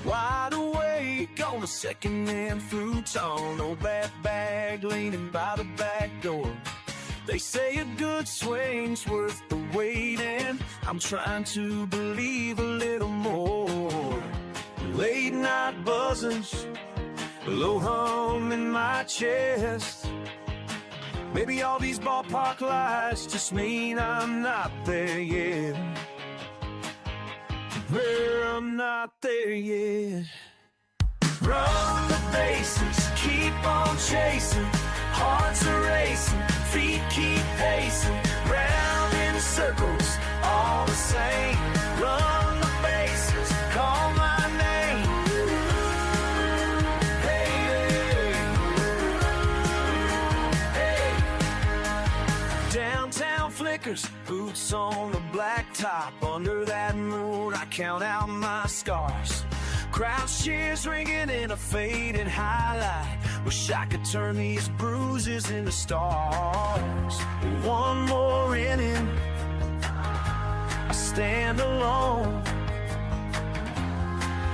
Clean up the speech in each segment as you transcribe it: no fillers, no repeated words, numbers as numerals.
Wide awake on a second-hand futon, no bad bag leaning by the back door. They say a good swing's worth the wait, and I'm trying to believe a little more. Late night buzzings, a low hum in my chest. Maybe all these ballpark lights just mean I'm not there yet. Well, I'm not there yet. Run the bases, keep on chasing. Hearts are racing, feet keep pacing. Round in circles, all the same. Run the bases, call my name. Hey, hey. Downtown flickers, boots on the blacktop. Under that moon, I count out my scars. Crowd cheers ringing in a faded highlight. Wish I could turn these bruises into stars. One more inning, I stand alone.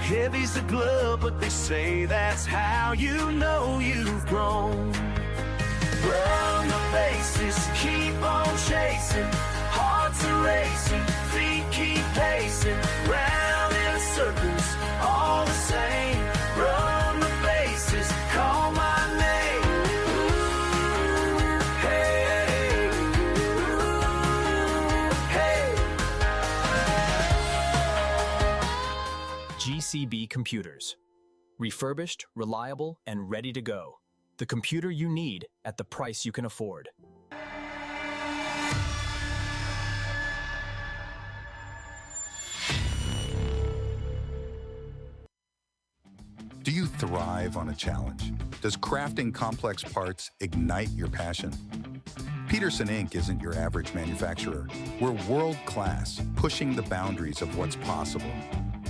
Heavy's the glove, but they say that's how you know you've grown. Run the bases, keep on chasing. Hearts are racing, feet keep pacing. Round in circles, all the same. Run the bases, call my name. Hey, hey. GCB Computers. Refurbished, reliable, and ready to go. The computer you need at the price you can afford. Do you thrive on a challenge? Does crafting complex parts ignite your passion? Peterson Inc. isn't your average manufacturer. We're world-class, pushing the boundaries of what's possible.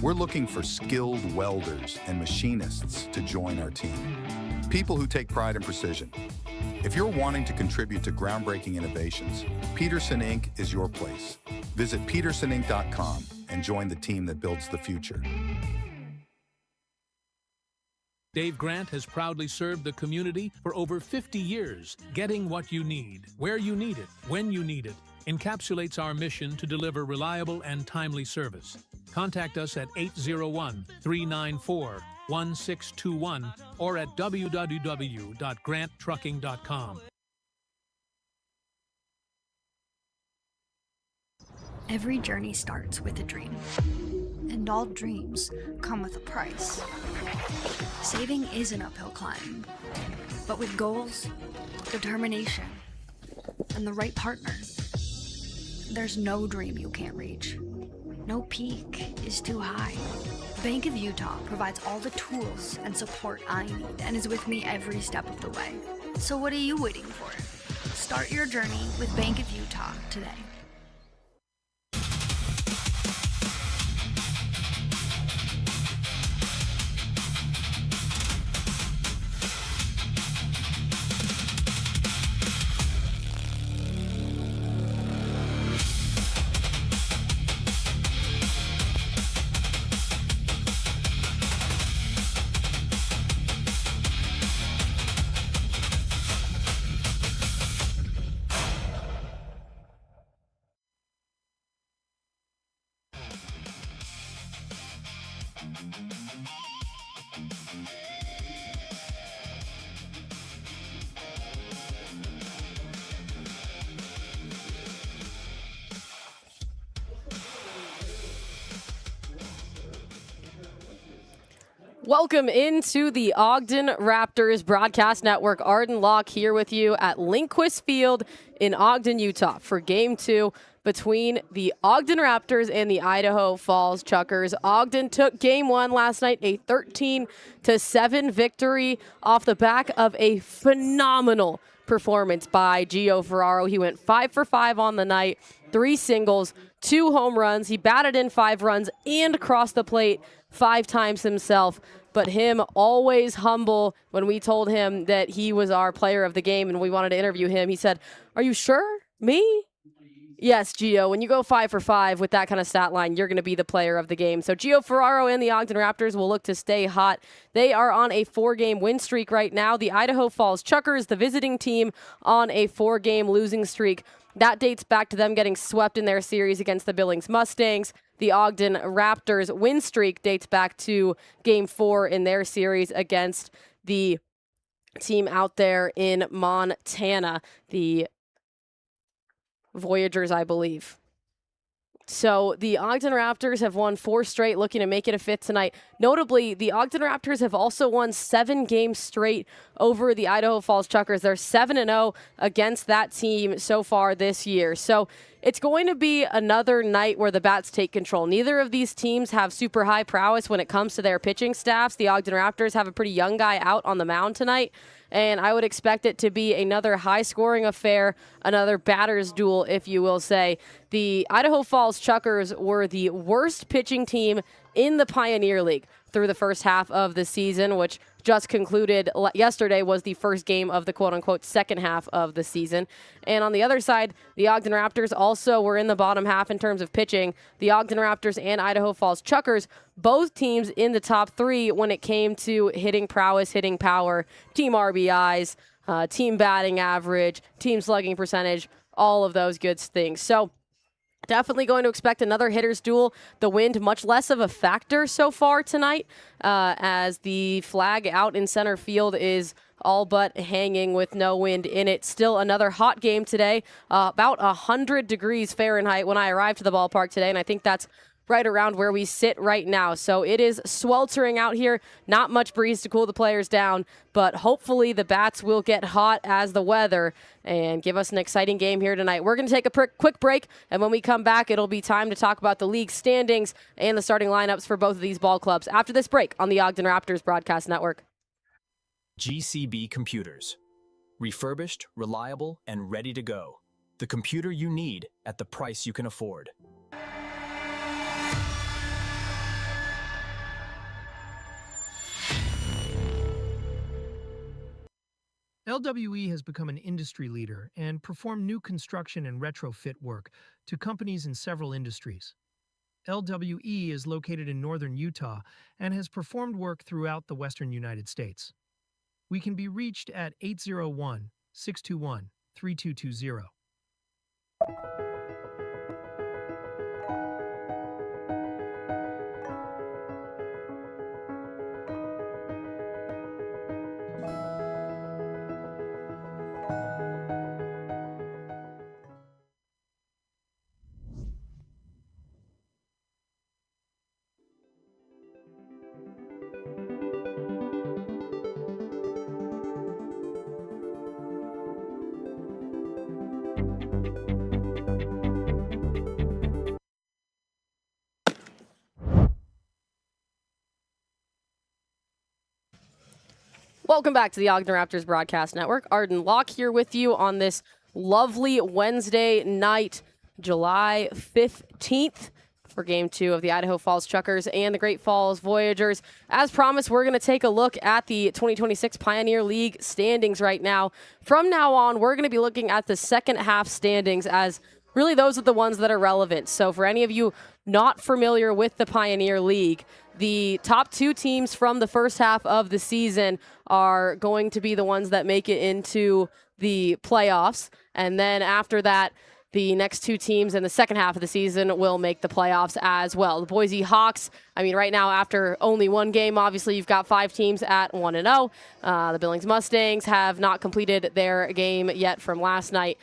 We're looking for skilled welders and machinists to join our team. People who take pride in precision. If you're wanting to contribute to groundbreaking innovations, Peterson Inc. is your place. Visit petersoninc.com and join the team that builds the future. Dave Grant has proudly served the community for over 50 years. Getting what you need, where you need it, when you need it, encapsulates our mission to deliver reliable and timely service. Contact us at 801-394-1621 or at www.granttrucking.com. Every journey starts with a dream, and all dreams come with a price. Saving is an uphill climb, but with goals, determination, and the right partner, there's no dream you can't reach. No peak is too high. Bank of Utah provides all the tools and support I need and is with me every step of the way. So what are you waiting for? Start your journey with Bank of Utah today. Welcome into the Ogden Raptors Broadcast Network. Arden Locke here with you at Lindquist Field in Ogden, Utah for Game 2 between the Ogden Raptors and the Idaho Falls Chukars. Ogden took Game 1 last night, a 13-7 victory off the back of a phenomenal performance by Gio Ferraro. He went 5 for 5 on the night, 3 singles, 2 home runs. He batted in 5 runs and crossed the plate 5 times himself, but him always humble. When we told him that he was our player of the game and we wanted to interview him, he said, "Are you sure? Me? Yes, Gio, when you go 5 for 5 with that kind of stat line, you're going to be the player of the game. So Gio Ferraro and the Ogden Raptors will look to stay hot. They are on a 4-game win streak right now. The Idaho Falls Chukars, the visiting team, on a 4-game losing streak. That dates back to them getting swept in their series against the Billings Mustangs. The Ogden Raptors win streak dates back to Game 4 in their series against the team out there in Montana, the Voyagers, I believe. So the Ogden Raptors have won 4 straight, looking to make it a 5th tonight. Notably, the Ogden Raptors have also won 7 games straight over the Idaho Falls Chukars. They're 7-0 against that team so far this year. So it's going to be another night where the Bats take control. Neither of these teams have super high prowess when it comes to their pitching staffs. The Ogden Raptors have a pretty young guy out on the mound tonight, and I would expect it to be another high-scoring affair, another batter's duel, if you will say. The Idaho Falls Chukars were the worst pitching team in the Pioneer League through the first half of the season, which just concluded yesterday, was the first game of the quote-unquote second half of the season. And on the other side, the Ogden Raptors also were in the bottom half in terms of pitching. The Ogden Raptors and Idaho Falls Chukars, both teams in the top 3 when it came to hitting prowess, hitting power, team RBIs, team batting average, team slugging percentage, all of those good things. So definitely going to expect another hitter's duel. The wind, much less of a factor so far tonight, as the flag out in center field is all but hanging with no wind in it. Still another hot game today, about 100 degrees Fahrenheit when I arrived to the ballpark today, and I think that's right around where we sit right now. So it is sweltering out here. Not much breeze to cool the players down, but hopefully the Bats will get hot as the weather and give us an exciting game here tonight. We're going to take a quick break, and when we come back, it'll be time to talk about the league standings and the starting lineups for both of these ball clubs after this break on the Ogden Raptors Broadcast Network. GCB Computers. Refurbished, reliable, and ready to go. The computer you need at the price you can afford. LWE has become an industry leader and performed new construction and retrofit work to companies in several industries. LWE is located in northern Utah and has performed work throughout the western United States. We can be reached at 801-621-3220. Welcome back to the Ogden Raptors Broadcast Network. Arden Locke here with you on this lovely Wednesday night, July 15th, for Game 2 of the Idaho Falls Chukars and the Great Falls Voyagers. As promised, we're going to take a look at the 2026 Pioneer League standings right now. From now on, we're going to be looking at the second half standings, as really those are the ones that are relevant. So for any of you not familiar with the Pioneer League, the top 2 teams from the first half of the season are going to be the ones that make it into the playoffs. And then after that, the next 2 teams in the second half of the season will make the playoffs as well. The Boise Hawks, I mean, right now, after only 1 game, obviously, you've got 5 teams at 1-0. The Billings Mustangs have not completed their game yet from last night,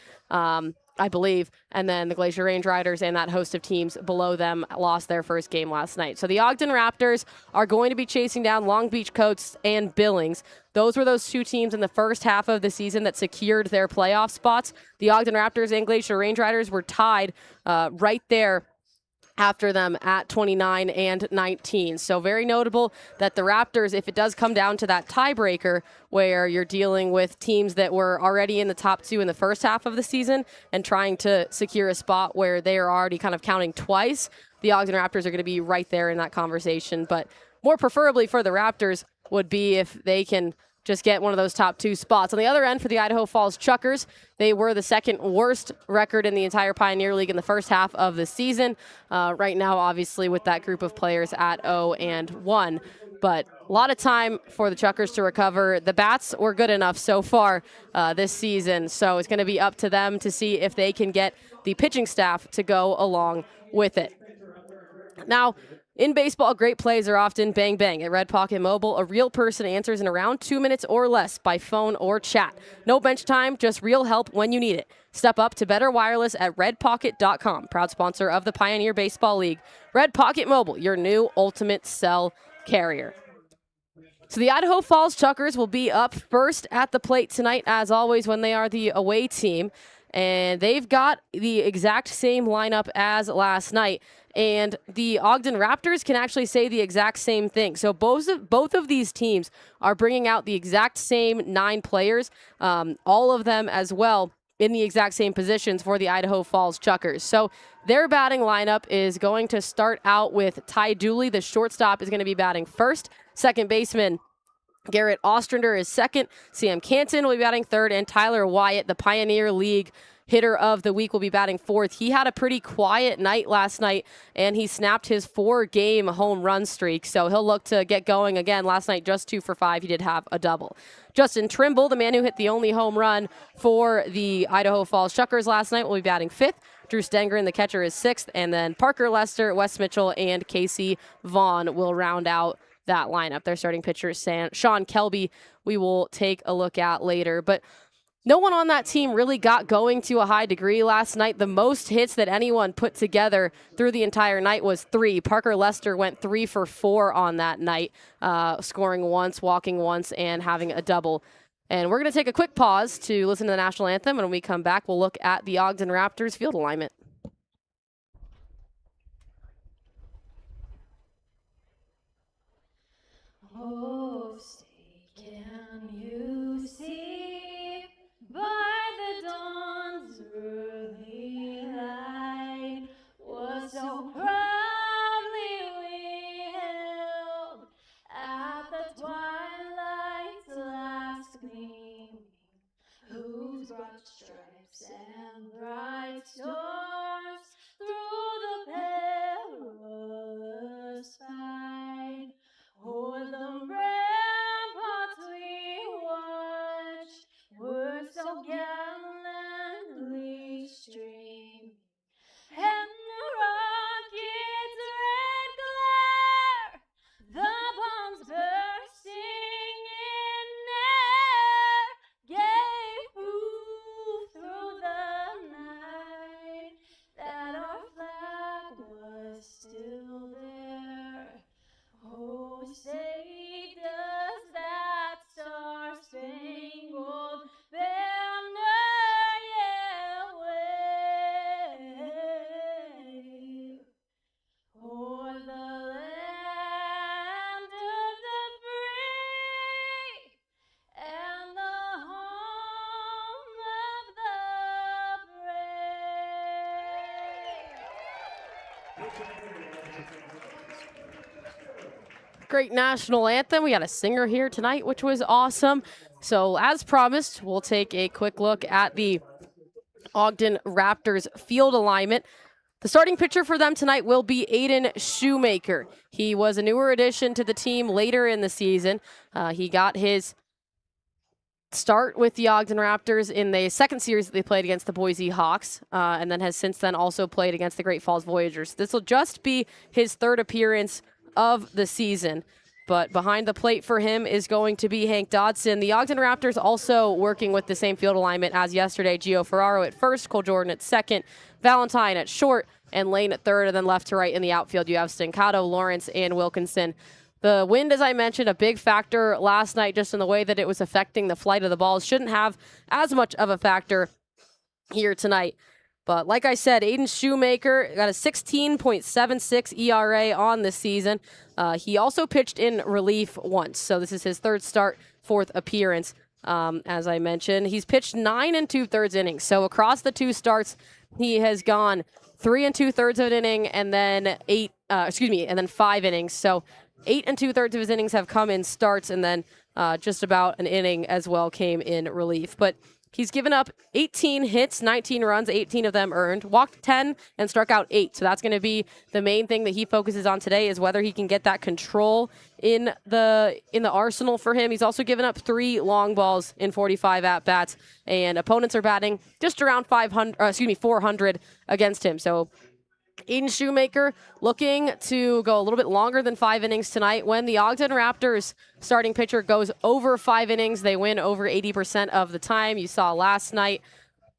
I believe. And then the Glacier Range Riders and that host of teams below them lost their first game last night. So the Ogden Raptors are going to be chasing down Long Beach Coast and Billings. Those were those 2 teams in the first half of the season that secured their playoff spots. The Ogden Raptors and Glacier Range Riders were tied right there after them at 29 and 19. So very notable that the Raptors, if it does come down to that tiebreaker where you're dealing with teams that were already in the top 2 in the first half of the season and trying to secure a spot where they are already kind of counting twice, the Ogden Raptors are going to be right there in that conversation. But more preferably for the Raptors would be if they can just get one of those top 2 spots. On the other end for the Idaho Falls Chukars, they were the second worst record in the entire Pioneer League in the first half of the season. Right now, obviously, with that group of players at 0-1. But a lot of time for the Chukars to recover. The bats were good enough so far this season, so it's going to be up to them to see if they can get the pitching staff to go along with it. Now, in baseball, great plays are often bang bang. At Red Pocket Mobile, a real person answers in around 2 minutes or less by phone or chat. No bench time, just real help when you need it. Step up to better wireless at redpocket.com, proud sponsor of the Pioneer Baseball League. Red Pocket Mobile, your new ultimate cell carrier. So the Idaho Falls Chukars will be up first at the plate tonight, as always, when they are the away team. And they've got the exact same lineup as last night. And the Ogden Raptors can actually say the exact same thing. So both of these teams are bringing out the exact same 9 players, all of them as well in the exact same positions for the Idaho Falls Chukars. So their batting lineup is going to start out with Ty Dooley. The shortstop is going to be batting first. Second baseman Garrett Ostrander is second. Sam Canton will be batting third. And Tyler Wyatt, the Pioneer League hitter of the week, will be batting fourth. He had a pretty quiet night last night, and he snapped his 4-game home run streak. So he'll look to get going again. Last night, just 2 for 5. He did have a double. Justin Trimble, the man who hit the only home run for the Idaho Falls Chukars last night, will be batting fifth. Drew Stengren, the catcher, is sixth. And then Parker Lester, Wes Mitchell, and Casey Vaughn will round out that lineup. Their starting pitcher is Sean Kelby. We will take a look at later. But no one on that team really got going to a high degree last night. The most hits that anyone put together through the entire night was 3. Parker Lester went 3 for 4 on that night, scoring once, walking once, and having a double. And we're going to take a quick pause to listen to the national anthem. And when we come back, we'll look at the Ogden Raptors field alignment. Oh, say, can you see by the dawn's early light what so proudly we held at the twilight's last gleaming, whose broad stripes and bright stars through the perilous fight o'er the ramparts we watched were so gallantly streaming, and the rocket's red glare, the bombs bursting in air, gave proof through the night that our flag was still there. Oh, say does that star-spangled banner yet wave o'er the land of the free and the home of the brave. Great national anthem. We got a singer here tonight, which was awesome. So as promised, we'll take a quick look at the Ogden Raptors field alignment. The starting pitcher for them tonight will be Aiden Shoemaker. He was a newer addition to the team later in the season. He got his start with the Ogden Raptors in the second series that they played against the Boise Hawks, and then has since then also played against the Great Falls Voyagers. This will just be his third appearance of the season. But behind the plate for him is going to be Hank Dodson. The Ogden Raptors also working with the same field alignment as yesterday. Gio Ferraro at first, Cole Jordan at second, Valentine at short, and Lane at third. And then left to right in the outfield, you have Stancato, Lawrence, and Wilkinson. The wind, as I mentioned, a big factor last night just in the way that it was affecting the flight of the balls. Shouldn't have as much of a factor here tonight. But like I said, Aiden Shoemaker got a 16.76 ERA on this season. He also pitched in relief once, so this is his third start, fourth appearance. As I mentioned, he's pitched 9 2/3 innings. So across the 2 starts, he has gone 3 2/3 of an inning, and then 5 innings. So 8 2/3 of his innings have come in starts, and then just about an inning as well came in relief. But he's given up 18 hits, 19 runs, 18 of them earned, walked 10 and struck out 8. So that's going to be the main thing that he focuses on today, is whether he can get that control in the arsenal for him. He's also given up 3 long balls in 45 at-bats, and opponents are batting just around 400 against him. So Aiden Shoemaker looking to go a little bit longer than 5 innings tonight. When the Ogden Raptors starting pitcher goes over 5 innings, they win over 80% of the time. You saw last night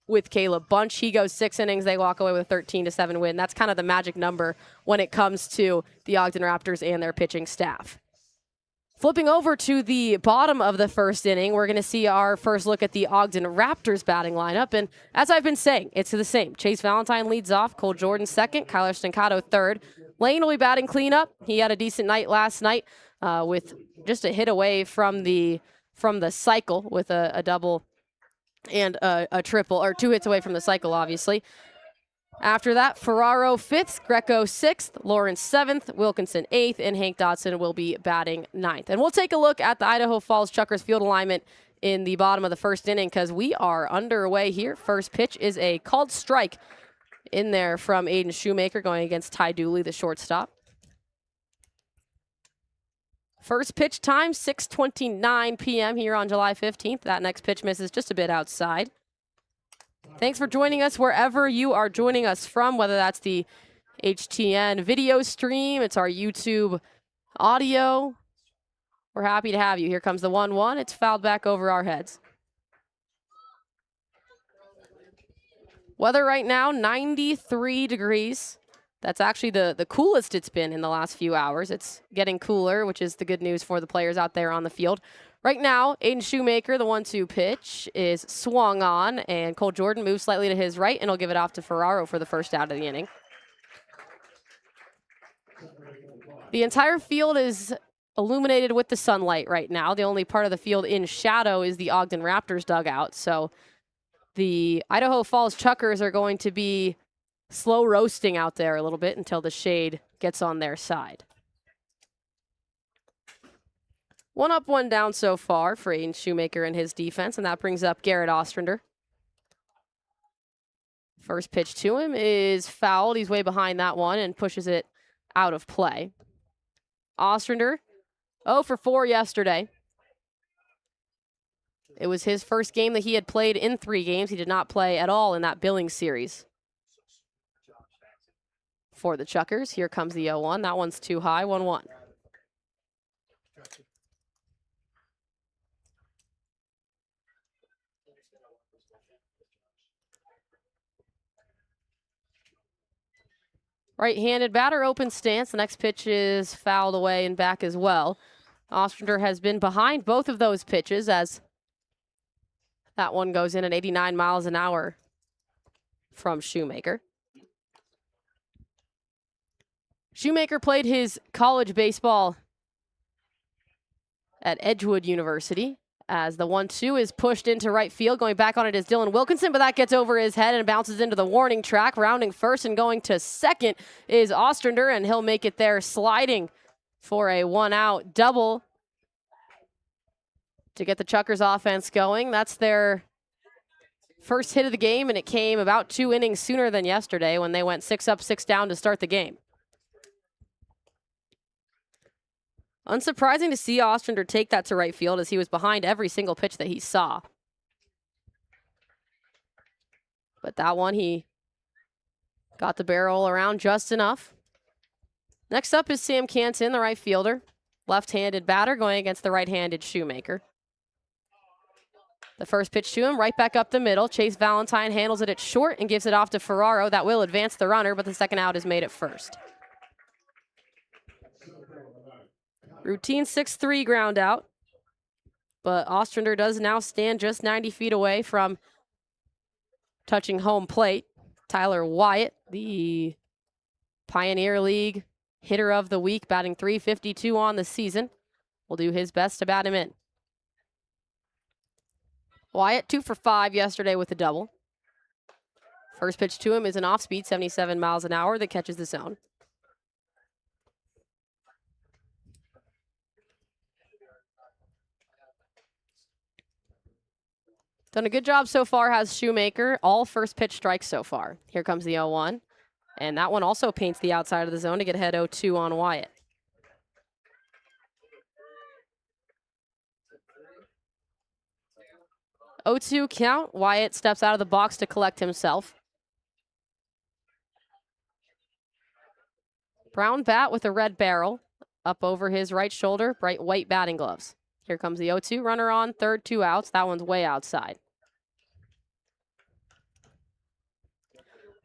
with Caleb Bunch, he goes 6 innings, they walk away with a 13-7 win. That's kind of the magic number when it comes to the Ogden Raptors and their pitching staff. Flipping over to the bottom of the first inning, we're going to see our first look at the Ogden Raptors batting lineup. And as I've been saying, it's the same. Chase Valentine leads off, Cole Jordan second, Kyler Stancato third. Lane will be batting cleanup. He had a decent night last night with just a hit away from the cycle with a double and a triple, or 2 hits away from the cycle, obviously. After that, Ferraro 5th, Greco 6th, Lawrence 7th, Wilkinson 8th, and Hank Dodson will be batting 9th. And we'll take a look at the Idaho Falls Chukars field alignment in the bottom of the first inning, because we are underway here. First pitch is a called strike in there from Aiden Shoemaker going against Ty Dooley, the shortstop. First pitch time, 6:29 p.m. here on July 15th. That next pitch misses just a bit outside. Thanks for joining us wherever you are joining us from, whether that's the HTN video stream, it's our YouTube audio. We're happy to have you. Here comes the 1-1. It's fouled back over our heads. Weather right now, 93 degrees. That's actually the coolest it's been in the last few hours. It's getting cooler, which is the good news for the players out there on the field. Right now, Aiden Shoemaker, the 1-2 pitch, is swung on, and Cole Jordan moves slightly to his right, and he'll give it off to Ferraro for the first out of the inning. The entire field is illuminated with the sunlight right now. The only part of the field in shadow is the Ogden Raptors dugout, so the Idaho Falls Chukars are going to be slow roasting out there a little bit until the shade gets on their side. 1 up, 1 down so far for Aiden Shoemaker and his defense, and that brings up Garrett Ostrander. First pitch to him is fouled. He's way behind that one and pushes it out of play. Ostrander, 0 for 4 yesterday. It was his first game that he had played in 3 games. He did not play at all in that Billings series. For the Chukars, here comes the 0-1. That one's too high, 1-1. Right-handed batter, open stance. The next pitch is fouled away and back as well. Ostrander has been behind both of those pitches as that one goes in at 89 miles an hour from Shoemaker. Shoemaker played his college baseball at Edgewood University, as the 1-2 is pushed into right field. Going back on it is Dylan Wilkinson, but that gets over his head and bounces into the warning track. Rounding first and going to second is Ostrander, and he'll make it there sliding for a 1-out double to get the Chukars offense going. That's their first hit of the game, and it came about 2 innings sooner than yesterday when they went 6 up, 6 down to start the game. Unsurprising to see Ostrander take that to right field, as he was behind every single pitch that he saw. But that one, he got the barrel around just enough. Next up is Sam Canton, the right fielder. Left-handed batter going against the right-handed Shoemaker. The first pitch to him, right back up the middle. Chase Valentine handles it at short and gives it off to Ferraro. That will advance the runner, but the second out is made at first. Routine 6-3 ground out, but Ostrander does now stand just 90 feet away from touching home plate. Tyler Wyatt, the Pioneer League hitter of the week, batting .352 on the season, will do his best to bat him in. Wyatt 2 for 5 yesterday with a double. First pitch to him is an off-speed, 77 miles an hour, that catches the zone. Done a good job so far has Shoemaker. All first pitch strikes so far. Here comes the 0-1. And that one also paints the outside of the zone to get ahead 0-2 on Wyatt. 0-2 count. Wyatt steps out of the box to collect himself. Brown bat with a red barrel up over his right shoulder, bright white batting gloves. Here comes the 0-2, runner on third, 2 outs. That one's way outside.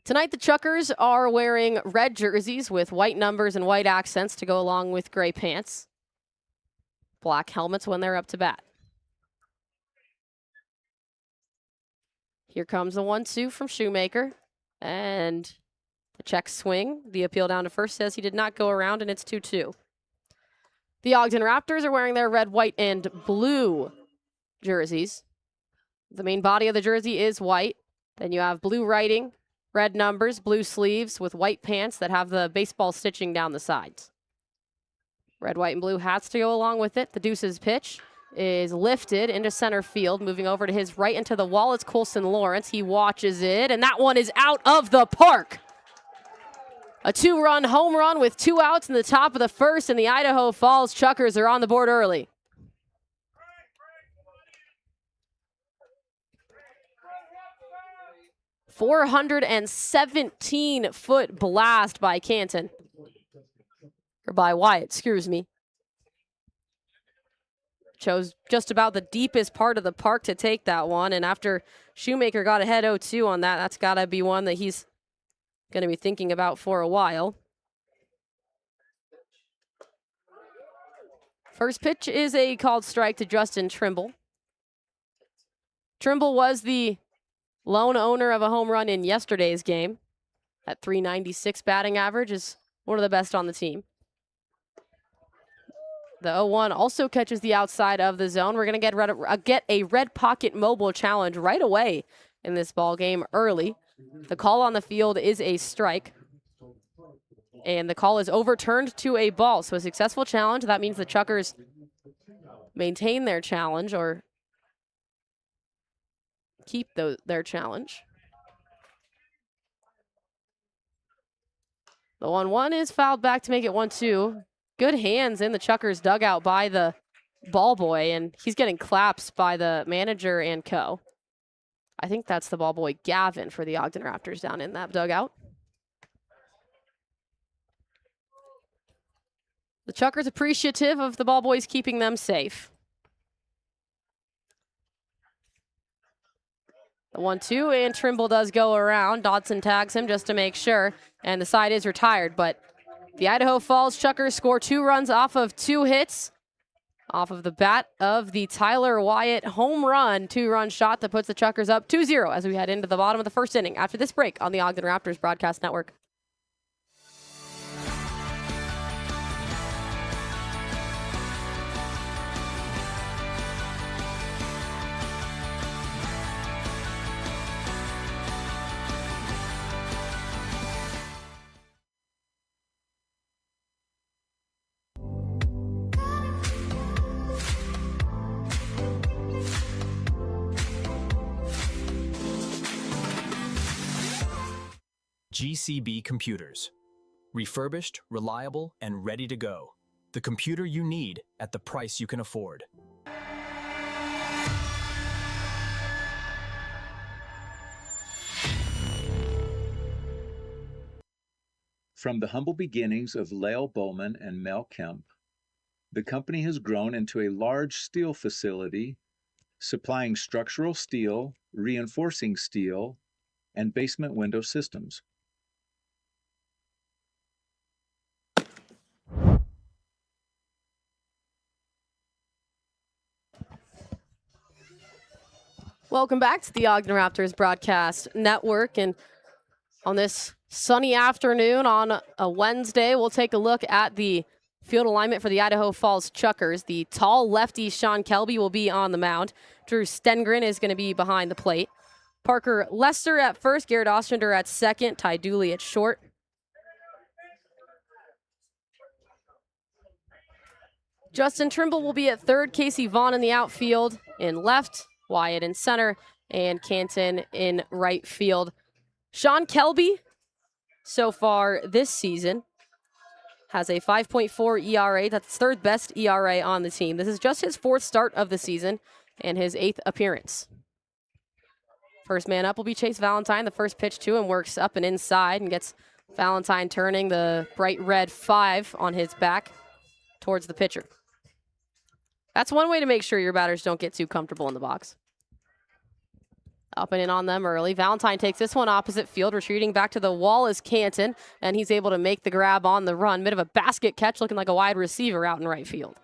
Tonight, the Chukars are wearing red jerseys with white numbers and white accents to go along with gray pants. Black helmets when they're up to bat. Here comes the 1-2 from Shoemaker. And the check swing. The appeal down to first says he did not go around, and it's 2-2. The Ogden Raptors are wearing their red, white, and blue jerseys. The main body of the jersey is white. Then you have blue writing, red numbers, blue sleeves with white pants that have the baseball stitching down the sides. Red, white, and blue hats to go along with it. The Deuce's pitch is lifted into center field, moving over to his right into the wall. It's Colson Lawrence. He watches it, and that one is out of the park. A 2-run home run with 2 outs in the top of the first, and the Idaho Falls Chukars are on the board early. .417-foot blast by Canton. Or by Wyatt, excuse me. Chose just about the deepest part of the park to take that one, and after Shoemaker got ahead 0-2 on that, that's got to be one that he's going to be thinking about for a while. First pitch is a called strike to Justin Trimble. Trimble was the lone owner of a home run in yesterday's game. At .396 batting average is one of the best on the team. The 0-1 also catches the outside of the zone. We're going to get a red pocket mobile challenge right away in this ball game early. The call on the field is a strike. And the call is overturned to a ball. So a successful challenge. That means the Chukars maintain their challenge or keep their challenge. The 1-1 is fouled back to make it 1-2. Good hands in the Chukars dugout by the ball boy, and he's getting claps by the manager and co. I think that's the ball boy Gavin for the Ogden Raptors down in that dugout. The Chukars appreciative of the ball boys keeping them safe. The 1-2, and Trimble does go around. Dodson tags him just to make sure, and the side is retired, but the Idaho Falls Chukars score 2 runs off of 2 hits. Off of the bat of the Tyler Wyatt home run, 2-run shot that puts the Chukars up 2-0 as we head into the bottom of the first inning after this break on the Ogden Raptors Broadcast Network. GCB Computers. Refurbished, reliable, and ready to go. The computer you need at the price you can afford. From the humble beginnings of Lael Bowman and Mel Kemp, the company has grown into a large steel facility supplying structural steel, reinforcing steel, and basement window systems. Welcome back to the Ogden Raptors Broadcast Network. And on this sunny afternoon on a Wednesday, we'll take a look at the field alignment for the Idaho Falls Chukars. The tall lefty Sean Kelby will be on the mound. Drew Stengren is going to be behind the plate. Parker Lester at first, Garrett Ostrander at second, Ty Dooley at short. Justin Trimble will be at third, Casey Vaughn in the outfield. In left, Wyatt in center, and Canton in right field. Sean Kelby, so far this season, has a 5.4 ERA. That's third best ERA on the team. This is just his fourth start of the season and his 8th appearance. First man up will be Chase Valentine. The first pitch to him works up and inside and gets Valentine turning the bright red 5 on his back towards the pitcher. That's one way to make sure your batters don't get too comfortable in the box. Up and in on them early. Valentine takes this one opposite field. Retreating back to the wall is Canton, and he's able to make the grab on the run. Bit of a basket catch, looking like a wide receiver out in right field.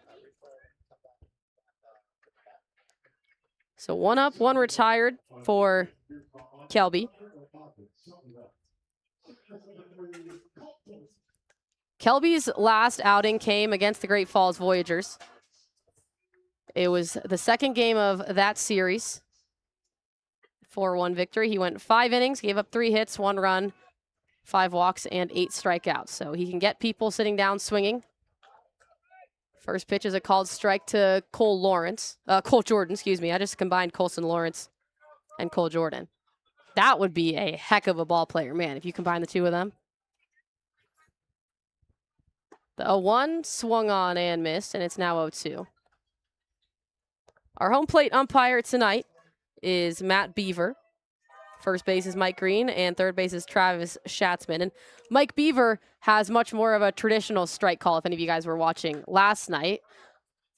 So 1 up, 1 retired for Kelby. Kelby's last outing came against the Great Falls Voyagers. It was the second game of that series. 4-1 victory. He went 5 innings, gave up 3 hits, 1 run, 5 walks, and 8 strikeouts. So he can get people sitting down swinging. First pitch is a called strike to Cole Jordan, excuse me. I just combined Colson Lawrence and Cole Jordan. That would be a heck of a ball player, man, if you combine the two of them. The 0-1 swung on and missed, and it's now 0-2. Our home plate umpire tonight is Matt Beaver. First base is Mike Green, and third base is Travis Schatzman. And Mike Beaver has much more of a traditional strike call, if any of you guys were watching last night.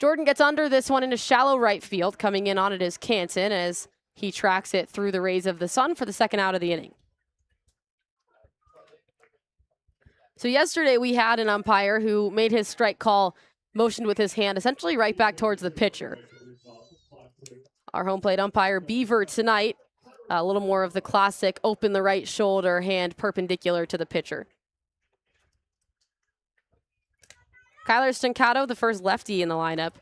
Jordan gets under this one into shallow right field. Coming in on it is Canton as he tracks it through the rays of the sun for the second out of the inning. So yesterday we had an umpire who made his strike call, motioned with his hand, essentially right back towards the pitcher. Our home plate umpire, Beaver, tonight, a little more of the classic open the right shoulder, hand perpendicular to the pitcher. Kyler Stancato, the first lefty in the lineup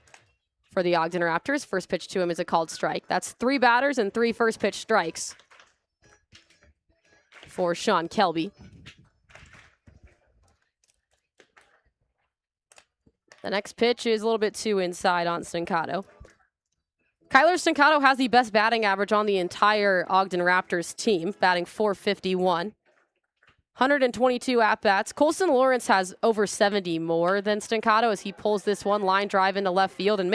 for the Ogden Raptors. First pitch to him is a called strike. That's 3 batters and 3 first pitch strikes for Sean Kelby. The next pitch is a little bit too inside on Stancato. Kyler Stancato has the best batting average on the entire Ogden Raptors team, batting .451. 122 at-bats. Colson Lawrence has over 70 more than Stancato as he pulls this one line drive into left field and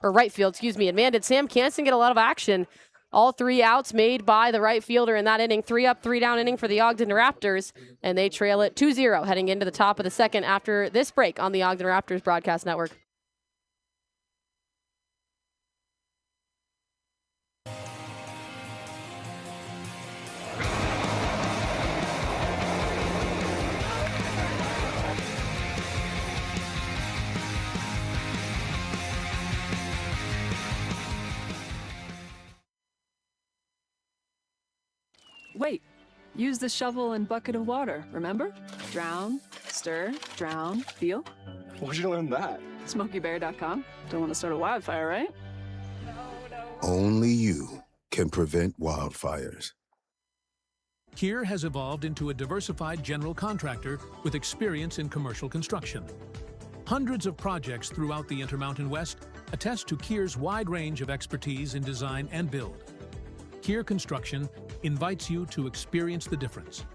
right field, and man, did Sam Canson get a lot of action. All 3 outs made by the right fielder in that inning. 3 up, 3 down inning for the Ogden Raptors, and they trail it 2-0 heading into the top of the second after this break on the Ogden Raptors Broadcast Network. Wait, use the shovel and bucket of water, remember? Drown, stir, drown, feel. Where'd you learn that? SmokeyBear.com. Don't want to start a wildfire, right? Only you can prevent wildfires. Kier has evolved into a diversified general contractor with experience in commercial construction. Hundreds of projects throughout the Intermountain West attest to Kier's wide range of expertise in design and build. Kier Construction invites you to experience the difference.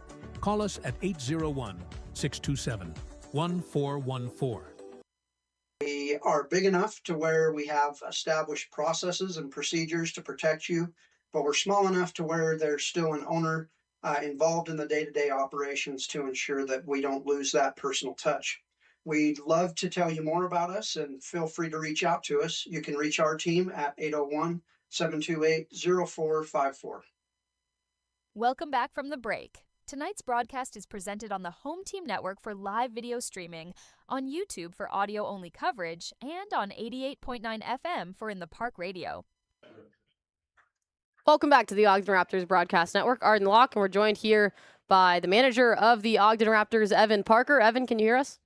Call us at 801-627-1414. We are big enough to where we have established processes and procedures to protect you, but we're small enough to where there's still an owner involved in the day-to-day operations to ensure that we don't lose that personal touch. We'd love to tell you more about us, and feel free to reach out to us. You can reach our team at 801-728-0454. Welcome back from the break. Tonight's broadcast is presented on the Home Team Network for live video streaming, on YouTube for audio-only coverage, and on 88.9 FM for In the Park Radio. Welcome back to the Ogden Raptors Broadcast Network. Arden Locke, and we're joined here by the manager of the Ogden Raptors, Evan Parker. Evan, can you hear us?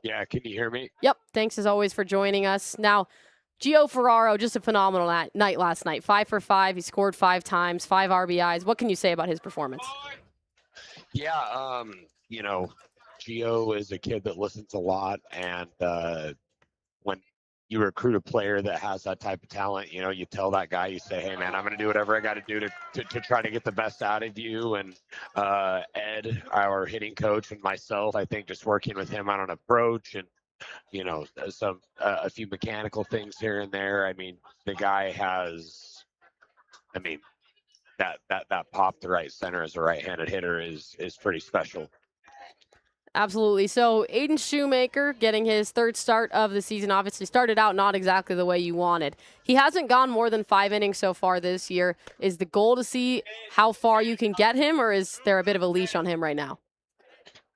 Yeah, can you hear me? Yep. Thanks as always for joining us. Now, Gio Ferraro, just a phenomenal night last night. 5 for 5. He scored 5 times, 5 RBIs. What can you say about his performance? Yeah, Gio is a kid that listens a lot, and when you recruit a player that has that type of talent, you know, you tell that guy, you say, hey man, I'm going to do whatever I got to do to try to get the best out of you. And Ed, our hitting coach, and myself, I think just working with him on an approach and, you know, a few mechanical things here and there. I mean, the guy has, I mean, that pop to right center as a right-handed hitter is pretty special. Absolutely. So Aiden Shoemaker getting his third start of the season, obviously started out not exactly the way you wanted. He hasn't gone more than 5 innings so far this year. Is the goal to see how far you can get him, or is there a bit of a leash on him right now?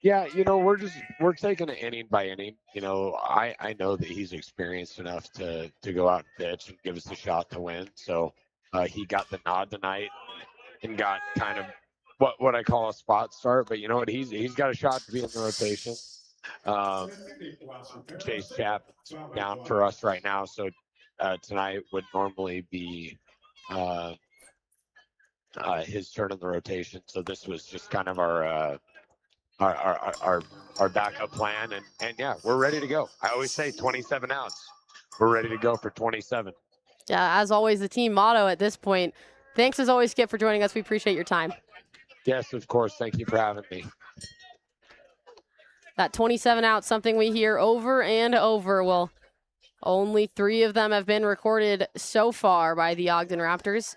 Yeah, you know, we're taking it inning by inning. You know, I know that he's experienced enough to go out and pitch and give us a shot to win. So he got the nod tonight and got kind of what I call a spot start, but you know what? He's got a shot to be in the rotation. Chase Chap down for us right now, so tonight would normally be his turn in the rotation. So this was just kind of our backup plan, and yeah, we're ready to go. I always say 27 outs. We're ready to go for 27. Yeah, as always, the team motto at this point. Thanks as always, Skip, for joining us. We appreciate your time. Yes, of course. Thank you for having me. That 27 out, something we hear over and over. Well, only 3 of them have been recorded so far by the Ogden Raptors,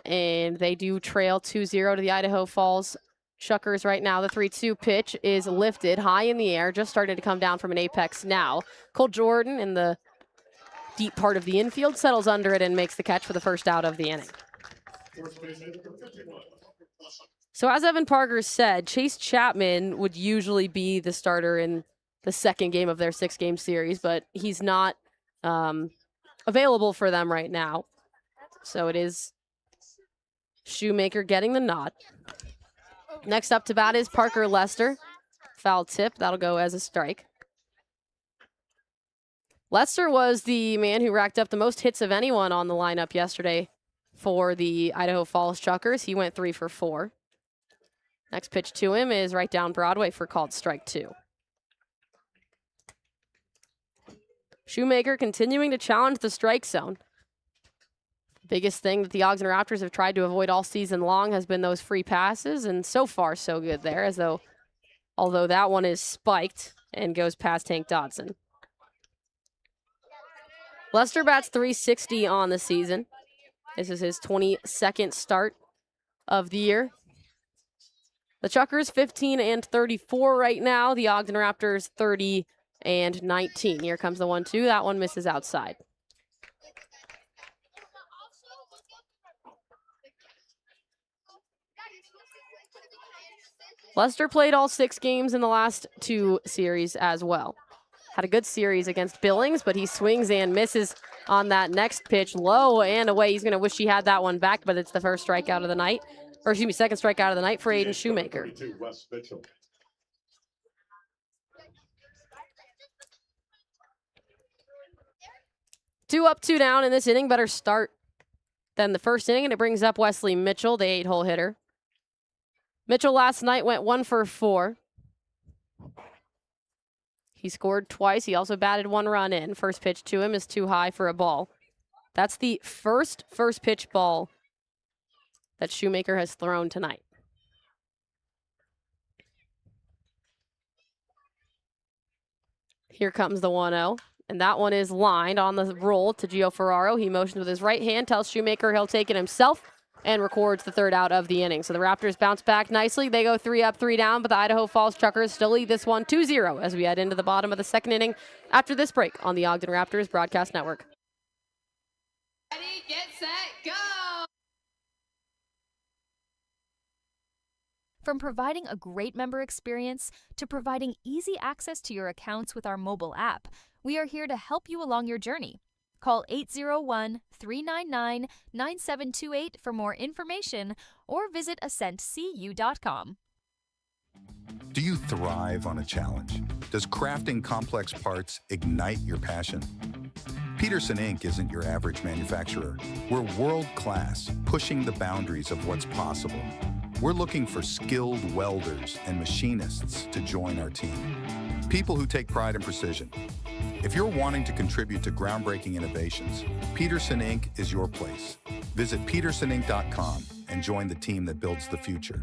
and they do trail 2-0 to the Idaho Falls Chukars right now. The 3-2 pitch is lifted high in the air, just starting to come down from an apex now. Cole Jordan in the deep part of the infield settles under it and makes the catch for the first out of the inning. So as Evan Parker said, Chase Chapman would usually be the starter in the second game of their 6-game series, but he's not available for them right now. So it is Shoemaker getting the nod. Next up to bat is Parker Lester. Foul tip. That'll go as a strike. Lester was the man who racked up the most hits of anyone on the lineup yesterday for the Idaho Falls Chukars. He went 3 for 4. Next pitch to him is right down Broadway for called strike 2. Shoemaker continuing to challenge the strike zone. Biggest thing that the Ogden Raptors have tried to avoid all season long has been those free passes, and so far so good there, although that one is spiked and goes past Hank Dodson. Lester bats .360 on the season. This is his 22nd start of the year. The Chukars 15-34 right now. The Ogden Raptors 30-19. Here comes the 1-2. That one misses outside. Lester played all 6 games in the last 2 series as well. Had a good series against Billings, but he swings and misses on that next pitch. Low and away. He's going to wish he had that one back, but it's the first strikeout of the night. Or excuse me, second strikeout of the night for Aiden Shoemaker. 2 up, 2 down in this inning. Better start than the first inning, and it brings up Wesley Mitchell, the 8-hole hitter. Mitchell last night went 1 for 4. He scored twice. He also batted 1 run in. First pitch to him is too high for a ball. That's the first pitch ball that Shoemaker has thrown tonight. Here comes the 1-0, and that one is lined on the roll to Gio Ferraro. He motions with his right hand, tells Shoemaker he'll take it himself, and records the 3rd out of the inning. So the Raptors bounce back nicely. They go 3 up, 3 down, but the Idaho Falls Chukars still lead this one 2-0 as we head into the bottom of the 2nd inning after this break on the Ogden Raptors Broadcast Network. Ready, get set, go! From providing a great member experience to providing easy access to your accounts with our mobile app, we are here to help you along your journey. Call 801-399-9728 for more information or visit ascentcu.com. Do you thrive on a challenge? Does crafting complex parts ignite your passion? Peterson Inc. isn't your average manufacturer. We're world-class, pushing the boundaries of what's possible. We're looking for skilled welders and machinists to join our team. People who take pride in precision. If you're wanting to contribute to groundbreaking innovations, Peterson Inc. is your place. Visit petersoninc.com and join the team that builds the future.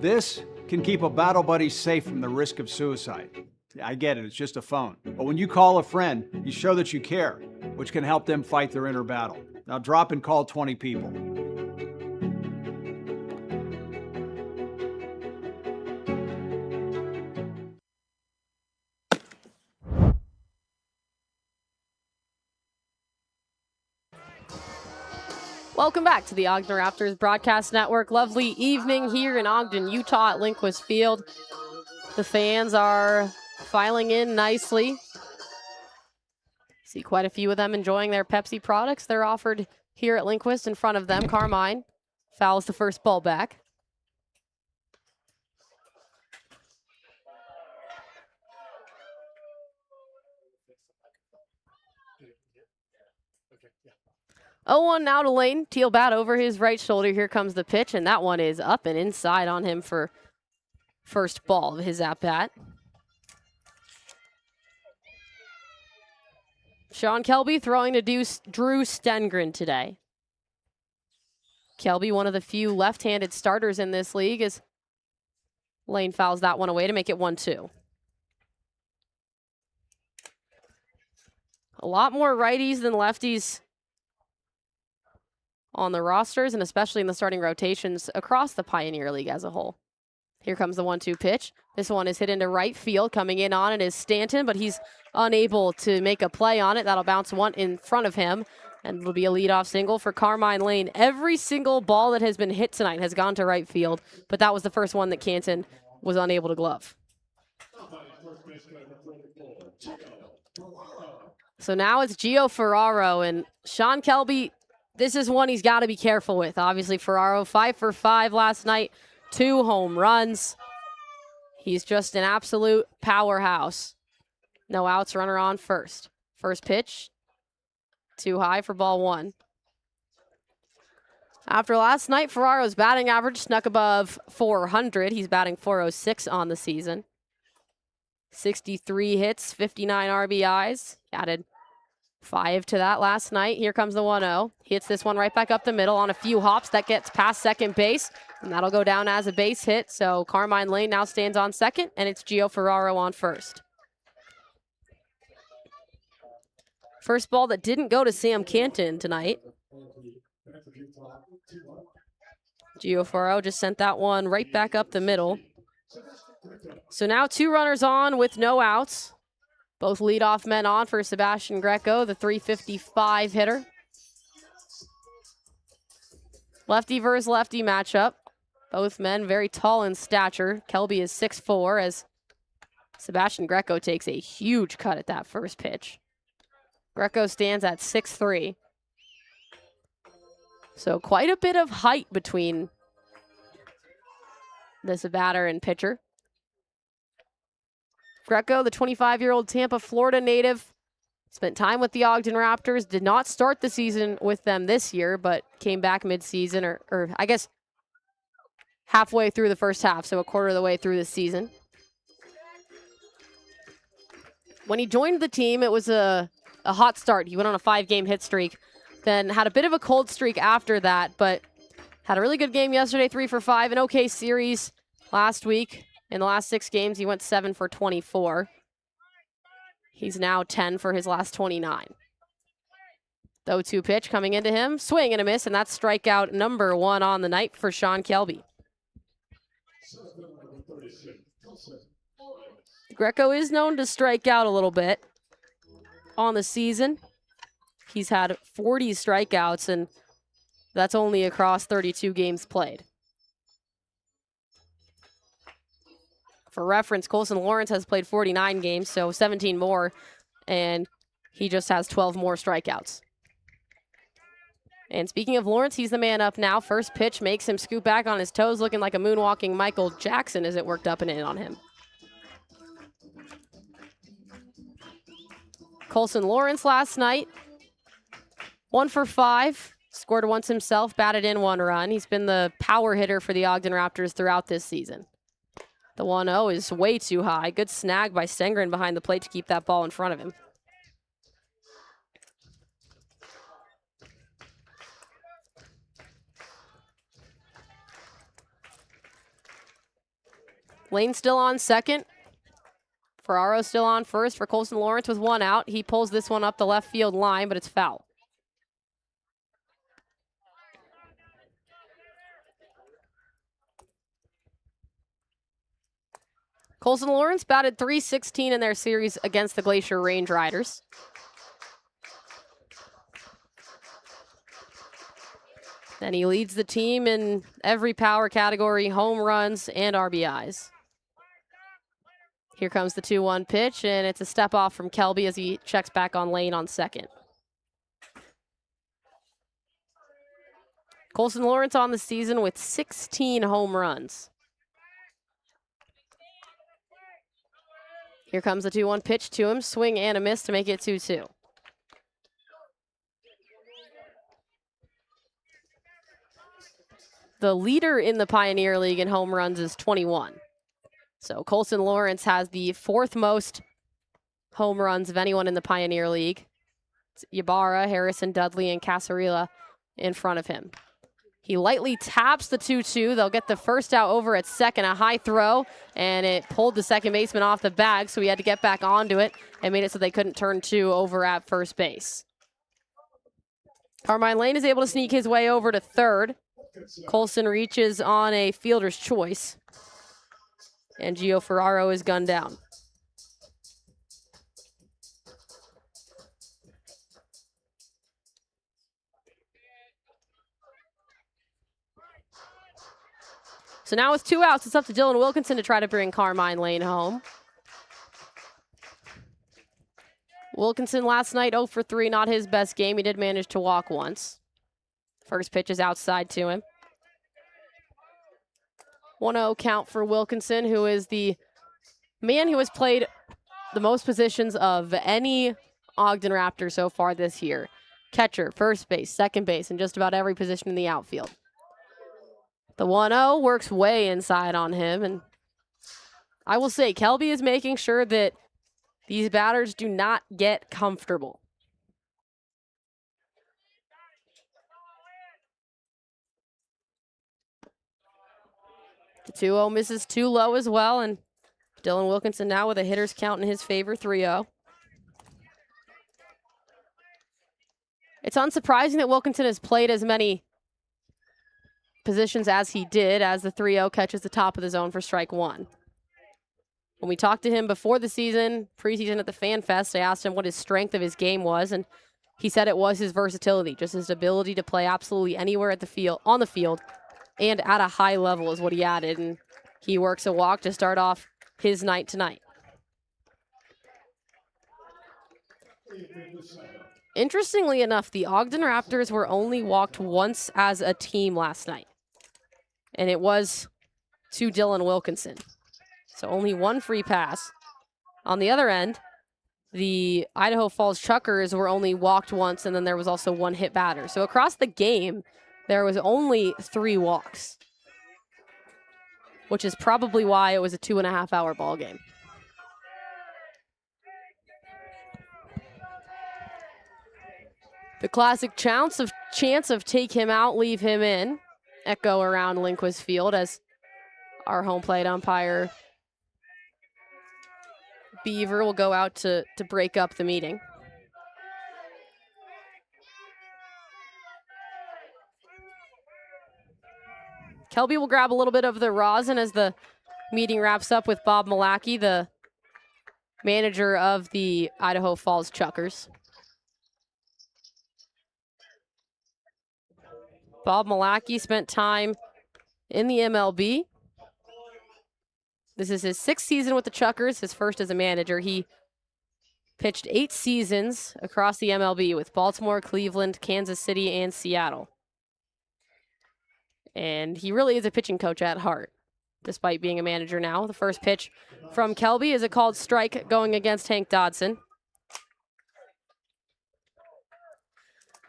This can keep a battle buddy safe from the risk of suicide. I get it, it's just a phone. But when you call a friend, you show that you care, which can help them fight their inner battle. Now drop and call 20 people. Welcome back to the Ogden Raptors Broadcast Network. Lovely evening here in Ogden, Utah at Lindquist Field. The fans are filing in nicely. See quite a few of them enjoying their Pepsi products. They're offered here at Lindquist in front of them. Carmine fouls the first ball back. Oh, 1 now to Lane. Teal bat over his right shoulder. Here comes the pitch, and that one is up and inside on him for first ball of his at-bat. Sean Kelby throwing to Drew Stengren today. Kelby, one of the few left-handed starters in this league, as Lane fouls that one away to make it 1-2. A lot more righties than lefties on the rosters, and especially in the starting rotations across the Pioneer League as a whole. Here comes the 1-2 pitch. This one is hit into right field. Coming in on it is Stanton, but he's unable to make a play on it. That'll bounce one in front of him, and it'll be a leadoff single for Carmine Lane. Every single ball that has been hit tonight has gone to right field, but that was the first one that Canton was unable to glove. So now it's Gio Ferraro, and Sean Kelby, this is one he's got to be careful with. Obviously, Ferraro 5 for 5 last night, 2 home runs. He's just an absolute powerhouse. No outs, runner on first. First pitch, too high for ball 1. After last night, Ferraro's batting average snuck above 400. He's batting .406 on the season. 63 hits, 59 RBIs. Added 5 to that last night. Here comes the 1-0. Hits this one right back up the middle on a few hops. That gets past second base, and that'll go down as a base hit. So Carmine Lane now stands on second, and it's Gio Ferraro on first. First ball that didn't go to Sam Canton tonight. Gio Ferraro just sent that one right back up the middle. So now 2 runners on with no outs. Both leadoff men on for Sebastian Greco, the .355 hitter. Lefty versus lefty matchup. Both men very tall in stature. Kelby is 6'4", as Sebastian Greco takes a huge cut at that first pitch. Greco stands at 6'3". So quite a bit of height between this batter and pitcher. Greco, the 25-year-old Tampa, Florida native, spent time with the Ogden Raptors, did not start the season with them this year, but came back mid-season, or I guess halfway through the first half, so a quarter of the way through the season. When he joined the team, it was a hot start. He went on a 5-game hit streak, then had a bit of a cold streak after that, but had a really good game yesterday, 3 for 5, an okay series last week. In the last 6 games, he went 7 for 24. He's now 10 for his last 29. The 0-2 pitch coming into him. Swing and a miss, and that's strikeout number 1 on the night for Sean Kelby. Greco is known to strike out a little bit on the season. He's had 40 strikeouts, and that's only across 32 games played. For reference, Colson Lawrence has played 49 games, so 17 more, and he just has 12 more strikeouts. And speaking of Lawrence, he's the man up now. First pitch makes him scoot back on his toes, looking like a moonwalking Michael Jackson as it worked up and in on him. Colson Lawrence last night, 1 for 5, scored once himself, batted in 1 run. He's been the power hitter for the Ogden Raptors throughout this season. The 1-0 is way too high. Good snag by Stengren behind the plate to keep that ball in front of him. Lane still on second. Ferraro still on first for Colson Lawrence with 1 out. He pulls this one up the left field line, but it's foul. Colson Lawrence batted .316 in their series against the Glacier Range Riders. And he leads the team in every power category, home runs and RBIs. Here comes the 2-1 pitch, and it's a step off from Kelby as he checks back on Lane on second. Colson Lawrence on the season with 16 home runs. Here comes the 2-1 pitch to him, swing and a miss to make it 2-2. The leader in the Pioneer League in home runs is 21. So Colson Lawrence has the 4th most home runs of anyone in the Pioneer League. It's Ybarra, Harrison, Dudley, and Casarilla in front of him. He lightly taps the 2-2. They'll get the first out over at second. A high throw, and it pulled the second baseman off the bag, so he had to get back onto it and made it so they couldn't turn 2 over at first base. Carmine Lane is able to sneak his way over to third. Colson reaches on a fielder's choice, and Gio Ferraro is gunned down. So now with 2 outs, it's up to Dylan Wilkinson to try to bring Carmine Lane home. Wilkinson last night 0 for 3, not his best game. He did manage to walk once. First pitch is outside to him. 1-0 count for Wilkinson, who is the man who has played the most positions of any Ogden Raptor so far this year. Catcher, first base, second base, and just about every position in the outfield. The 1-0 works way inside on him, and I will say Kelby is making sure that these batters do not get comfortable. The 2-0 misses too low as well, and Dylan Wilkinson now with a hitter's count in his favor, 3-0. It's unsurprising that Wilkinson has played as many positions as he did, as the 3-0 catches the top of the zone for strike 1. When we talked to him before the season, preseason at the Fan Fest, I asked him what his strength of his game was, and he said it was his versatility, just his ability to play absolutely anywhere at the field, on the field, and at a high level is what he added, and he works a walk to start off his night tonight. Interestingly enough, the Ogden Raptors were only walked once as a team last night, and it was to Dylan Wilkinson. So only 1 free pass. On the other end, the Idaho Falls Chukars were only walked once, and then there was also 1 hit batter. So across the game, there was only 3 walks, which is probably why it was a 2.5-hour ball game. The classic chance of take him out, leave him in, echo around Lindquist Field as our home plate umpire Beaver will go out to break up the meeting. Kelby will grab a little bit of the rosin as the meeting wraps up with Bob Malachy, the manager of the Idaho Falls Chukars. Bob Malachy spent time in the MLB. This is his 6th season with the Chukars, his first as a manager. He pitched 8 seasons across the MLB with Baltimore, Cleveland, Kansas City, and Seattle. And he really is a pitching coach at heart, despite being a manager now. The first pitch from Kelby is a called strike going against Hank Dodson.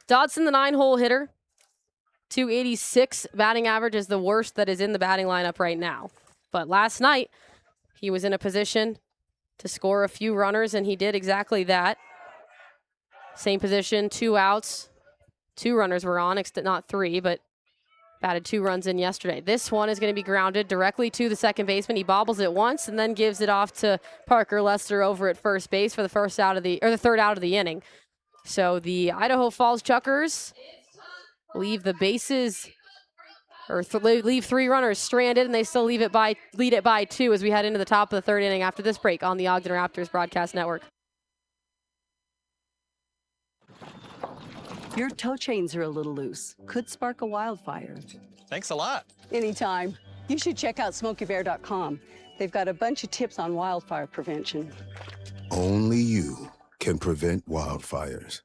Dodson, the 9-hole hitter. 286 batting average is the worst that is in the batting lineup right now. But last night, he was in a position to score a few runners, and he did exactly that. Same position, 2 outs. 2 runners were on, not 3, but batted 2 runs in yesterday. This one is going to be grounded directly to the second baseman. He bobbles it once and then gives it off to Parker Lester over at first base for the third out of the inning. So the Idaho Falls Chukars leave the bases, or leave 3 runners stranded, and they still lead it by 2 as we head into the top of the 3rd inning after this break on the Ogden Raptors Broadcast Network. Your tow chains are a little loose. Could spark a wildfire. Thanks a lot. Anytime. You should check out SmokeyBear.com. They've got a bunch of tips on wildfire prevention. Only you can prevent wildfires.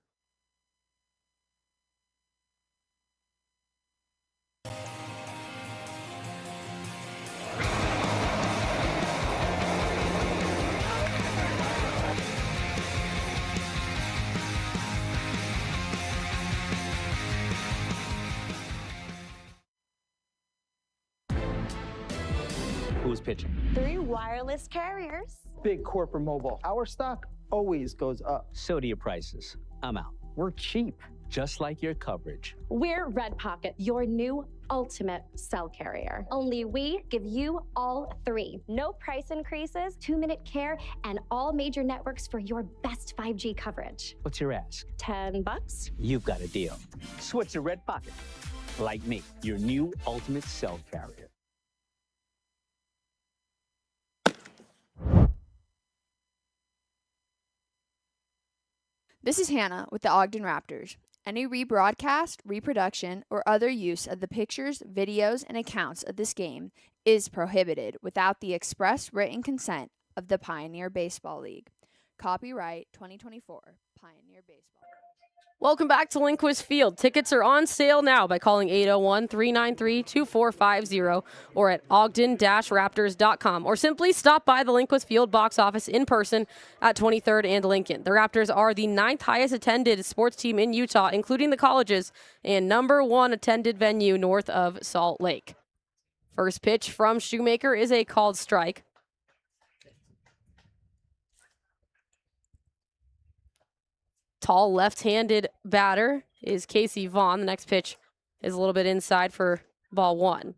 Who's pitching? 3 wireless carriers. Big corporate mobile. Our stock always goes up. So do your prices. I'm out. We're cheap, just like your coverage. We're Red Pocket, your new ultimate cell carrier. Only we give you all 3. No price increases, 2-minute care, and all major networks for your best 5G coverage. What's your ask? $10. You've got a deal. Switch to Red Pocket. Like me, your new ultimate cell carrier. This is Hannah with the Ogden Raptors. Any rebroadcast, reproduction, or other use of the pictures, videos, and accounts of this game is prohibited without the express written consent of the Pioneer Baseball League. Copyright 2024, Pioneer Baseball. Welcome back to Lindquist Field. Tickets are on sale now by calling 801-393-2450 or at ogden-raptors.com, or simply stop by the Lindquist Field box office in person at 23rd and Lincoln. The Raptors are the 9th highest attended sports team in Utah, including the colleges, and number 1 attended venue north of Salt Lake. First pitch from Shoemaker is a called strike. Tall left-handed batter is Casey Vaughn. The next pitch is a little bit inside for ball 1.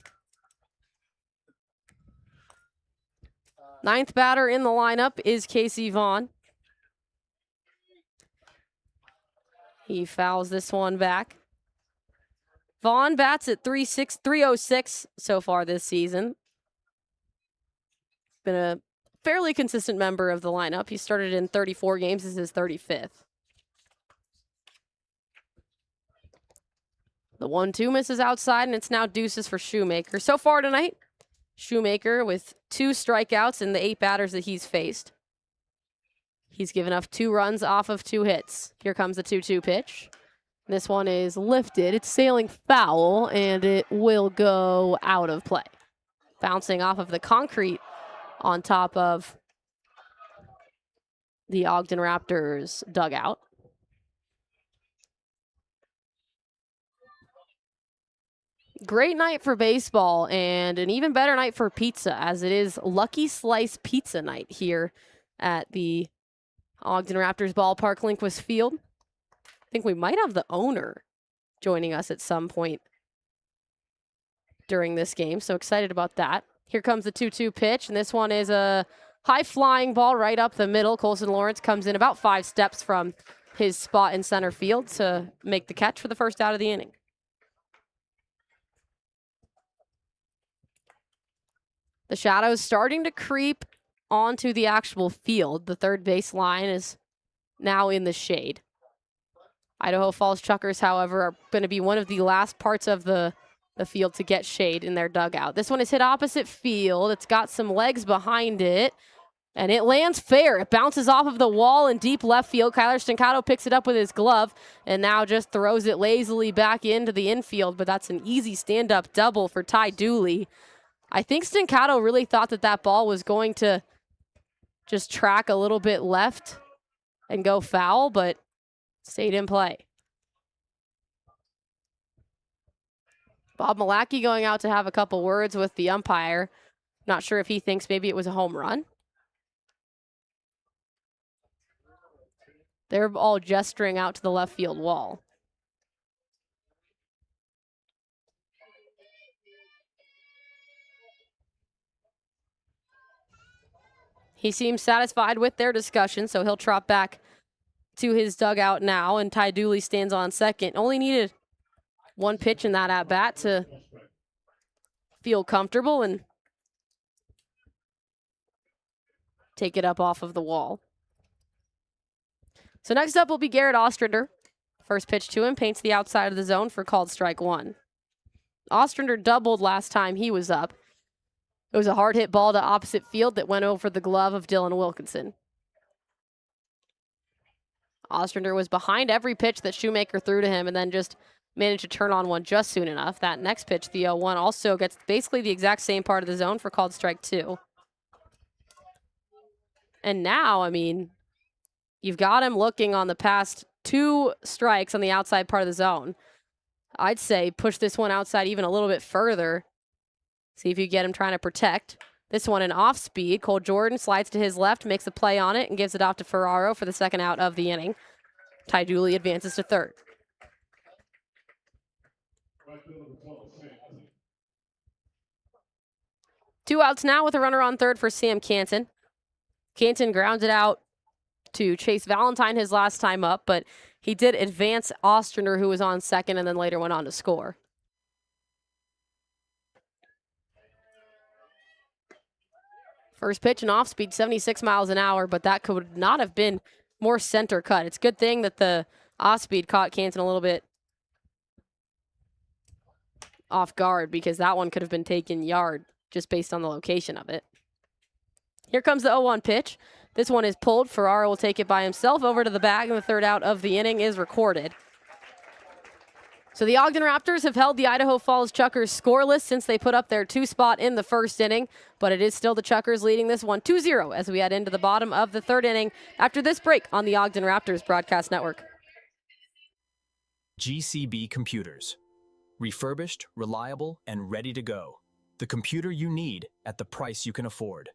9th batter in the lineup is Casey Vaughn. He fouls this one back. Vaughn bats at 306 so far this season. Been a fairly consistent member of the lineup. He started in 34 games. This is his 35th. The 1-2 misses outside, and it's now deuces for Shoemaker. So far tonight, Shoemaker with 2 strikeouts in the 8 batters that he's faced. He's given up 2 runs off of 2 hits. Here comes the 2-2 pitch. This one is lifted. It's sailing foul, and it will go out of play. Bouncing off of the concrete on top of the Ogden Raptors dugout. Great night for baseball and an even better night for pizza, as it is Lucky Slice Pizza Night here at the Ogden Raptors ballpark, Lindquist Field. I think we might have the owner joining us at some point during this game, so excited about that. Here comes the 2-2 pitch, and this one is a high-flying ball right up the middle. Colson Lawrence comes in about 5 steps from his spot in center field to make the catch for the first out of the inning. The shadows starting to creep onto the actual field. The third base line is now in the shade. Idaho Falls Chukars, however, are going to be one of the last parts of the field to get shade in their dugout. This one is hit opposite field. It's got some legs behind it, and it lands fair. It bounces off of the wall in deep left field. Kyler Stancato picks it up with his glove and now just throws it lazily back into the infield, but that's an easy stand-up double for Ty Dooley. I think Stancato really thought that that ball was going to just track a little bit left and go foul, but stayed in play. Bob Malacky going out to have a couple words with the umpire. Not sure if he thinks maybe it was a home run. They're all gesturing out to the left field wall. He seems satisfied with their discussion, so he'll trot back to his dugout now, and Ty Dooley stands on second. Only needed one pitch in that at-bat to feel comfortable and take it up off of the wall. So next up will be Garrett Ostrander. First pitch to him paints the outside of the zone for called strike one. Ostrander doubled last time he was up. It was a hard hit ball to opposite field that went over the glove of Dylan Wilkinson. Ostrander was behind every pitch that Shoemaker threw to him and then just managed to turn on one just soon enough. That next pitch, the 0-1, also gets basically the exact same part of the zone for called strike two. And now, I mean, you've got him looking on the past two strikes on the outside part of the zone. I'd say push this one outside even a little bit further. See if you get him trying to protect. This one in off speed. Cole Jordan slides to his left, makes a play on it, and gives it off to Ferraro for the second out of the inning. Ty Dooley advances to third. Two outs now with a runner on third for Sam Canton. Canton grounded out to Chase Valentine his last time up, but he did advance Ostrander, who was on second, and then later went on to score. First pitch and off speed, 76 miles an hour, but that could not have been more center cut. It's a good thing that the off speed caught Canton a little bit off guard, because that one could have been taken yard just based on the location of it. Here comes the 0-1 pitch. This one is pulled. Ferraro will take it by himself over to the bag, and the third out of the inning is recorded. So the Ogden Raptors have held the Idaho Falls Chukars scoreless since they put up their two spot in the first inning, but it is still the Chukars leading this one 2-0 as we head into the bottom of the third inning after this break on the Ogden Raptors Broadcast Network. GCB Computers. Refurbished, reliable, and ready to go. The computer you need at the price you can afford.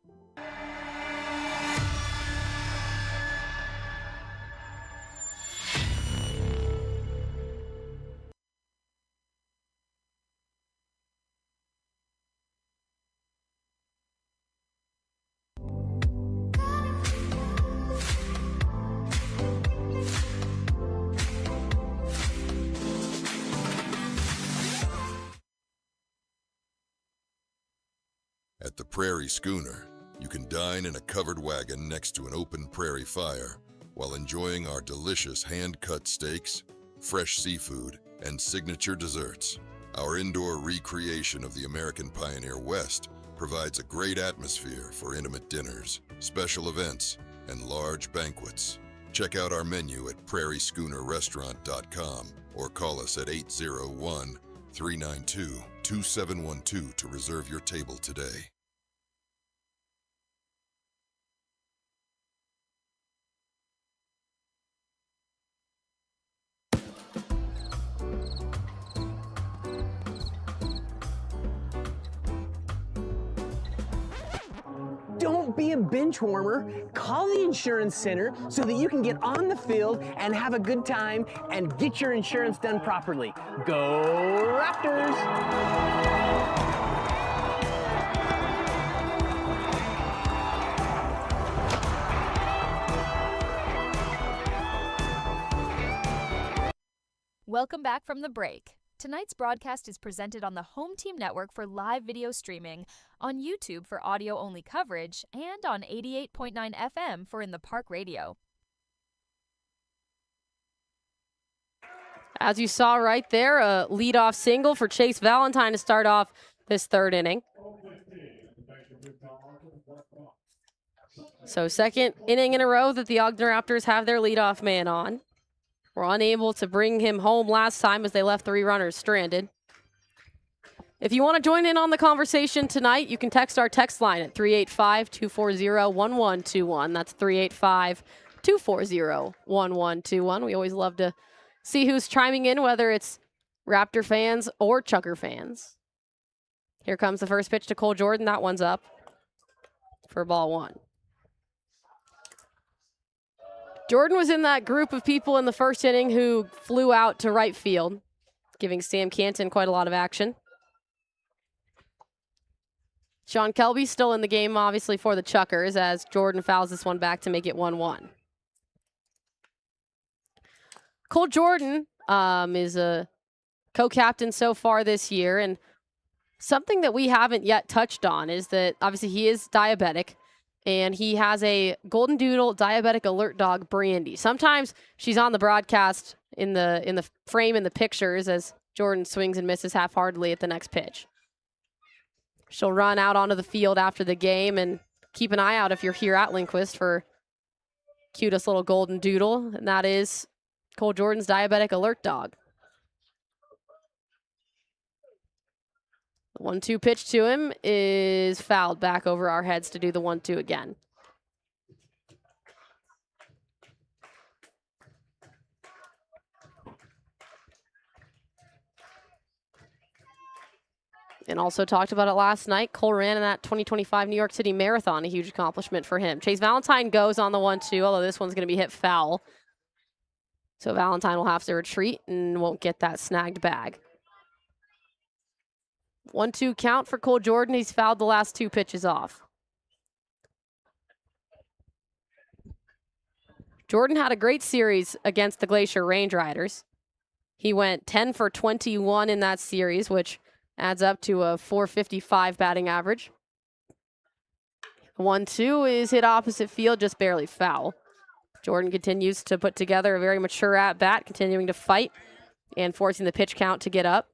At the Prairie Schooner, you can dine in a covered wagon next to an open prairie fire while enjoying our delicious hand-cut steaks, fresh seafood, and signature desserts. Our indoor recreation of the American Pioneer West provides a great atmosphere for intimate dinners, special events, and large banquets. Check out our menu at prairieschoonerrestaurant.com or call us at 801-392-2712 to reserve your table today. Don't be a bench warmer. Call the insurance center so that you can get on the field and have a good time and get your insurance done properly. Go Raptors! Welcome back from the break. Tonight's broadcast is presented on the Home Team Network for live video streaming, on YouTube for audio-only coverage, and on 88.9 FM for In the Park Radio. As you saw right there, a leadoff single for Chase Valentine to start off this third inning. So second inning in a row that the Ogden Raptors have their leadoff man on. Were unable to bring him home last time as they left 3 runners stranded. If you want to join in on the conversation tonight, you can text our text line at 385-240-1121. That's 385-240-1121. We always love to see who's chiming in, whether it's Raptor fans or Chukar fans. Here comes the first pitch to Cole Jordan. That one's up for ball one. Jordan was in that group of people in the first inning who flew out to right field, giving Sam Canton quite a lot of action. Sean Kelby still in the game, obviously, for the Chukars, as Jordan fouls this one back to make it 1-1. Cole Jordan is a co-captain so far this year, and something that we haven't yet touched on is that obviously he is diabetic, and he has a Golden Doodle diabetic alert dog, Brandy. Sometimes she's on the broadcast in the frame in the pictures as Jordan swings and misses half-heartedly at the next pitch. She'll run out onto the field after the game, and keep an eye out if you're here at Lindquist for cutest little Golden Doodle, and that is Cole Jordan's diabetic alert dog. The 1-2 pitch to him is fouled back over our heads to do the 1-2 again. And also talked about it last night. Cole ran in that 2025 New York City Marathon, a huge accomplishment for him. Chase Valentine goes on the 1-2, although this one's going to be hit foul. So Valentine will have to retreat and won't get that snagged bag. 1-2 count for Cole Jordan. He's fouled the last two pitches off. Jordan had a great series against the Glacier Range Riders. He went 10 for 21 in that series, which adds up to a .455 batting average. 1-2 is hit opposite field, just barely foul. Jordan continues to put together a very mature at-bat, continuing to fight and forcing the pitch count to get up.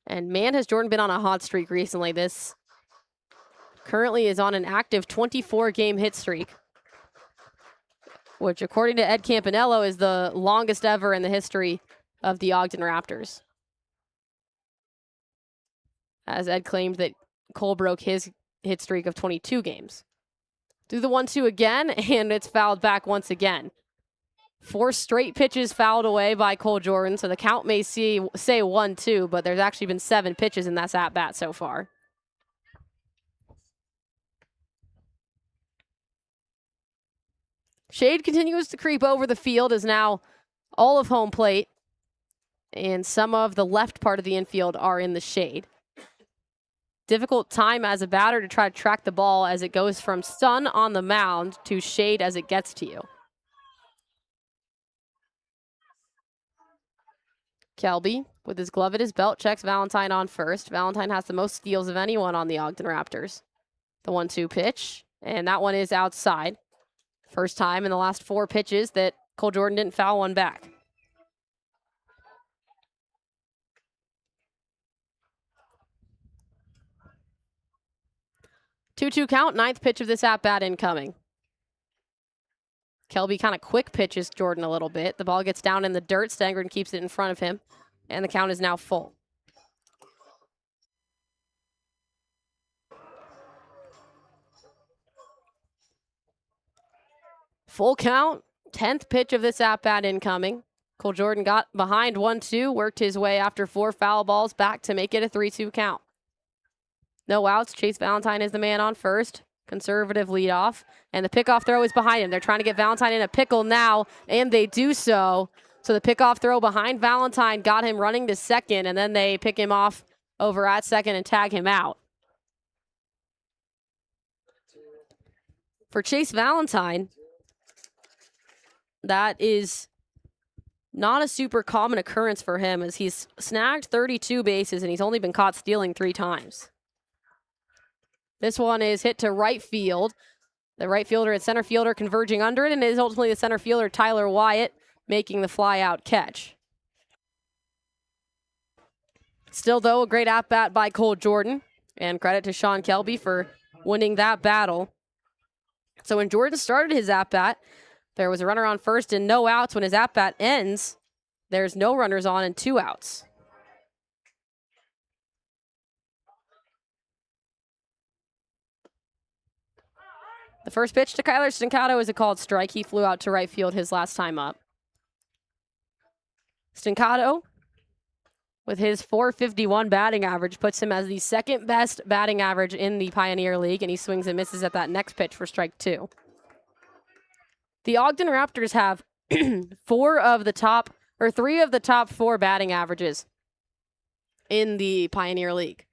And man, has Jordan been on a hot streak recently. This currently is on an active 24-game hit streak, which according to Ed Campanello is the longest ever in the history of the Ogden Raptors. As Ed claimed that Cole broke his hit streak of 22 games. Do the 1-2 again, and it's fouled back once again. 4 straight pitches fouled away by Cole Jordan, so the count may say 1-2, but there's actually been 7 pitches in that at-bat so far. Shade continues to creep over the field as now all of home plate and some of the left part of the infield are in the shade. Difficult time as a batter to try to track the ball as it goes from sun on the mound to shade as it gets to you. Kelby, with his glove at his belt, checks Valentine on first. Valentine has the most steals of anyone on the Ogden Raptors. The 1-2 pitch, and that one is outside. First time in the last 4 pitches that Cole Jordan didn't foul one back. Two-two count, 9th pitch of this at-bat incoming. Kelby kind of quick pitches Jordan a little bit. The ball gets down in the dirt. Stangren keeps it in front of him, and the count is now full. Full count, 10th pitch of this at-bat incoming. Cole Jordan got behind 1-2, worked his way after 4 foul balls back to make it a 3-2 count. No outs. Chase Valentine is the man on first. Conservative leadoff. And the pickoff throw is behind him. They're trying to get Valentine in a pickle now, and they do so. So the pickoff throw behind Valentine got him running to second, and then they pick him off over at second and tag him out. For Chase Valentine, that is not a super common occurrence for him, as he's snagged 32 bases and he's only been caught stealing 3 times. This one is hit to right field. The right fielder and center fielder converging under it, and it is ultimately the center fielder, Tyler Wyatt, making the fly-out catch. Still, though, a great at-bat by Cole Jordan, and credit to Sean Kelby for winning that battle. So when Jordan started his at-bat, there was a runner on first and no outs. When his at-bat ends, there's no runners on and 2 outs. The first pitch to Kyler Stancato is a called strike. He flew out to right field his last time up. Stancato, with his .451 batting average, puts him as the second best batting average in the Pioneer League, and he swings and misses at that next pitch for strike 2. The Ogden Raptors have 3 of the top 4 batting averages in the Pioneer League.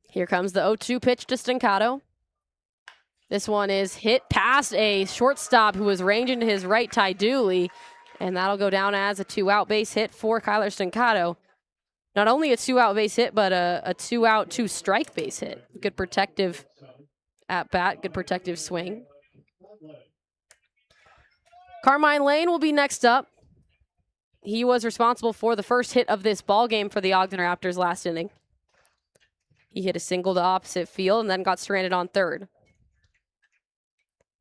Here comes the 0-2 pitch to Stancato. This one is hit past a shortstop who was ranging to his right, Ty Dooley, and that'll go down as a 2-out base hit for Kyler Stancato. Not only a 2-out base hit, but a 2-out, 2-strike base hit. Good protective at bat, good protective swing. Carmine Lane will be next up. He was responsible for the first hit of this ball game for the Ogden Raptors last inning. He hit a single to opposite field and then got stranded on third.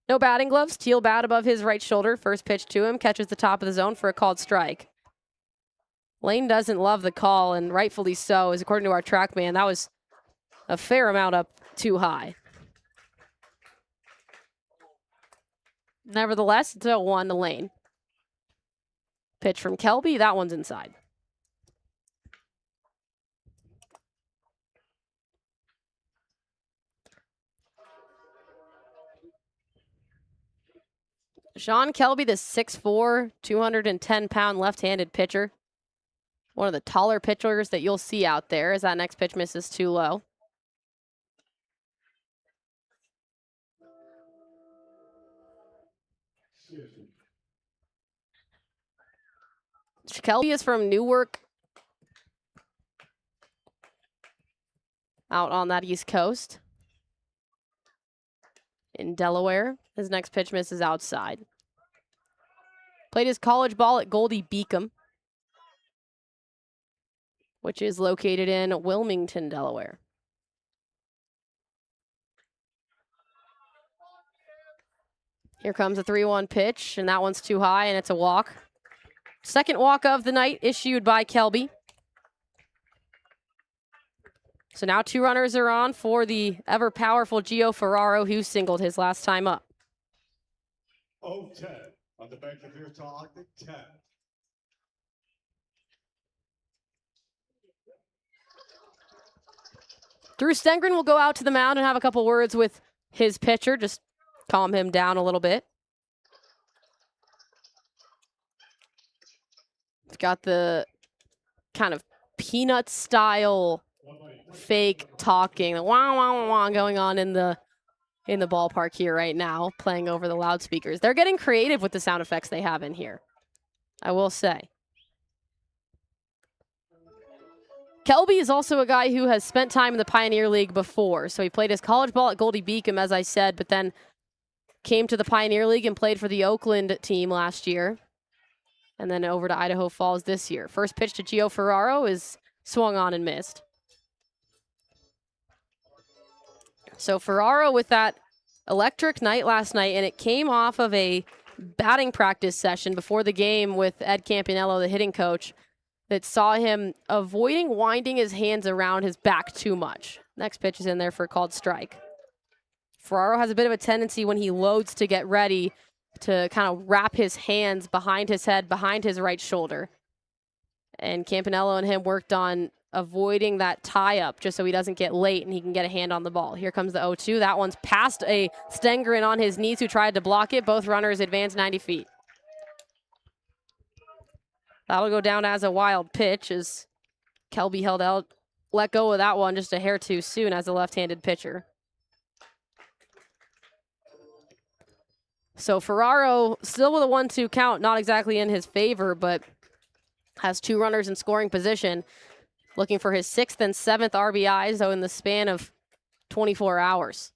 No batting gloves, teal bat above his right shoulder. First pitch to him, catches the top of the zone for a called strike. Lane doesn't love the call, and rightfully so, as according to our track man, that was a fair amount up too high. Nevertheless, it's 0-1 to Lane. Pitch from Kelby, that one's inside. Sean Kelby, the 6'4", 210-pound left-handed pitcher. One of the taller pitchers that you'll see out there as that next pitch misses too low. Kelby is from Newark, out on that East Coast. In Delaware. His next pitch misses outside. Played his college ball at Goldie Beacom, which is located in Wilmington, Delaware. Here comes a 3-1 pitch, and that one's too high, and it's a walk. Second walk of the night issued by Kelby. So now 2 runners are on for the ever-powerful Gio Ferraro, who singled his last time up. 0-10 on the bench of here to Ogden, 10. Drew Stengren will go out to the mound and have a couple words with his pitcher, just calm him down a little bit. He's got the kind of peanut style fake talking, the wah wah wah wah going on in the ballpark here right now, playing over the loudspeakers. They're getting creative with the sound effects they have in here, I will say. Kelby is also a guy who has spent time in the Pioneer League before. So he played his college ball at Goldie Beacom, as I said, but then came to the Pioneer League and played for the Oakland team last year. And then over to Idaho Falls this year. First pitch to Gio Ferraro is swung on and missed. So Ferraro with that electric night last night, and it came off of a batting practice session before the game with Ed Campanello, the hitting coach, that saw him avoiding winding his hands around his back too much. Next pitch is in there for a called strike. Ferraro has a bit of a tendency when he loads to get ready to kind of wrap his hands behind his head, behind his right shoulder. And Campanello and him worked on avoiding that tie-up just so he doesn't get late and he can get a hand on the ball. Here comes the 0-2. That one's past a Stengren on his knees who tried to block it. Both runners advance 90 feet. That'll go down as a wild pitch as Kelby held out, let go of that one just a hair too soon as a left-handed pitcher. So Ferraro still with a 1-2 count, not exactly in his favor, but has 2 runners in scoring position, looking for his 6th and 7th RBIs, though in the span of 24 hours.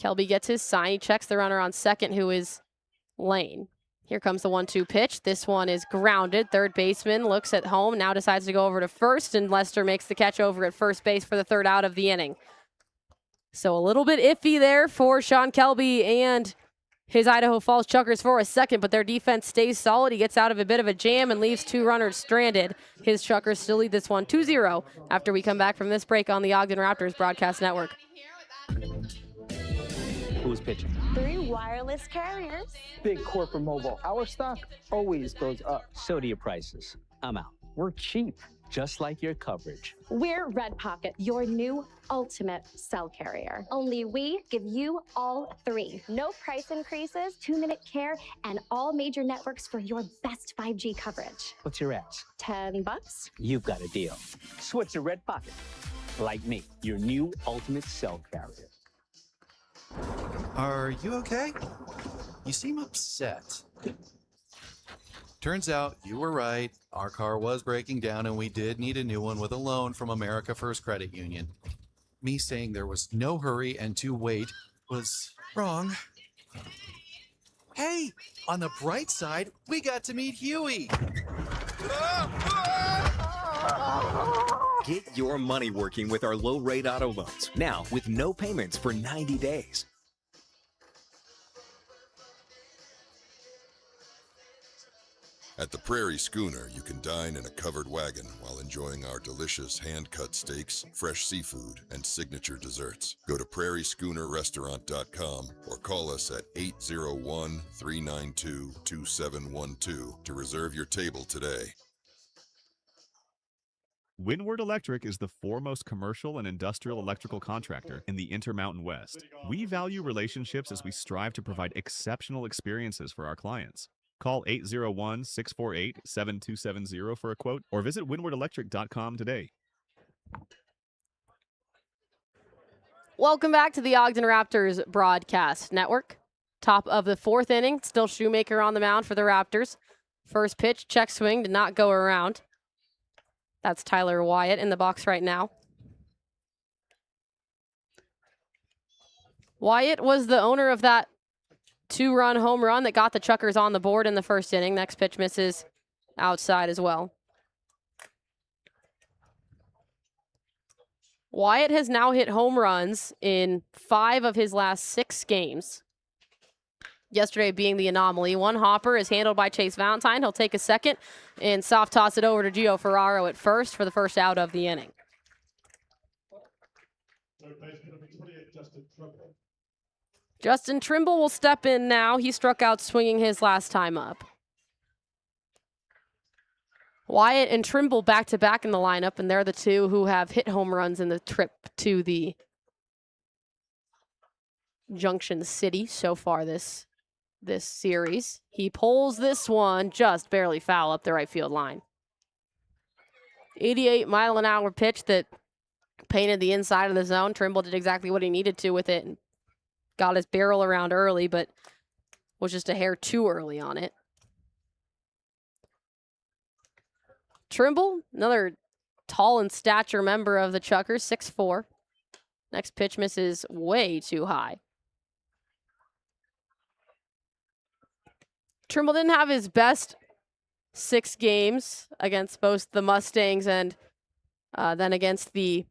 Kelby gets his sign. He checks the runner on second, who is Lane. Here comes the 1-2 pitch. This one is grounded. Third baseman looks at home, now decides to go over to first, and Lester makes the catch over at first base for the 3rd out of the inning. So a little bit iffy there for Sean Kelby and his Idaho Falls Chukars for a second, but their defense stays solid. He gets out of a bit of a jam and leaves 2 runners stranded. His Chukars still lead this one 2-0 after we come back from this break on the Ogden Raptors Broadcast Network. Who's pitching? 3 wireless carriers. Big corporate mobile. Our stock always goes up. So do your prices. I'm out. We're cheap, just like your coverage. We're Red Pocket, your new ultimate cell carrier. Only we give you all 3. No price increases, 2-minute care, and all major networks for your best 5G coverage. What's your ask? $10. You've got a deal. Switch to Red Pocket. Like me, your new ultimate cell carrier. Are you okay? You seem upset. Turns out you were right. Our car was breaking down and we did need a new one with a loan from America First Credit Union. Me saying there was no hurry and to wait was wrong. Hey, on the bright side, we got to meet Huey. Get your money working with our low-rate auto loans, now with no payments for 90 days. At the Prairie Schooner, you can dine in a covered wagon while enjoying our delicious hand-cut steaks, fresh seafood, and signature desserts. Go to prairieschoonerrestaurant.com or call us at 801-392-2712 to reserve your table today. Windward Electric is the foremost commercial and industrial electrical contractor in the Intermountain West. We value relationships as we strive to provide exceptional experiences for our clients. Call 801-648-7270 for a quote or visit windwardelectric.com today. Welcome back to the Ogden Raptors broadcast network. Top of the 4th inning, still Shoemaker on the mound for the Raptors. First pitch, check swing, did not go around. That's Tyler Wyatt in the box right now. Wyatt was the owner of that 2-run home run that got the Chukars on the board in the first inning. Next pitch misses outside as well. Wyatt has now hit home runs in 5 of his last 6 games. Yesterday being the anomaly. One hopper is handled by Chase Valentine. He'll take a second and soft toss it over to Gio Ferraro at first for the first out of the inning. Justin Trimble will step in now. He struck out swinging his last time up. Wyatt and Trimble back-to-back in the lineup, and they're the two who have hit home runs in the trip to the Junction City so far this series. He pulls this one just barely foul up the right field line. 88-mile-an-hour pitch that painted the inside of the zone. Trimble did exactly what he needed to with it and got his barrel around early, but was just a hair too early on it. Trimble, another tall in stature member of the Chukars, 6'4". Next pitch misses way too high. Trimble didn't have his best 6 games against both the Mustangs and then against the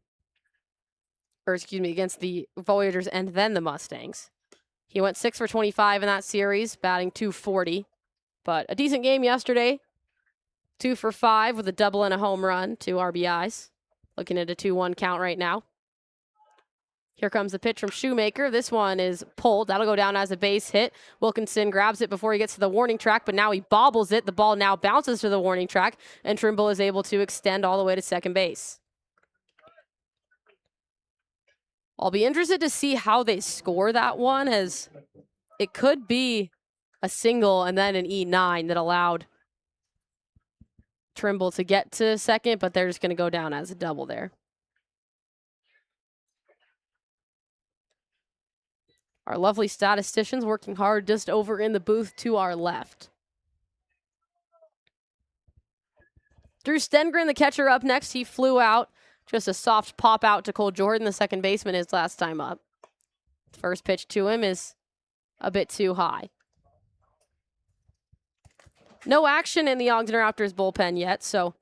Voyagers and then the Mustangs. He went 6 for 25 in that series, batting .240. But a decent game yesterday. 2 for 5 with a double and a home run, 2 RBIs. Looking at a 2-1 count right now. Here comes the pitch from Shoemaker. This one is pulled. That'll go down as a base hit. Wilkinson grabs it before he gets to the warning track, but now he bobbles it. The ball now bounces to the warning track, and Trimble is able to extend all the way to second base. I'll be interested to see how they score that one, as it could be a single and then an E9 that allowed Trimble to get to second, but they're just going to go down as a double there. Our lovely statisticians working hard just over in the booth to our left. Drew Stengren, the catcher, up next. He flew out. Just a soft pop out to Cole Jordan, the second baseman, his last time up. First pitch to him is a bit too high. No action in the Ogden Raptors bullpen yet, so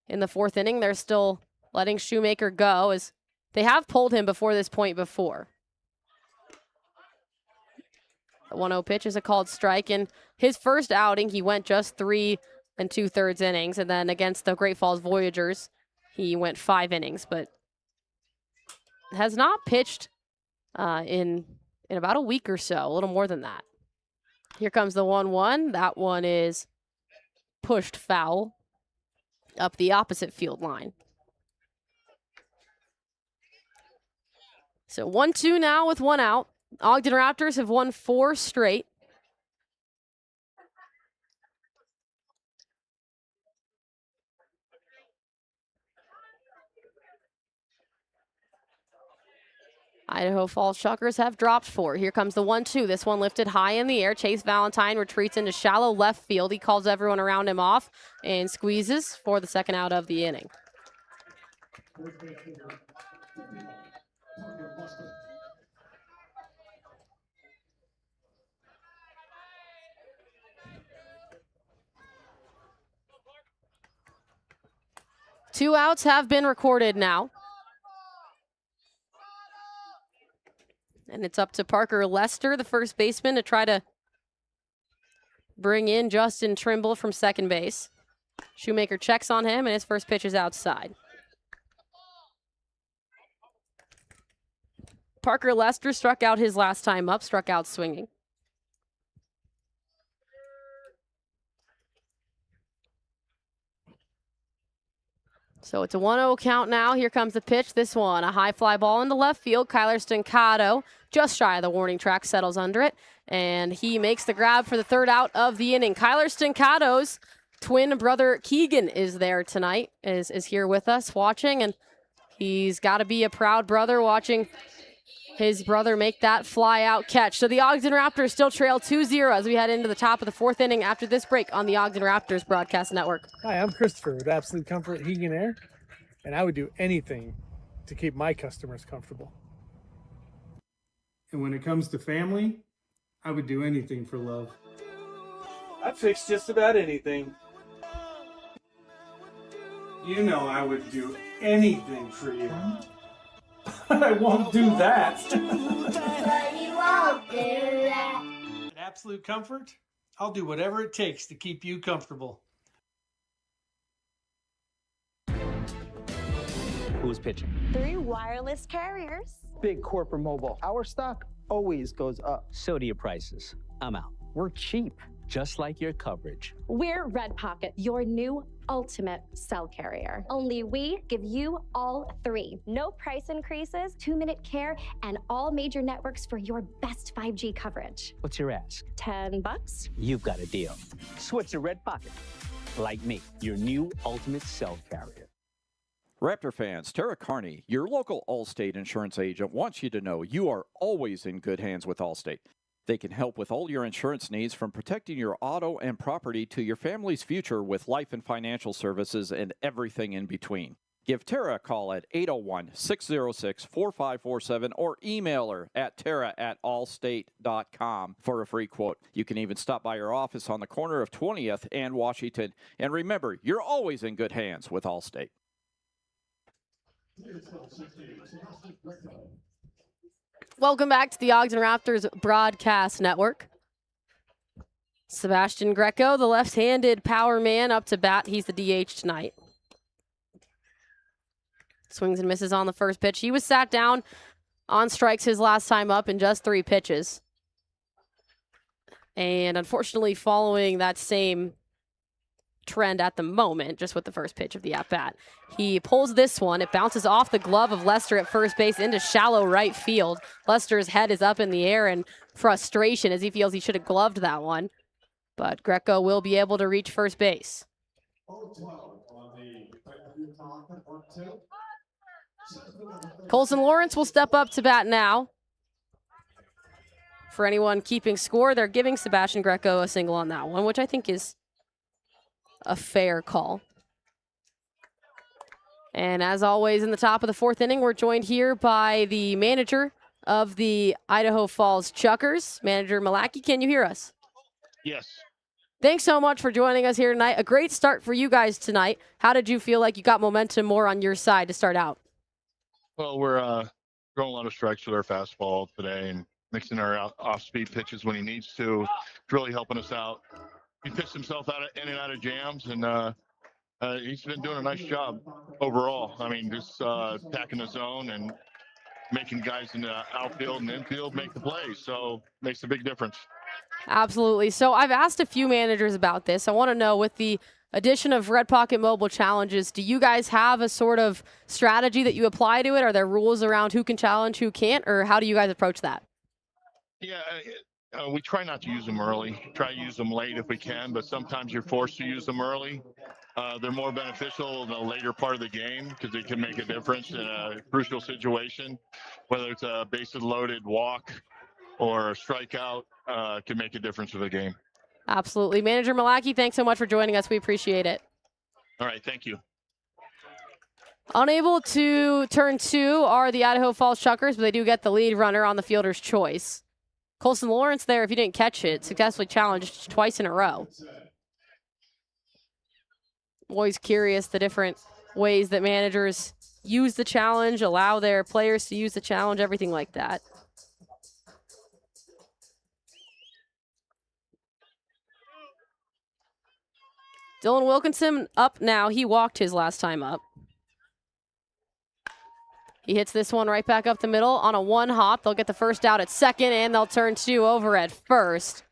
in the 4th inning, they're still letting Shoemaker go, as they have pulled him before this point before. The 1-0 pitch is a called strike, and his first outing, he went just 3 2/3 innings, and then against the Great Falls Voyagers, he went 5 innings, but has not pitched in in about a week or so, a little more than that. Here comes the 1-1. That one is pushed foul up the opposite field line. So 1-2 now with one out. Ogden Raptors have won 4 straight. Idaho Falls Chukars have dropped 4. Here comes the 1-2. This one lifted high in the air. Chase Valentine retreats into shallow left field. He calls everyone around him off and squeezes for the second out of the inning. Two outs have been recorded now. And it's up to Parker Lester, the first baseman, to try to bring in Justin Trimble from second base. Shoemaker checks on him, and his first pitch is outside. Parker Lester struck out his last time up, struck out swinging. So it's a 1-0 count now. Here comes the pitch. This one, a high fly ball into left field. Kyler Stancato, just shy of the warning track, settles under it. And he makes the grab for the third out of the inning. Kyler Stancato's twin brother Keegan is there tonight, is here with us watching. And he's got to be a proud brother watching his brother make that fly out catch. So the Ogden Raptors still trail 2-0 as we head into the top of the 4th inning after this break on the Ogden Raptors Broadcast Network. Hi, I'm Christopher with Absolute Comfort Heating and Air, and I would do anything to keep my customers comfortable. And when it comes to family, I would do anything for love. I'd fix just about anything. You know I would do anything for you. I won't do that. But you won't do that. At Absolute Comfort, I'll do whatever it takes to keep you comfortable. Who's pitching? 3 wireless carriers. Big corporate mobile. Our stock always goes up. So do your prices. I'm out. We're cheap, just like your coverage. We're Red Pocket, your new ultimate cell carrier. Only we give you all 3. No price increases, 2-minute care, and all major networks for your best 5G coverage. What's your ask? $10. You've got a deal. Switch to Red Pocket. Like me, your new ultimate cell carrier. Raptor fans, Tara Carney, your local Allstate insurance agent, wants you to know you are always in good hands with Allstate. They can help with all your insurance needs, from protecting your auto and property to your family's future with life and financial services and everything in between. Give Tara a call at 801-606-4547 or email her at tara@allstate.com for a free quote. You can even stop by her office on the corner of 20th and Washington. And remember, you're always in good hands with Allstate. Welcome back to the Ogden Raptors Broadcast Network. Sebastian Greco, the left-handed power man, up to bat. He's the DH tonight. Swings and misses on the first pitch. He was sat down on strikes his last time up in just 3 pitches. And unfortunately, following that same trend at the moment, just with the first pitch of the at-bat, he pulls this one. It bounces off the glove of Lester at first base into shallow right field. Lester's head is up in the air in frustration as he feels he should have gloved that one. But Greco will be able to reach first base. Colson Lawrence will step up to bat now. For anyone keeping score, they're giving Sebastian Greco a single on that one, which I think is a fair call. And as always, in the top of the 4th inning, we're joined here by the manager of the Idaho Falls Chukars, Manager Malaki. Can you hear us? Yes. Thanks so much for joining us here tonight. A great start for you guys tonight. How did you feel like you got momentum more on your side to start out? Well, we're throwing a lot of strikes with our fastball today and mixing our off-speed pitches when he needs to. It's really helping us out. He pitched himself in and out of jams, and he's been doing a nice job overall. I mean, just attacking the zone and making guys in the outfield and infield make the play. So makes a big difference. Absolutely. So I've asked a few managers about this. I want to know, with the addition of Red Pocket Mobile challenges, do you guys have a sort of strategy that you apply to it? Are there rules around who can challenge, who can't, or how do you guys approach that? Yeah, we try not to use them early. Try to use them late if we can, but sometimes you're forced to use them early. They're more beneficial in the later part of the game because they can make a difference in a crucial situation, whether it's a bases loaded walk or a strikeout, can make a difference for the game. Absolutely. Manager Malaki, thanks so much for joining us. We appreciate it. All right, thank you. Unable to turn 2 are the Idaho Falls Chukars, but they do get the lead runner on the fielder's choice. Colson Lawrence there, if you didn't catch it, successfully challenged twice in a row. Always curious the different ways that managers use the challenge, allow their players to use the challenge, everything like that. Dylan Wilkinson up now. He walked his last time up. He hits this one right back up the middle on a one hop. They'll get the first out at second, and they'll turn 2 over at first.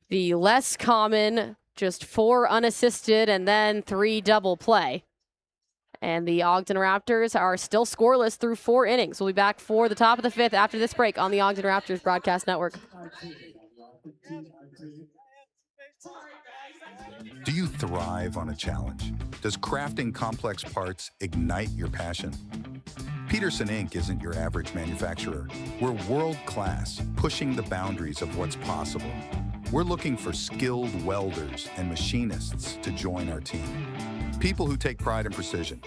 The less common, just 4 unassisted and then 3 double play. And the Ogden Raptors are still scoreless through 4 innings. We'll be back for the top of the 5th after this break on the Ogden Raptors Broadcast Network. Do you thrive on a challenge? Does crafting complex parts ignite your passion? Peterson Inc. isn't your average manufacturer. We're world-class, pushing the boundaries of what's possible. We're looking for skilled welders and machinists to join our team. People who take pride in precision.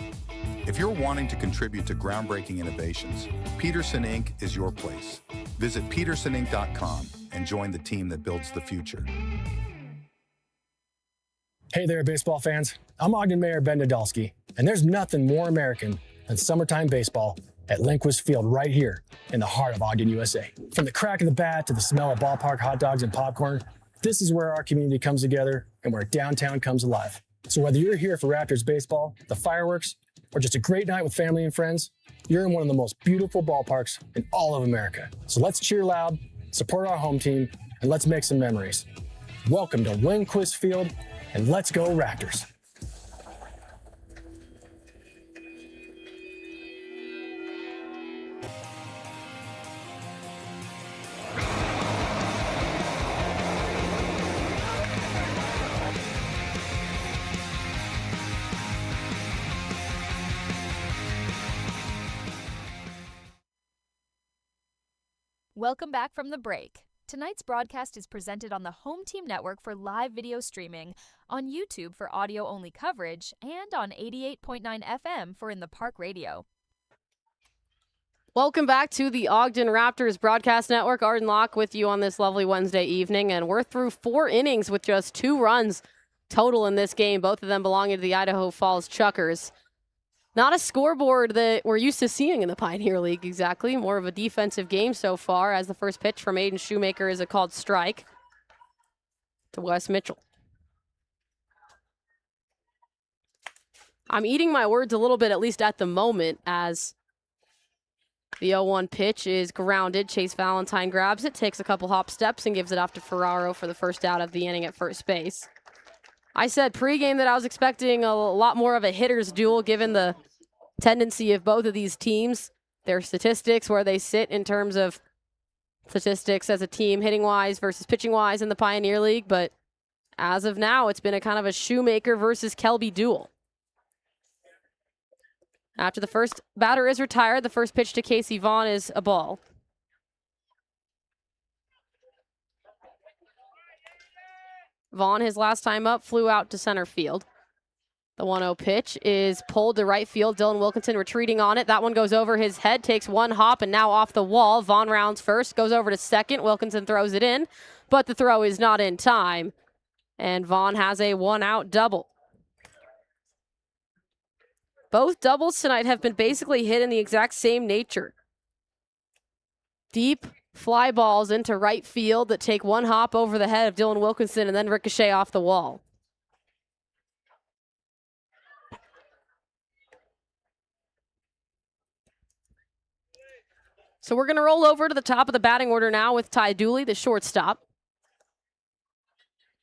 If you're wanting to contribute to groundbreaking innovations, Peterson Inc. is your place. Visit petersoninc.com and join the team that builds the future. Hey there, baseball fans. I'm Ogden Mayor Ben Nadolski, and there's nothing more American than summertime baseball at Lindquist Field right here in the heart of Ogden, USA. From the crack of the bat to the smell of ballpark hot dogs and popcorn, this is where our community comes together and where downtown comes alive. So whether you're here for Raptors baseball, the fireworks, or just a great night with family and friends, you're in one of the most beautiful ballparks in all of America. So let's cheer loud, support our home team, and let's make some memories. Welcome to Lindquist Field, and let's go Raptors. Welcome back from the break. Tonight's broadcast is presented on the Home Team Network for live video streaming, on YouTube for audio-only coverage, and on 88.9 FM for In the Park Radio. Welcome back to the Ogden Raptors Broadcast Network. Arden Locke with you on this lovely Wednesday evening, and we're through 4 innings with just 2 runs total in this game, both of them belonging to the Idaho Falls Chukars. Not a scoreboard that we're used to seeing in the Pioneer League exactly. More of a defensive game so far, as the first pitch from Aiden Shoemaker is a called strike to Wes Mitchell. I'm eating my words a little bit, at least at the moment, as the 0-1 pitch is grounded. Chase Valentine grabs it, takes a couple hop steps, and gives it off to Ferraro for the first out of the inning at first base. I said pregame that I was expecting a lot more of a hitter's duel given the tendency of both of these teams, their statistics, where they sit in terms of statistics as a team hitting-wise versus pitching-wise in the Pioneer League. But as of now, it's been a kind of a Shoemaker versus Kelby duel. After the first batter is retired, the first pitch to Casey Vaughn is a ball. Vaughn, his last time up, flew out to center field. The 1-0 pitch is pulled to right field. Dylan Wilkinson retreating on it. That one goes over his head, takes one hop, and now off the wall. Vaughn rounds first, goes over to second. Wilkinson throws it in, but the throw is not in time. And Vaughn has a 1-out double. Both doubles tonight have been basically hit in the exact same nature. Deep fly balls into right field that take one hop over the head of Dylan Wilkinson and then ricochet off the wall. So we're going to roll over to the top of the batting order now with Ty Dooley, the shortstop.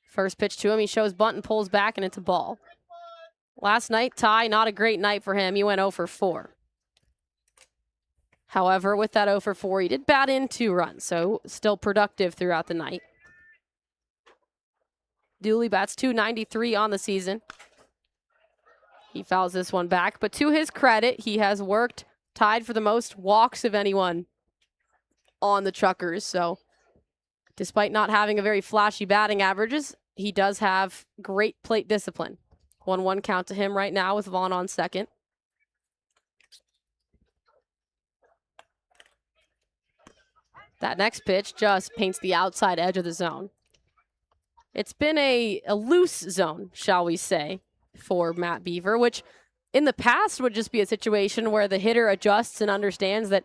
First pitch to him, he shows bunt and pulls back, and it's a ball. Last night, Ty, not a great night for him. He went 0 for 4. However, with that 0 for 4, he did bat in 2 runs, so still productive throughout the night. Dooley bats .293 on the season. He fouls this one back, but to his credit, he has worked tied for the most walks of anyone on the Chukars. So despite not having a very flashy batting averages, he does have great plate discipline. 1-1 count to him right now with Vaughn on second. That next pitch just paints the outside edge of the zone. It's been a loose zone, shall we say, for Matt Beaver, which in the past would just be a situation where the hitter adjusts and understands that,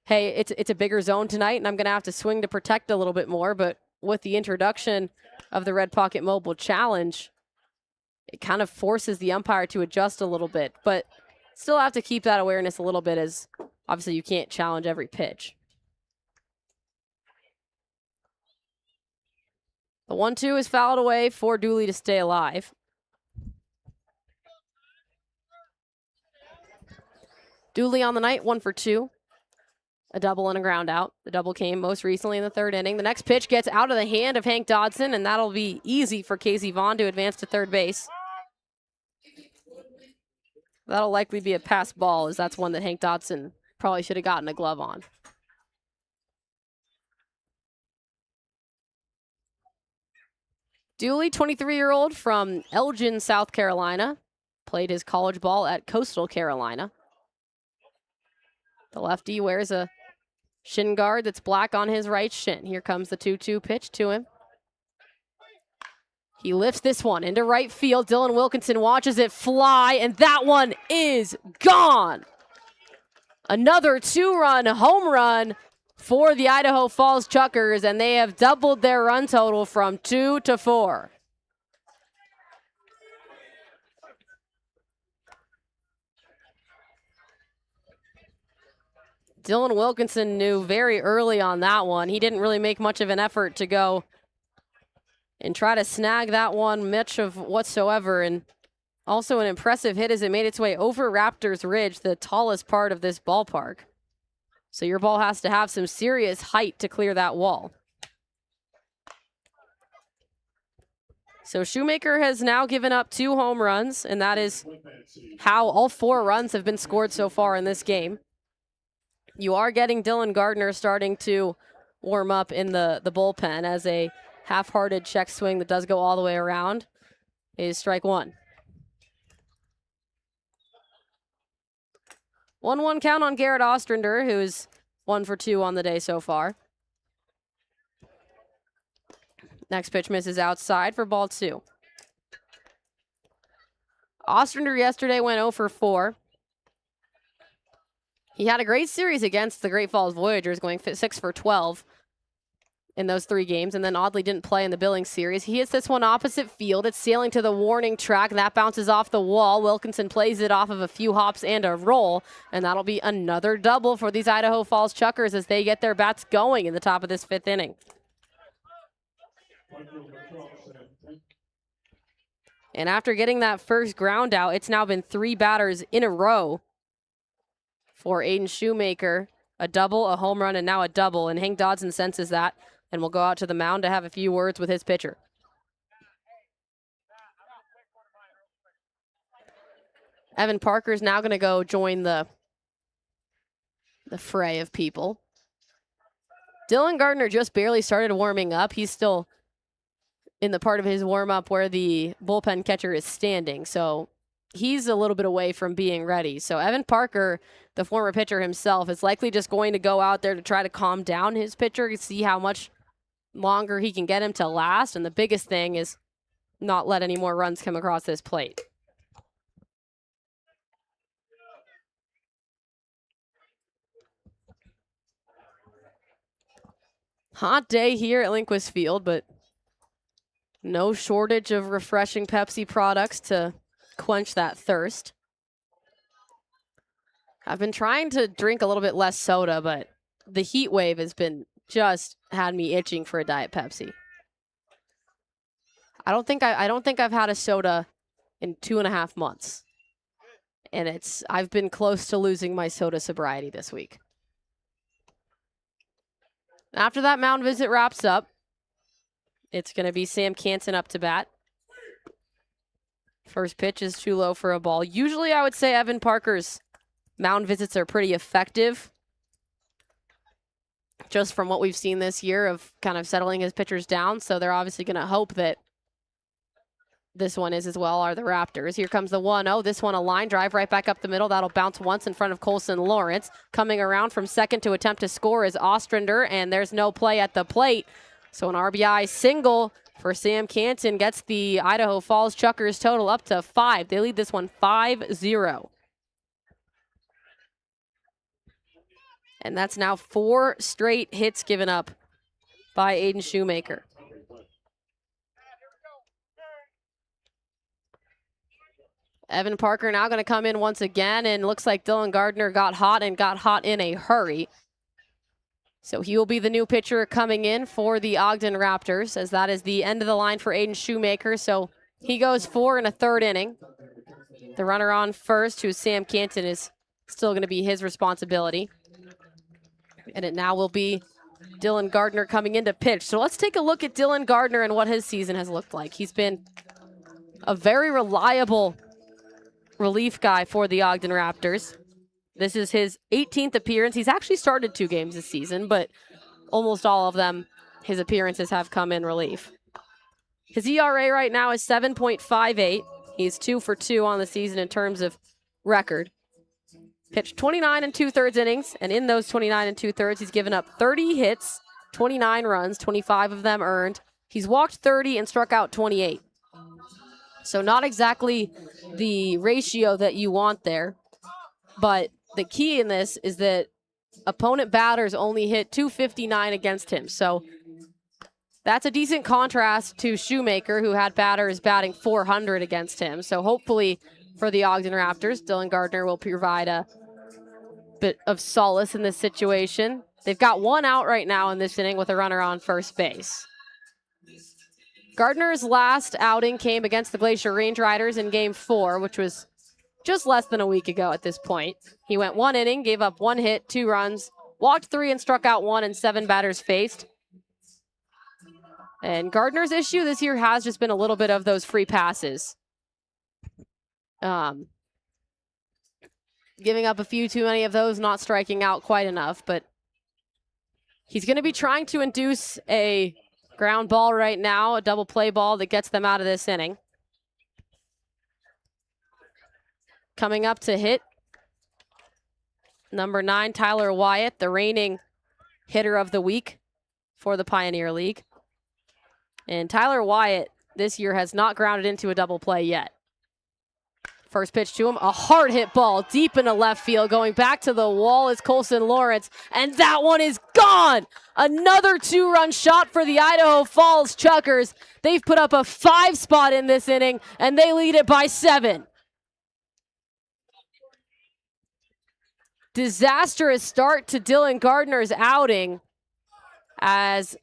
hey, it's a bigger zone tonight and I'm going to have to swing to protect a little bit more. But with the introduction of the Red Pocket Mobile Challenge, it kind of forces the umpire to adjust a little bit, but still have to keep that awareness a little bit, as obviously you can't challenge every pitch. The 1-2 is fouled away for Dooley to stay alive. Dooley on the night, 1 for 2. A double and a ground out. The double came most recently in the 3rd inning. The next pitch gets out of the hand of Hank Dodson, and that'll be easy for Casey Vaughn to advance to third base. That'll likely be a pass ball, as that's one that Hank Dodson probably should have gotten a glove on. Dooley, 23-year-old from Elgin, South Carolina, played his college ball at Coastal Carolina. The lefty wears a shin guard that's black on his right shin. Here comes the 2-2 pitch to him. He lifts this one into right field. Dylan Wilkinson watches it fly, and that one is gone. Another 2-run home run for the Idaho Falls Chukars, and they have doubled their run total from 2 to 4. Dylan Wilkinson knew very early on that one. He didn't really make much of an effort to go and try to snag that one much of whatsoever. And also an impressive hit as it made its way over Raptors Ridge, the tallest part of this ballpark. So your ball has to have some serious height to clear that wall. So Shoemaker has now given up 2 home runs, and that is how all 4 runs have been scored so far in this game. You are getting Dylan Gardner starting to warm up in the bullpen, as a half-hearted check swing that does go all the way around is strike 1. 1-1 count on Garrett Ostrander, who's 1 for 2 on the day so far. Next pitch misses outside for ball 2. Ostrander yesterday went 0 for 4. He had a great series against the Great Falls Voyagers, going 6 for 12 in those 3 games, and then oddly didn't play in the Billings series. He hits this one opposite field. It's sailing to the warning track, and that bounces off the wall. Wilkinson plays it off of a few hops and a roll, and that'll be another double for these Idaho Falls Chukars as they get their bats going in the top of this 5th inning. And after getting that first ground out, it's now been 3 batters in a row for Aiden Shoemaker. A double, a home run, and now a double. And Hank Dodson senses that and will go out to the mound to have a few words with his pitcher. Evan Parker's now going to go join the fray of people. Dylan Gardner just barely started warming up. He's still in the part of his warm-up where the bullpen catcher is standing. So he's a little bit away from being ready. So Evan Parker, the former pitcher himself, is likely just going to go out there to try to calm down his pitcher to see how much longer he can get him to last. And the biggest thing is not let any more runs come across this plate. Hot day here at Lindquist Field, but no shortage of refreshing Pepsi products to quench that thirst. I've been trying to drink a little bit less soda, but the heat wave has been just had me itching for a Diet Pepsi. I don't think I've had a soda in 2.5 months. And I've been close to losing my soda sobriety this week. After that mound visit wraps up, it's going to be Sam Canton up to bat. First pitch is too low for a ball. Usually I would say Evan Parker's mound visits are pretty effective. Just from what we've seen this year of kind of settling his pitchers down. So they're obviously going to hope that this one is as well, are the Raptors. Here comes the 1-0. This one a line drive right back up the middle. That'll bounce once in front of Colson Lawrence. Coming around from second to attempt to score is Ostrander, and there's no play at the plate. So an RBI single for Sam Canton gets the Idaho Falls Chukars total up to 5. They lead this one 5-0. And that's now 4 straight hits given up by Aiden Shoemaker. Evan Parker now going to come in once again, and looks like Dylan Gardner got hot in a hurry. So he will be the new pitcher coming in for the Ogden Raptors, as that is the end of the line for Aiden Shoemaker. So he goes 4 in a third inning. The runner on first, who's Sam Canton, is still going to be his responsibility. And it now will be Dylan Gardner coming in to pitch. So let's take a look at Dylan Gardner and what his season has looked like. He's been a very reliable relief guy for the Ogden Raptors. This is his 18th appearance. He's actually started 2 games this season, but almost all of them, his appearances have come in relief. His ERA right now is 7.58. He's 2 for 2 on the season in terms of record. Pitched 29 2/3 innings, and in those 29 2/3, he's given up 30 hits, 29 runs, 25 of them earned. He's walked 30 and struck out 28. So not exactly the ratio that you want there. But the key in this is that opponent batters only hit 259 against him. So that's a decent contrast to Shoemaker, who had batters batting 400 against him. So hopefully for the Ogden Raptors, Dylan Gardner will provide a bit of solace in this situation. They've got 1 out right now in this inning with a runner on first base. Gardner's last outing came against the Glacier Range Riders in Game 4, which was just less than a week ago at this point. He went 1 inning, gave up 1 hit, 2 runs, walked 3 and struck out 1 and 7 batters faced. And Gardner's issue this year has just been a little bit of those free passes. Giving up a few too many of those, not striking out quite enough, but he's going to be trying to induce a ground ball right now, a double play ball that gets them out of this inning. Coming up to hit, number 9, Tyler Wyatt, the reigning hitter of the week for the Pioneer League. And Tyler Wyatt this year has not grounded into a double play yet. First pitch to him, a hard hit ball deep into left field. Going back to the wall is Colson Lawrence, and that one is gone. Another 2-run shot for the Idaho Falls Chukars. They've put up a 5 spot in this inning, and they lead it by 7. Disastrous start to Dylan Gardner's outing as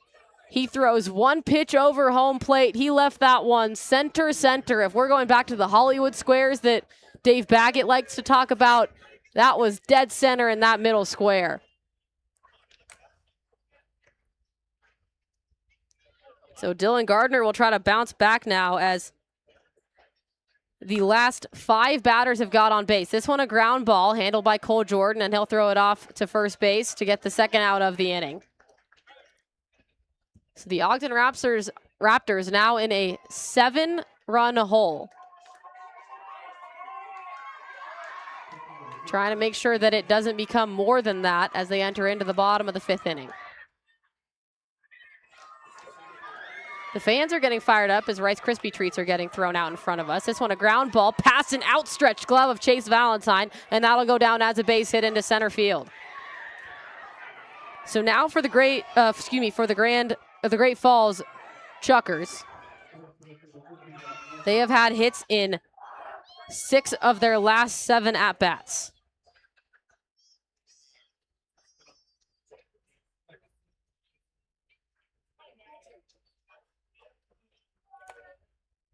he throws 1 pitch over home plate. He left that one center. If we're going back to the Hollywood squares that Dave Baggett likes to talk about, that was dead center in that middle square. So Dylan Gardner will try to bounce back now as the last 5 batters have got on base. This one a ground ball handled by Cole Jordan, and he'll throw it off to first base to get the second out of the inning. So the Ogden Raptors now in a 7-run hole. Trying to make sure that it doesn't become more than that as they enter into the bottom of the 5th inning. The fans are getting fired up as Rice Krispie treats are getting thrown out in front of us. This one a ground ball past an outstretched glove of Chase Valentine, and that'll go down as a base hit into center field. So now for the Great Falls Chukars. They have had hits in 6 of their last 7 at-bats.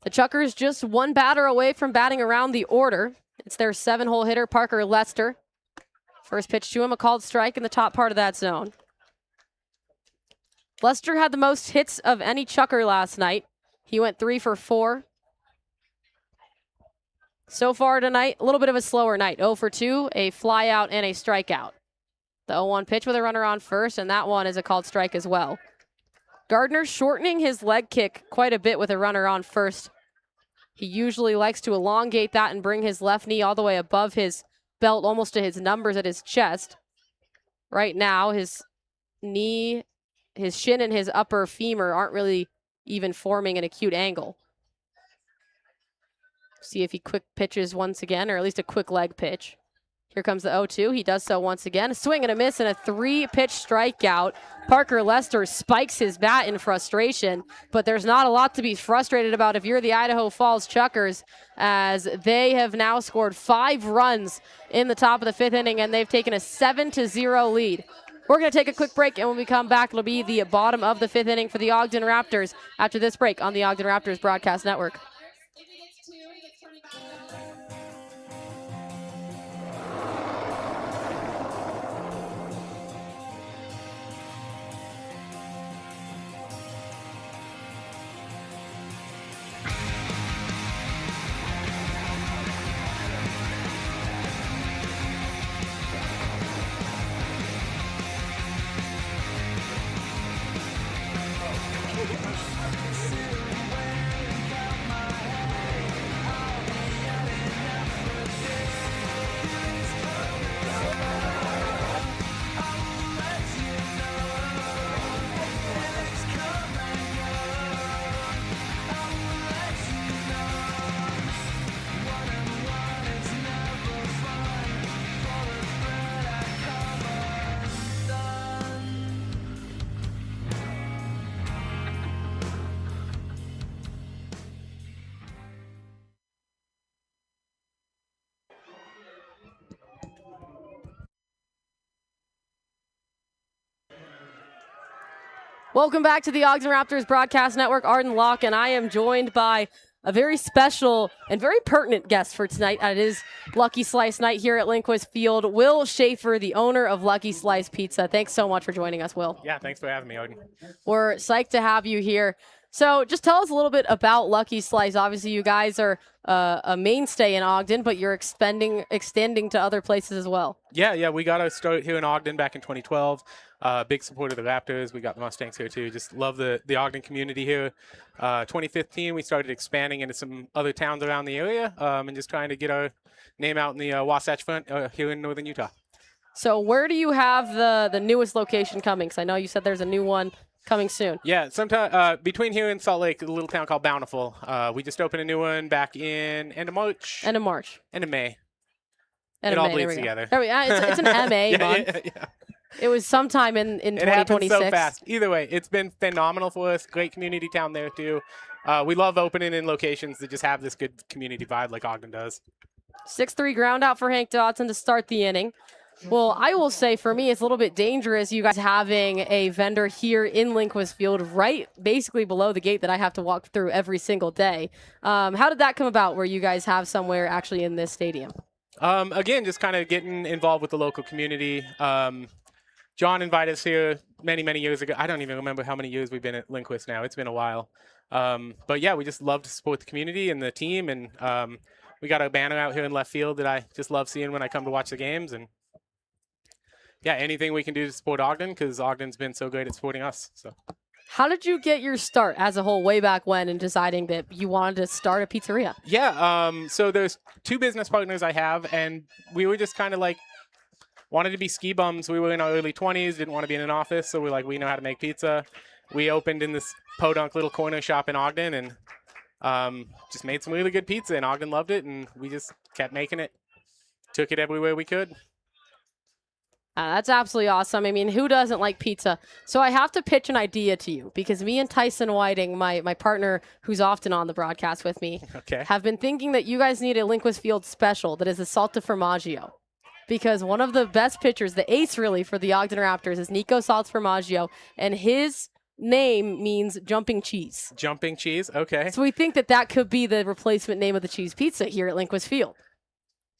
The Chukars just one batter away from batting around the order. It's their 7-hole hitter, Parker Lester. First pitch to him, a called strike in the top part of that zone. Lester had the most hits of any Chukar last night. He went 3 for 4. So far tonight, a little bit of a slower night. 0 for 2, a fly out and a strikeout. The 0-1 pitch with a runner on first, and that one is a called strike as well. Gardner shortening his leg kick quite a bit with a runner on first. He usually likes to elongate that and bring his left knee all the way above his belt, almost to his numbers at his chest. Right now, his knee, his shin, and his upper femur aren't really even forming an acute angle. See if he quick pitches once again, or at least a quick leg pitch. Here comes the 0-2. He does so once again. A swing and a miss and a 3-pitch strikeout. Parker Lester spikes his bat in frustration, but there's not a lot to be frustrated about if you're the Idaho Falls Chukars, as they have now scored 5 runs in the top of the 5th inning, and they've taken a 7-0 lead. We're going to take a quick break, and when we come back, it'll be the bottom of the 5th inning for the Ogden Raptors after this break on the Ogden Raptors Broadcast Network. Welcome back to the Ogden Raptors Broadcast Network. Arden Locke, and I am joined by a very special and very pertinent guest for tonight. It is Lucky Slice night here at Lindquist Field. Will Schaefer, the owner of Lucky Slice Pizza. Thanks so much for joining us, Will. Yeah, thanks for having me, Arden. We're psyched to have you here. So just tell us a little bit about Lucky Slice. Obviously, you guys are a mainstay in Ogden, but you're extending to other places as well. Yeah, we got our start here in Ogden back in 2012. Big supporter of the Raptors. We got the Mustangs here too. Just love the Ogden community here. 2015, we started expanding into some other towns around the area and just trying to get our name out in the Wasatch Front here in northern Utah. So where do you have the newest location coming? Because I know you said there's a new one coming soon. Yeah, sometime between here and Salt Lake, a little town called Bountiful. We just opened a new one back in end of March. End of March. End of May. End it of all May, bleeds together. There we go. It's an MA month. Yeah. It was sometime in 2026. It happened so fast. Either way, it's been phenomenal for us. Great community town there too. We love opening in locations that just have this good community vibe like Ogden does. 6-3 ground out for Hank Dodson to start the inning. Well, I will say for me, it's a little bit dangerous you guys having a vendor here in Lindquist Field right basically below the gate that I have to walk through every single day. How did that come about where you guys have somewhere actually in this stadium? Again, just kind of getting involved with the local community. John invited us here many, many years ago. I don't even remember how many years we've been at Lindquist now. It's been a while. But yeah, we just love to support the community and the team. And we got a banner out here in left field that I just love seeing when I come to watch the games. And yeah, anything we can do to support Ogden, because Ogden's been so great at supporting us. So, how did you get your start as a whole way back when in deciding that you wanted to start a pizzeria? Yeah, so there's 2 business partners I have, and we were just kind of like, wanted to be ski bums. We were in our early 20s, didn't want to be in an office, so we're like, we know how to make pizza. We opened in this podunk little corner shop in Ogden and just made some really good pizza, and Ogden loved it, and we just kept making it, took it everywhere we could. That's absolutely awesome. I mean, who doesn't like pizza? So I have to pitch an idea to you because me and Tyson Whiting, my partner who's often on the broadcast with me, have been thinking that you guys need a Lindquist Field special that is a salsa formaggio. Because one of the best pitchers, the ace really for the Ogden Raptors, is Nico Salts Formaggio, and his name means jumping cheese. Jumping cheese. Okay. So we think that that could be the replacement name of the cheese pizza here at Lindquist Field.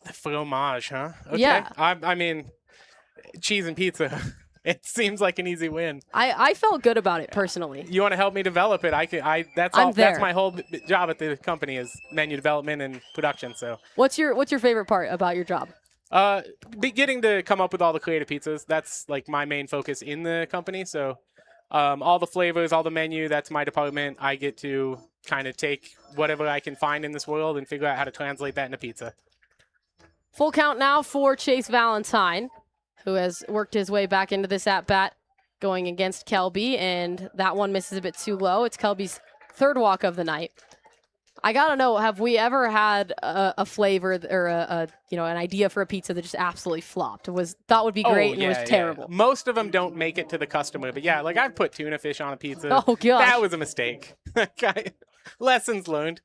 The fromage, huh? Okay. Yeah. I mean, cheese and pizza. It seems like an easy win. I felt good about it personally. You want to help me develop it? That's my whole job at the company is menu development and production. So What's your favorite part about your job? Getting to come up with all the creative pizzas. That's like my main focus in the company. So all the flavors, all the menu, that's my department. I get to kind of take whatever I can find in this world and figure out how to translate that into pizza. Full count now for Chase Valentine, who has worked his way back into this at-bat going against Kelby, and that one misses a bit too low. It's Kelby's third walk of the night. I gotta know, have we ever had a flavor or an idea for a pizza that just absolutely flopped? Thought would be great and was terrible. Yeah. Most of them don't make it to the customer, but yeah, like I've put tuna fish on a pizza. Oh gosh, that was a mistake. Lessons learned.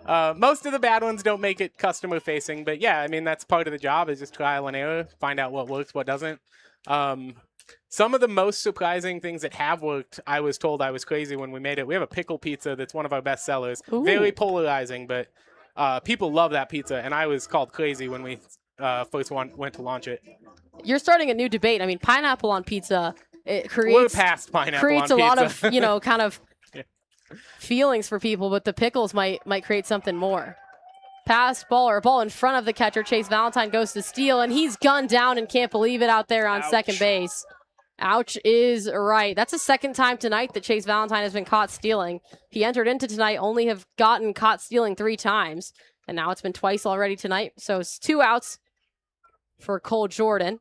Most of the bad ones don't make it customer facing, but yeah, I mean that's part of the job is just trial and error, find out what works, what doesn't. Some of the most surprising things that have worked, I was told I was crazy when we made it. We have a pickle pizza that's one of our best sellers. Ooh. Very polarizing, but people love that pizza, and I was called crazy when we first went to launch it. You're starting a new debate. I mean, pineapple on pizza, it creates We're past pineapple creates on a lot pizza. of kind of feelings for people, but the pickles might create something more. Pass ball or ball in front of the catcher. Chase Valentine goes to steal, and he's gunned down and can't believe it out there on second base. Ouch is right. That's the second time tonight that Chase Valentine has been caught stealing. He entered into tonight, only have gotten caught stealing 3 times, and now it's been twice already tonight. So it's 2 outs for Cole Jordan.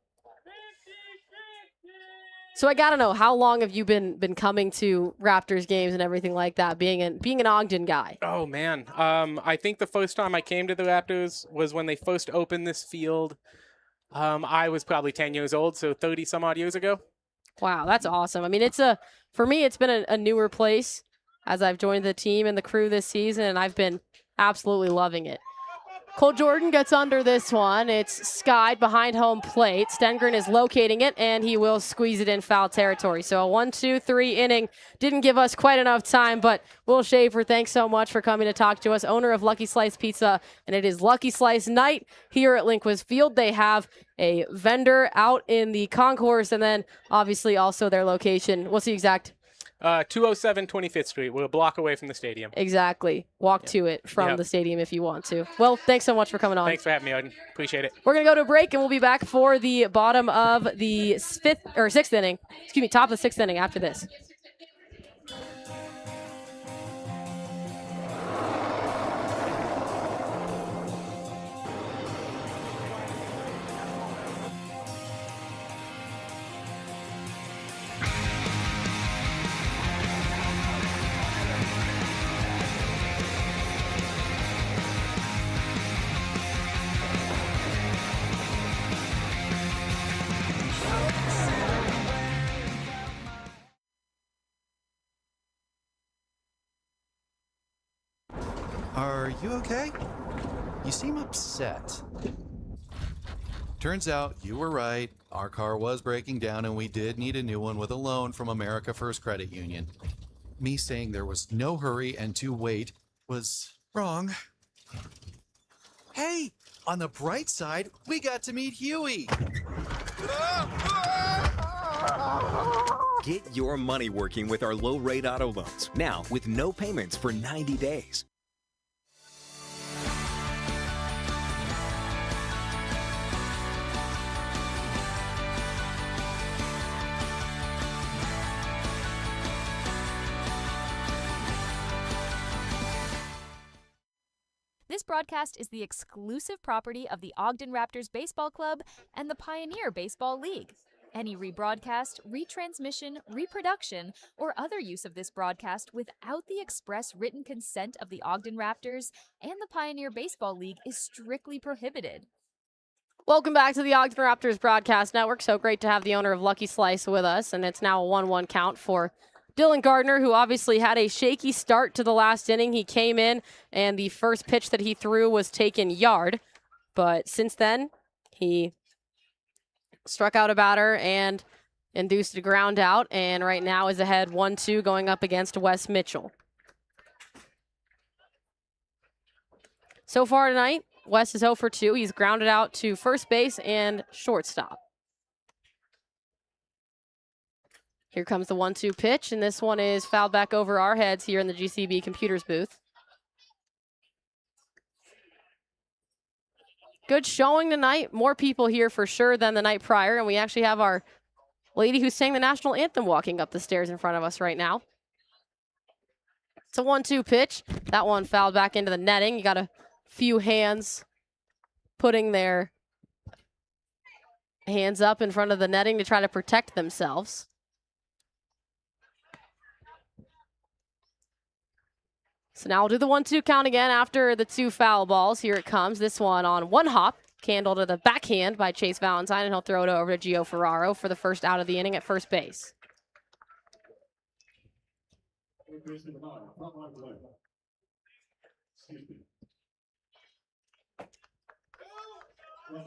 So I gotta know, how long have you been coming to Raptors games and everything like that, being an Ogden guy? Oh man, I think the first time I came to the Raptors was when they first opened this field. I was probably 10 years old, so 30 some odd years ago. Wow, that's awesome. I mean, for me, it's been a newer place as I've joined the team and the crew this season, and I've been absolutely loving it. Cole Jordan gets under this one. It's skied behind home plate. Stengren is locating it, and he will squeeze it in foul territory. So a 1-2-3 inning. Didn't give us quite enough time, but Will Schaefer, thanks so much for coming to talk to us, owner of Lucky Slice Pizza, and it is Lucky Slice night here at Lindquist Field. They have a vendor out in the concourse, and then obviously also their location. What's the exact? 207 25th Street. We're a block away from the stadium. Exactly. Walk to it from the stadium if you want to. Well, thanks so much for coming on. Thanks for having me, Ogden. Appreciate it. We're going to go to a break, and we'll be back for the bottom of the 6th inning. Excuse me, top of the 6th inning after this. Are you okay? You seem upset. Turns out you were right. Our car was breaking down and we did need a new one with a loan from America First Credit Union. Me saying there was no hurry and to wait was wrong. Hey, on the bright side, we got to meet Huey. Get your money working with our low-rate auto loans, now with no payments for 90 days. This broadcast is the exclusive property of the Ogden Raptors Baseball Club and the Pioneer Baseball League. Any rebroadcast, retransmission, reproduction, or other use of this broadcast without the express written consent of the Ogden Raptors and the Pioneer Baseball League is strictly prohibited. Welcome back to the Ogden Raptors Broadcast Network. So great to have the owner of Lucky Slice with us, and it's now a 1-1 count for Dylan Gardner, who obviously had a shaky start to the last inning. He came in, and the first pitch that he threw was taken yard. But since then, he struck out a batter and induced a ground out, and right now is ahead 1-2 going up against Wes Mitchell. So far tonight, Wes is 0 for 2. He's grounded out to first base and shortstop. Here comes the 1-2 pitch, and this one is fouled back over our heads here in the GCB Computers booth. Good showing tonight. More people here for sure than the night prior, and we actually have our lady who sang the national anthem walking up the stairs in front of us right now. It's a 1-2 pitch. That one fouled back into the netting. You got a few hands putting their hands up in front of the netting to try to protect themselves. So now we'll do the 1-2 count again after the 2 foul balls. Here it comes. This one on one hop. Candle to the backhand by Chase Valentine, and he'll throw it over to Gio Ferraro for the first out of the inning at first base.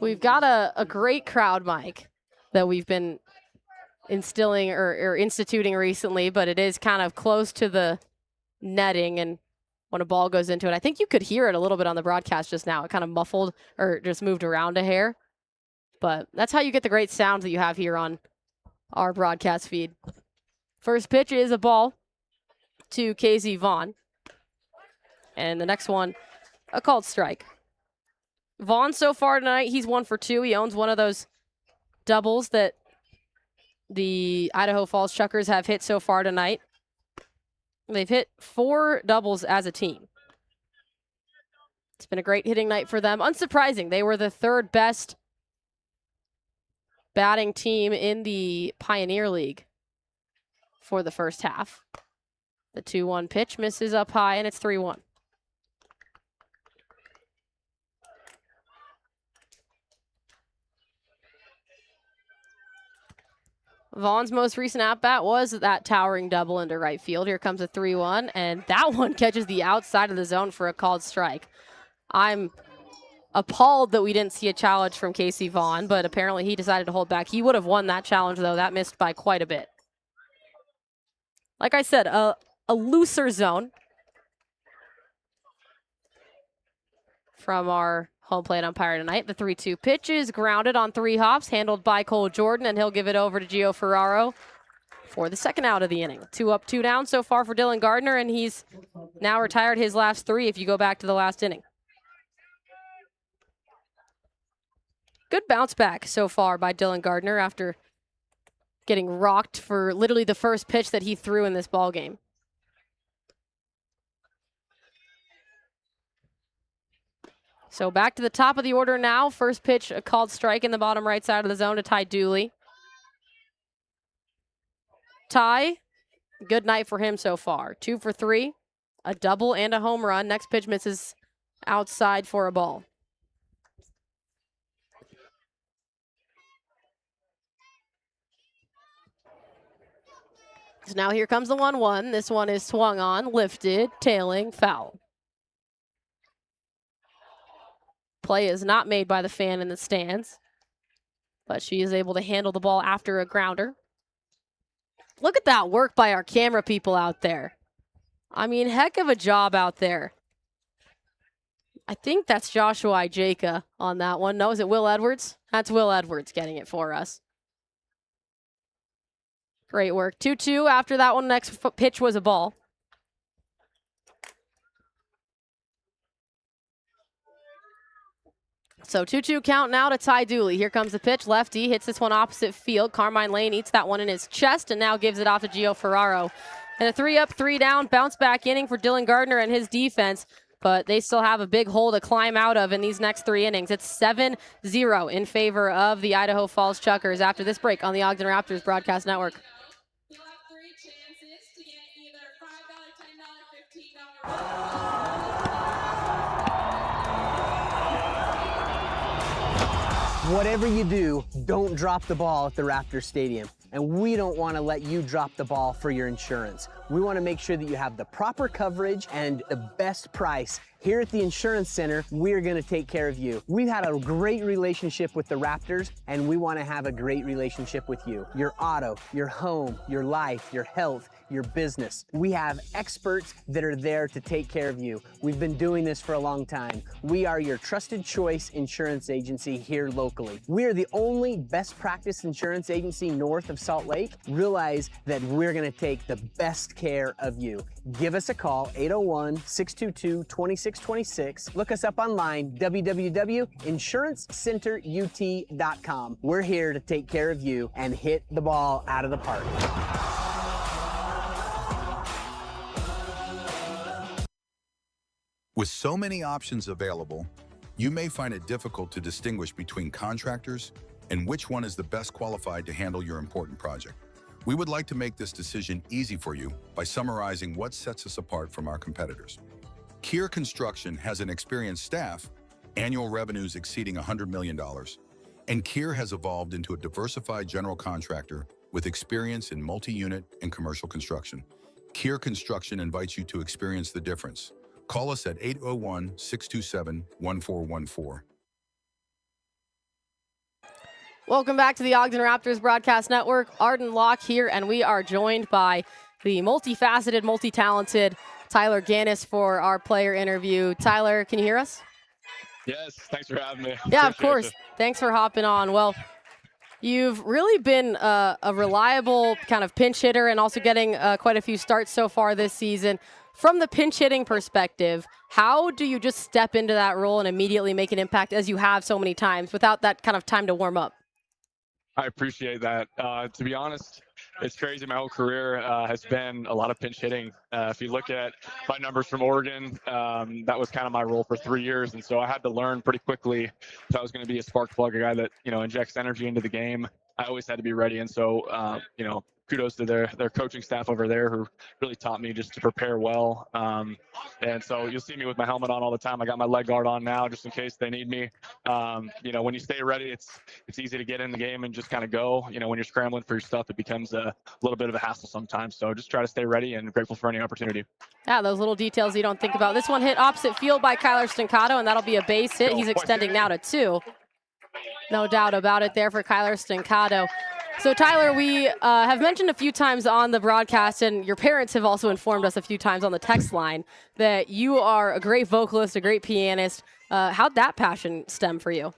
We've got a great crowd mic that we've been instilling or instituting recently, but it is kind of close to the netting, and when a ball goes into it, I think you could hear it a little bit on the broadcast just now. It kind of muffled or just moved around a hair, but that's how you get the great sounds that you have here on our broadcast feed. First pitch is a ball to KZ Vaughn, and the next one, a called strike. Vaughn so far tonight, he's 1 for 2. He owns one of those doubles that the Idaho Falls Chukars have hit so far tonight. They've hit 4 doubles as a team. It's been a great hitting night for them. Unsurprising, they were the 3rd best batting team in the Pioneer League for the first half. The 2-1 pitch misses up high, and it's 3-1. Vaughn's most recent at-bat was that towering double into right field. Here comes a 3-1, and that one catches the outside of the zone for a called strike. I'm appalled that we didn't see a challenge from Casey Vaughn, but apparently he decided to hold back. He would have won that challenge, though. That missed by quite a bit. Like I said, a looser zone from our home plate umpire tonight. The 3-2 pitch is grounded on 3 hops, handled by Cole Jordan, and he'll give it over to Gio Ferraro for the second out of the inning. 2 up, 2 down so far for Dylan Gardner, and he's now retired his last 3 if you go back to the last inning. Good bounce back so far by Dylan Gardner after getting rocked for literally the first pitch that he threw in this ball game. So back to the top of the order now. First pitch, a called strike in the bottom right side of the zone to Ty Dooley. Ty, good night for him so far. 2 for 3, a double and a home run. Next pitch misses outside for a ball. So now here comes the 1-1. This one is swung on, lifted, tailing, foul. Play is not made by the fan in the stands, but she is able to handle the ball after a grounder. Look at that work by our camera people out there. I mean, heck of a job out there. I think that's Joshua Ijeka on that one. No, is it Will Edwards? That's Will Edwards getting it for us. Great work. 2-2 after that one. Next pitch was a ball. So 2-2 count now to Ty Dooley. Here comes the pitch. Lefty hits this one opposite field. Carmine Lane eats that one in his chest and now gives it off to Gio Ferraro. And a 3 up, 3 down, bounce back inning for Dylan Gardner and his defense. But they still have a big hole to climb out of in these next 3 innings. It's 7-0 in favor of the Idaho Falls Chukars after this break on the Ogden Raptors Broadcast Network. Whatever you do, don't drop the ball at the Raptors Stadium. And we don't want to let you drop the ball for your insurance. We want to make sure that you have the proper coverage and the best price. Here at the Insurance Center, we're going to take care of you. We've had a great relationship with the Raptors, and we want to have a great relationship with you. Your auto, your home, your life, your health, your business. We have experts that are there to take care of you. We've been doing this for a long time. We are your trusted choice insurance agency here locally. We are the only best practice insurance agency north of Salt Lake. Realize that we're going to take the best care of you. Give us a call, 801-622-2626. Look us up online, www.insurancecenterut.com. We're here to take care of you and hit the ball out of the park. With so many options available, you may find it difficult to distinguish between contractors and which one is the best qualified to handle your important project. We would like to make this decision easy for you by summarizing what sets us apart from our competitors. Kier Construction has an experienced staff, annual revenues exceeding $100 million, and Kier has evolved into a diversified general contractor with experience in multi-unit and commercial construction. Kier Construction invites you to experience the difference. Call us at 801-627-1414. Welcome back to the Ogden Raptors Broadcast Network. Arden Locke here, and we are joined by the multifaceted, multi-talented Tyler Gannis for our player interview. Tyler, can you hear us? Yes, thanks for having me. Yeah, of course. Thanks for hopping on. Well, you've really been a reliable kind of pinch hitter and also getting quite a few starts so far this season. From the pinch hitting perspective, how do you just step into that role and immediately make an impact as you have so many times without that kind of time to warm up? I appreciate that. To be honest, it's crazy. My whole career has been a lot of pinch hitting. If you look at my numbers from Oregon, that was kind of my role for 3 years. And so I had to learn pretty quickly if I was going to be a spark plug, a guy that, injects energy into the game. I always had to be ready. And so, kudos to their coaching staff over there who really taught me just to prepare well. And so you'll see me with my helmet on all the time. I got my leg guard on now just in case they need me. When you stay ready, it's easy to get in the game and just kind of go. When you're scrambling for your stuff, it becomes a little bit of a hassle sometimes. So just try to stay ready and grateful for any opportunity. Yeah, those little details you don't think about. This one hit opposite field by Kyler Stancato, and that'll be a base hit. He's extending now to 2. No doubt about it there for Kyler Stancato. So, Tyler, we have mentioned a few times on the broadcast, and your parents have also informed us a few times on the text line, that you are a great vocalist, a great pianist. How'd that passion stem for you?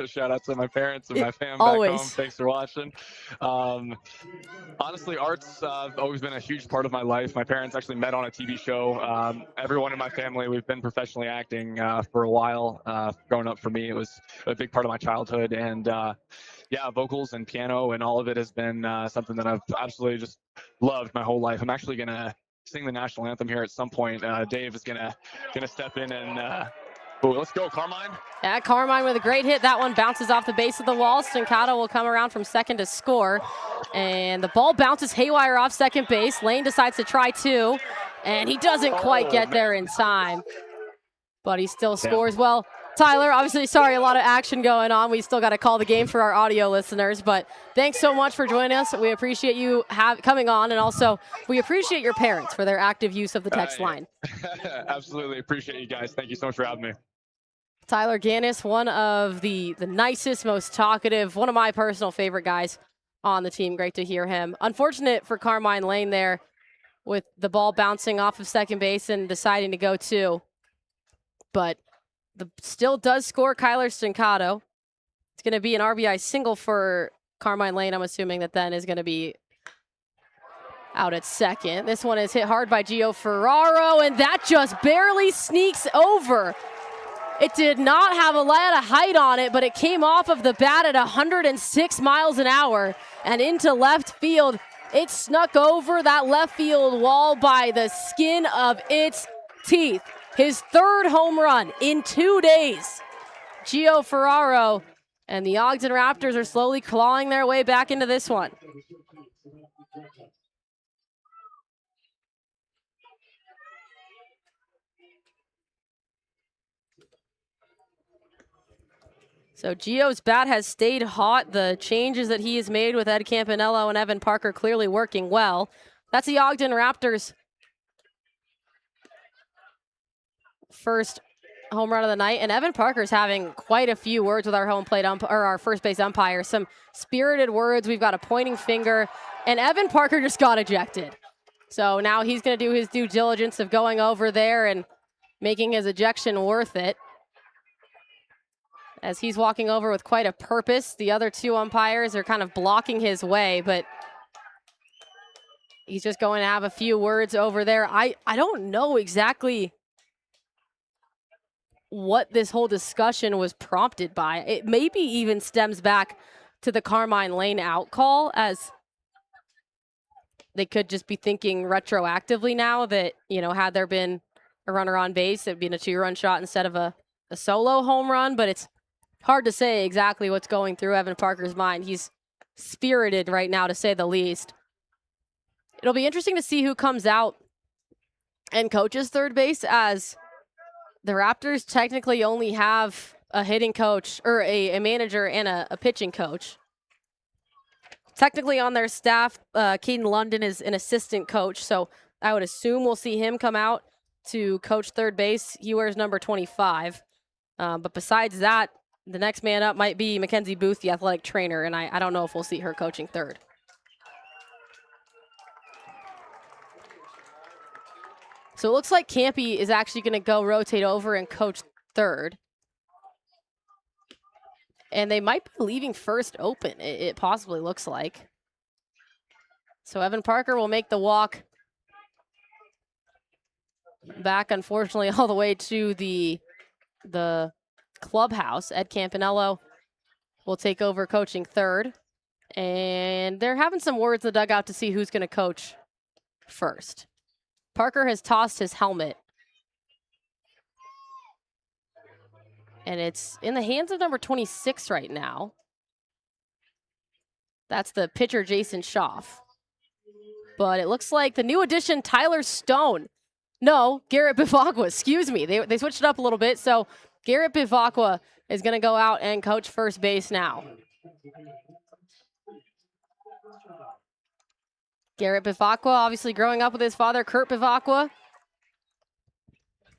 Shout out to my parents and my fam back home. Thanks for watching. Honestly, art's always been a huge part of my life. My parents actually met on a TV show. Everyone in my family, we've been professionally acting for a while. Growing up for me, it was a big part of my childhood. And vocals and piano and all of it has been something that I've absolutely just loved my whole life. I'm actually going to sing the national anthem here at some point. Dave is gonna step in and let's go, Carmine. Yeah, Carmine with a great hit. That one bounces off the base of the wall. Stancato will come around from second to score. And the ball bounces haywire off second base. Lane decides to try 2, and he doesn't quite get there in time. But he still scores. Well, Tyler, obviously, sorry, a lot of action going on. We still got to call the game for our audio listeners. But thanks so much for joining us. We appreciate you coming on. And also, we appreciate your parents for their active use of the text line. Absolutely appreciate you guys. Thank you so much for having me. Tyler Gannis, one of the nicest, most talkative, one of my personal favorite guys on the team. Great to hear him. Unfortunate for Carmine Lane there with the ball bouncing off of second base and deciding to go 2. But still does score Kyler Stancato. It's going to be an RBI single for Carmine Lane. I'm assuming that then is going to be out at second. This one is hit hard by Gio Ferraro, and that just barely sneaks over. It did not have a lot of height on it, but it came off of the bat at 106 miles an hour and into left field. It snuck over that left field wall by the skin of its teeth. His 3rd home run in 2 days. Gio Ferraro and the Ogden Raptors are slowly clawing their way back into this one. So Gio's bat has stayed hot. The changes that he has made with Ed Campanello and Evan Parker clearly working well. That's the Ogden Raptors' first home run of the night, and Evan Parker's having quite a few words with our home plate or our first base umpire. Some spirited words. We've got a pointing finger, and Evan Parker just got ejected. So now he's going to do his due diligence of going over there and making his ejection worth it. As he's walking over with quite a purpose, the other two umpires are kind of blocking his way, but he's just going to have a few words over there. I don't know exactly what this whole discussion was prompted by. It maybe even stems back to the Carmine Lane out call, as they could just be thinking retroactively now that, you know, had there been a runner on base, it would be a 2-run shot instead of a solo home run. But it's hard to say exactly what's going through Evan Parker's mind. He's spirited right now, to say the least. It'll be interesting to see who comes out and coaches third base, as the Raptors technically only have a hitting coach, or a manager and a pitching coach. Technically on their staff, Caden London is an assistant coach, so I would assume we'll see him come out to coach third base. He wears number 25. But besides that, the next man up might be Mackenzie Booth, the athletic trainer, and I don't know if we'll see her coaching third. So it looks like Campy is actually going to go rotate over and coach third. And they might be leaving first open, it possibly looks like. So Evan Parker will make the walk back, unfortunately, all the way to the clubhouse. Ed Campanello will take over coaching third. And they're having some words in the dugout to see who's going to coach first. Parker has tossed his helmet. And it's in the hands of number 26 right now. That's the pitcher, Jason Schaff. But it looks like the new addition, Tyler Stone. No, Garrett Bivacqua, excuse me. They switched it up a little bit. So Garrett Bivacqua is going to go out and coach first base now. Garrett Bivacqua, obviously growing up with his father, Kurt Bivacqua.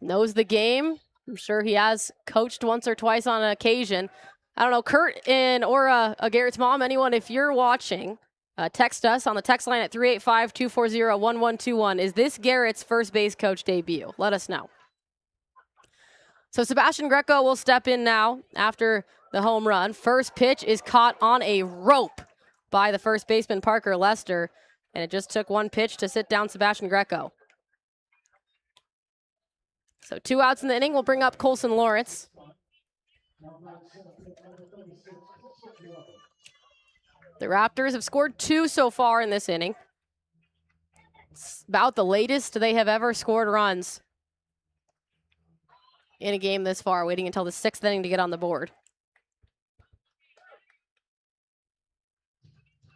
Knows the game. I'm sure he has coached once or twice on an occasion. I don't know, Kurt or Garrett's mom, anyone, if you're watching, text us on the text line at 385-240-1121. Is this Garrett's first base coach debut? Let us know. So Sebastian Greco will step in now after the home run. First pitch is caught on a rope by the first baseman, Parker Lester, and it just took one pitch to sit down Sebastian Greco. So 2 outs in the inning. We'll bring up Colson Lawrence. The Raptors have scored 2 so far in this inning. It's about the latest they have ever scored runs in a game this far, waiting until the 6th inning to get on the board.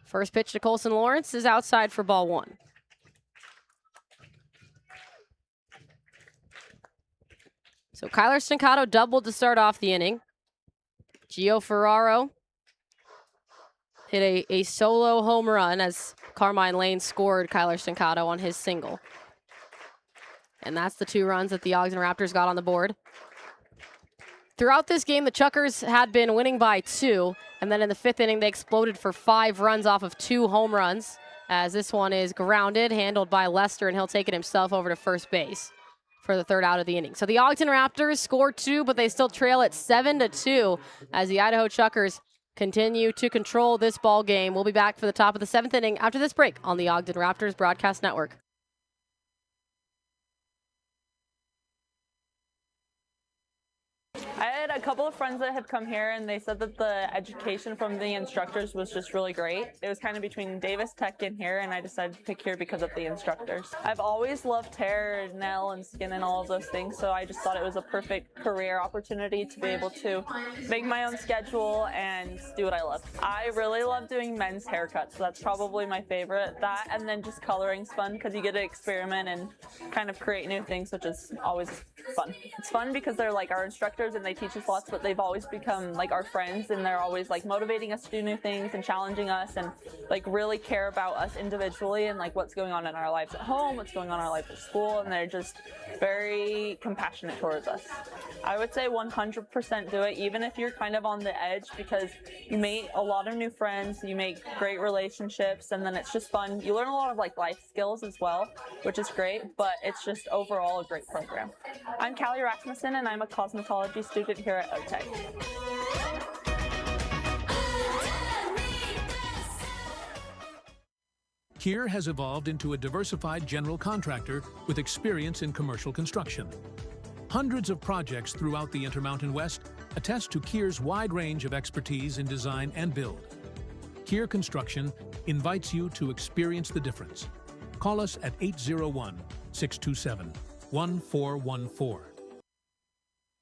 First pitch to Colson Lawrence is outside for ball 1. So Kyler Stancato doubled to start off the inning. Gio Ferraro hit a solo home run as Carmine Lane scored Kyler Stancato on his single. And that's the 2 runs that the Ogden Raptors got on the board. Throughout this game, the Chukars had been winning by 2, and then in the 5th inning, they exploded for 5 runs off of 2 home runs, as this one is grounded, handled by Lester, and he'll take it himself over to first base for the 3rd out of the inning. So the Ogden Raptors scored 2, but they still trail at 7-2 as the Idaho Chukars continue to control this ball game. We'll be back for the top of the 7th inning after this break on the Ogden Raptors Broadcast Network. I had a couple of friends that had come here, and they said that the education from the instructors was just really great. It was kind of between Davis Tech and here, and I decided to pick here because of the instructors. I've always loved hair, nail, and skin and all of those things, so I just thought it was a perfect career opportunity to be able to make my own schedule and do what I love. I really love doing men's haircuts, so that's probably my favorite. That, and then just coloring's fun because you get to experiment and kind of create new things, which is always fun. It's fun because they're like our instructors, and they teach us onslaughts, but they've always become like our friends, and they're always like motivating us to do new things and challenging us, and like really care about us individually and like what's going on in our lives at home, what's going on in our life at school, and they're just very compassionate towards us. I would say 100% do it, even if you're kind of on the edge, because you meet a lot of new friends, you make great relationships, and then it's just fun. You learn a lot of like life skills as well, which is great, but it's just overall a great program. I'm Callie Rasmussen, and I'm a cosmetology student here at OTEC. Kier has evolved into a diversified general contractor with experience in commercial construction. Hundreds of projects throughout the Intermountain West attest to Kier's wide range of expertise in design and build. Kier Construction invites you to experience the difference. Call us at 801-627-1414.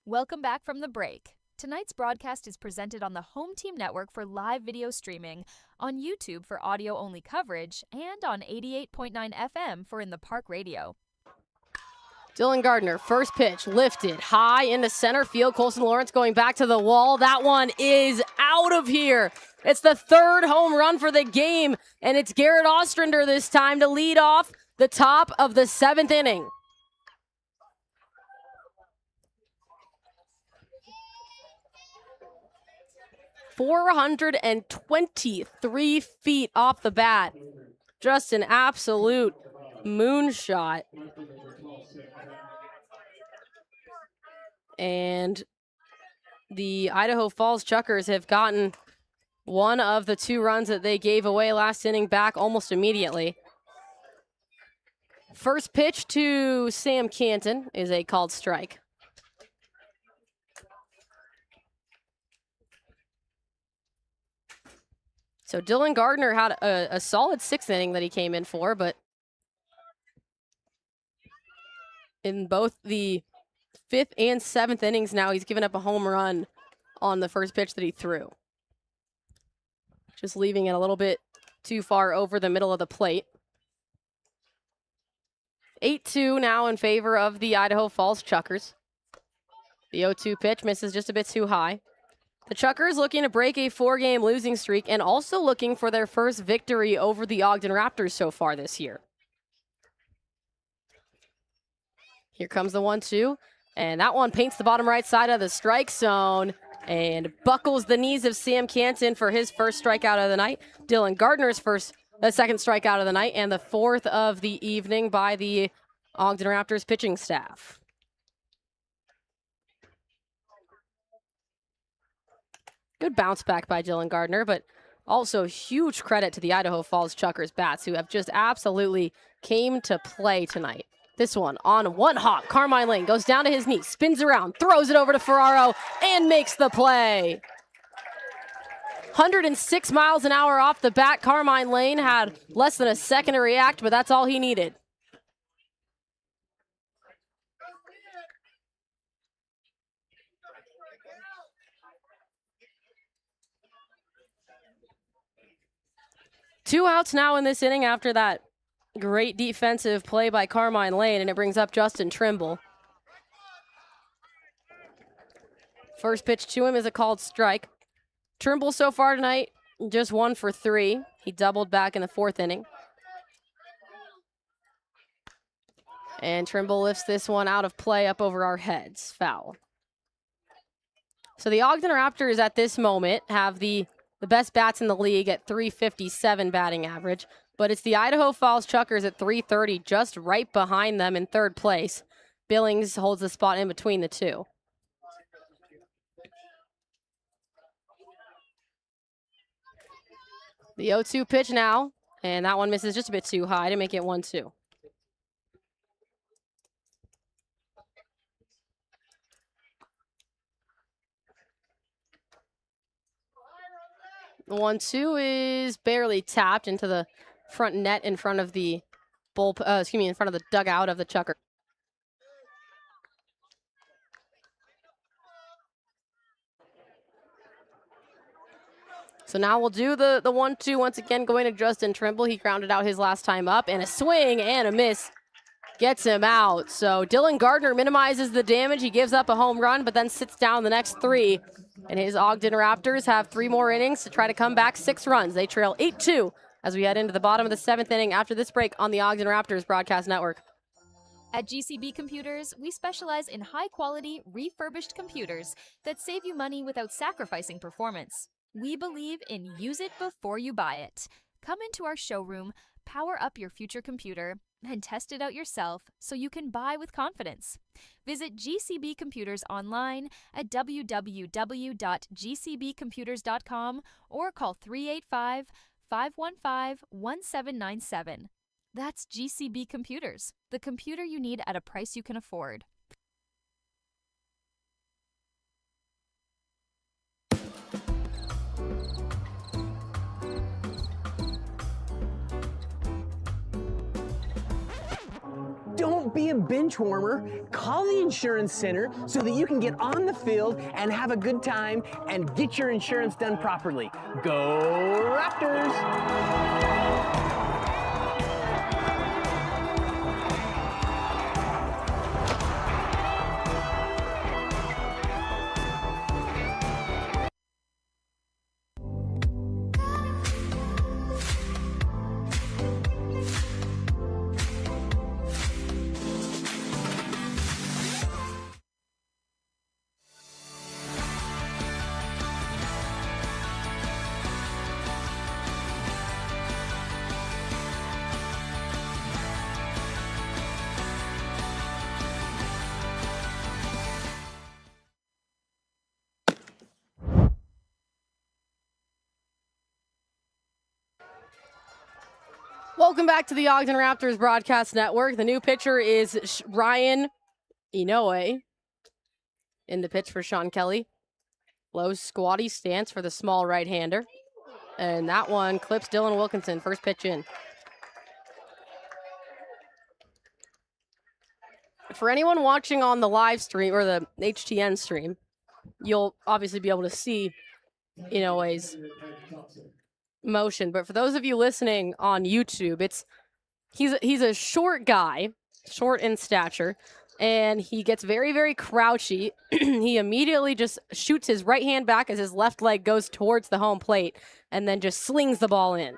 Welcome back from the break. Tonight's broadcast is presented on the Home Team Network for live video streaming, on YouTube for audio-only coverage, and on 88.9 FM for In the Park Radio. Dylan Gardner, first pitch, lifted high into center field. Colson Lawrence going back to the wall. That one is out of here. It's the third home run for the game, and it's Garrett Ostrander this time to lead off the top of the seventh inning. .423 feet off the bat. Just an absolute moonshot. And the Idaho Falls Chukars have gotten one of the two runs that they gave away last inning back almost immediately. First pitch to Sam Canton is a called strike. So Dylan Gardner had a solid sixth inning that he came in for, but in both the fifth and seventh innings now, he's given up a home run on the first pitch that he threw. Just leaving it a little bit too far over the middle of the plate. 8-2 now in favor of the Idaho Falls Chukars. The 0-2 pitch misses just a bit too high. The Chukars looking to break a 4-game losing streak and also looking for their first victory over the Ogden Raptors so far this year. Here comes the 1-2, and that one paints the bottom right side of the strike zone and buckles the knees of Sam Canton for his first strikeout of the night. Dylan Gardner's second strikeout of the night, and the fourth of the evening by the Ogden Raptors pitching staff. Good bounce back by Dylan Gardner, but also huge credit to the Idaho Falls Chukars bats, who have just absolutely came to play tonight. This one on one hop. Carmine Lane goes down to his knee, spins around, throws it over to Ferraro, and makes the play. 106 miles an hour off the bat. Carmine Lane had less than a second to react, but that's all he needed. Two outs now in this inning after that great defensive play by Carmine Lane, and it brings up Justin Trimble. First pitch to him is a called strike. Trimble so far tonight, just 1 for 3. He doubled back in the fourth inning. And Trimble lifts this one out of play up over our heads. Foul. So the Ogden Raptors at this moment have the best bats in the league at .357 batting average, but it's the Idaho Falls Chukars at .330, just right behind them in third place. Billings holds the spot in between the two. The 0-2 pitch now, and that one misses just a bit too high to make it 1-2. The 1-2 is barely tapped into the front net in front of the in front of the dugout of the Chukar. So now we'll do the 1-2 once again, going to Justin Trimble. He grounded out his last time up, and a swing and a miss gets him out. So Dylan Gardner minimizes the damage. He gives up a home run, but then sits down the next 3. And his Ogden Raptors have 3 more innings to try to come back 6 runs. They trail 8-2 as we head into the bottom of the 7th inning after this break on the Ogden Raptors Broadcast Network. At GCB Computers, we specialize in high-quality, refurbished computers that save you money without sacrificing performance. We believe in use it before you buy it. Come into our showroom, power up your future computer, and test it out yourself so you can buy with confidence. Visit GCB Computers online at www.gcbcomputers.com or call 385-515-1797. That's GCB Computers, the computer you need at a price you can afford. Don't be a bench warmer. Call the insurance center so that you can get on the field and have a good time and get your insurance done properly. Go Raptors! Welcome back to the Ogden Raptors Broadcast Network. The new pitcher is Ryan Inoue in the pitch for Sean Kelly. Low squatty stance for the small right-hander. And that one clips Dylan Wilkinson. First pitch in. For anyone watching on the live stream or the HTN stream, you'll obviously be able to see Inoue's motion. But for those of you listening on YouTube, he's a short guy, short in stature, and he gets very, very crouchy. He immediately just shoots his right hand back as his left leg goes towards the home plate and then just slings the ball in.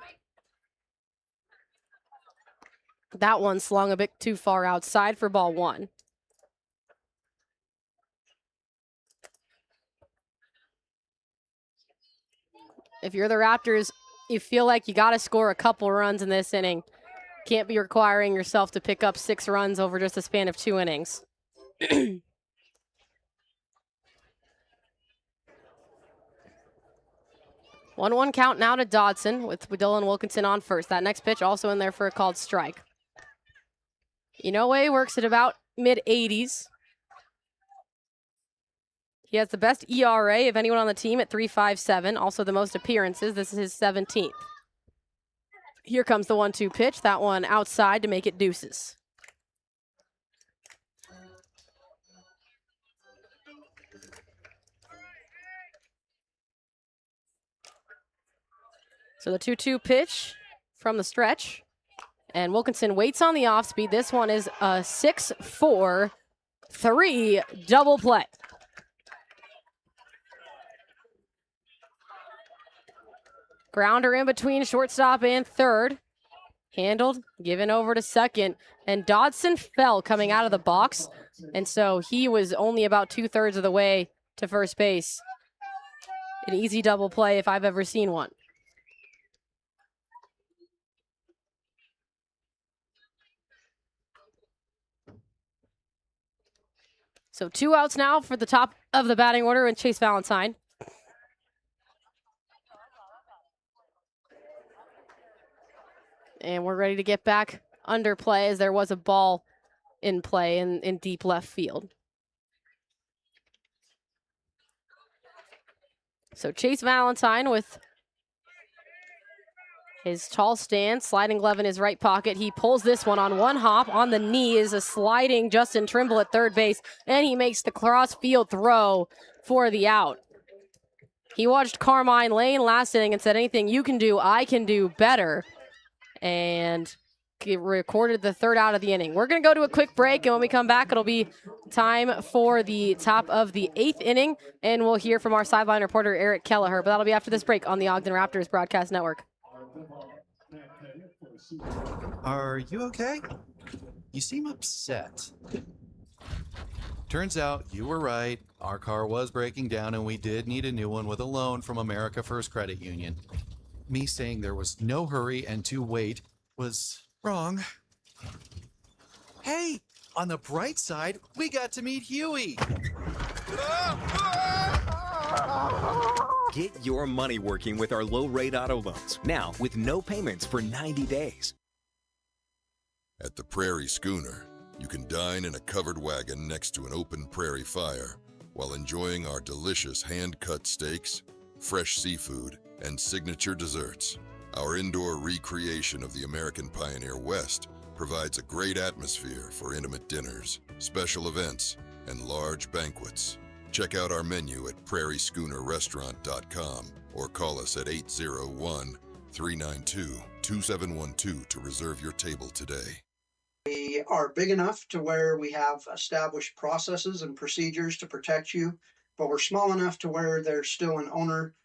That one slung a bit too far outside for ball 1. If you're the Raptors, you feel like you got to score a couple runs in this inning. Can't be requiring yourself to pick up 6 runs over just a span of 2 innings. 1-1 count now to Dodson with Dylan Wilkinson on first. That next pitch also in there for a called strike. Inoue works at about mid-80s. He has the best ERA of anyone on the team at 3.57. Also the most appearances. This is his 17th. Here comes the 1-2 pitch. That one outside to make it deuces. So the 2-2 pitch from the stretch. And Wilkinson waits on the off speed. This one is a 6-4-3 double play. Grounder in between shortstop and third. Handled, given over to second. And Dodson fell coming out of the box. And so he was only about 2/3 of the way to first base. An easy double play if I've ever seen one. So 2 outs now for the top of the batting order and Chase Valentine. And we're ready to get back under play as there was a ball in play in deep left field. So Chase Valentine with his tall stance, sliding glove in his right pocket. He pulls this one on one hop. On the knee is a sliding Justin Trimble at third base, and he makes the cross field throw for the out. He watched Carmine Lane last inning and said, anything you can do, I can do better. And recorded the third out of the inning. We're going to go to a quick break, and when we come back, it'll be time for the top of the 8th inning, and we'll hear from our sideline reporter, Eric Kelleher. But that'll be after this break on the Ogden Raptors Broadcast Network. Are you okay? You seem upset. Turns out you were right. Our car was breaking down and we did need a new one with a loan from America First Credit Union. Me saying there was no hurry and to wait was wrong. Hey, on the bright side, we got to meet Huey. Get your money working with our low-rate auto loans, now with no payments for 90 days. At the Prairie Schooner, you can dine in a covered wagon next to an open prairie fire while enjoying our delicious hand-cut steaks, fresh seafood, and signature desserts. Our indoor recreation of the American Pioneer West provides a great atmosphere for intimate dinners, special events, and large banquets. Check out our menu at prairieschoonerrestaurant.com or call us at 801-392-2712 to reserve your table today. We are big enough to where we have established processes and procedures to protect you, but we're small enough to where there's still an owner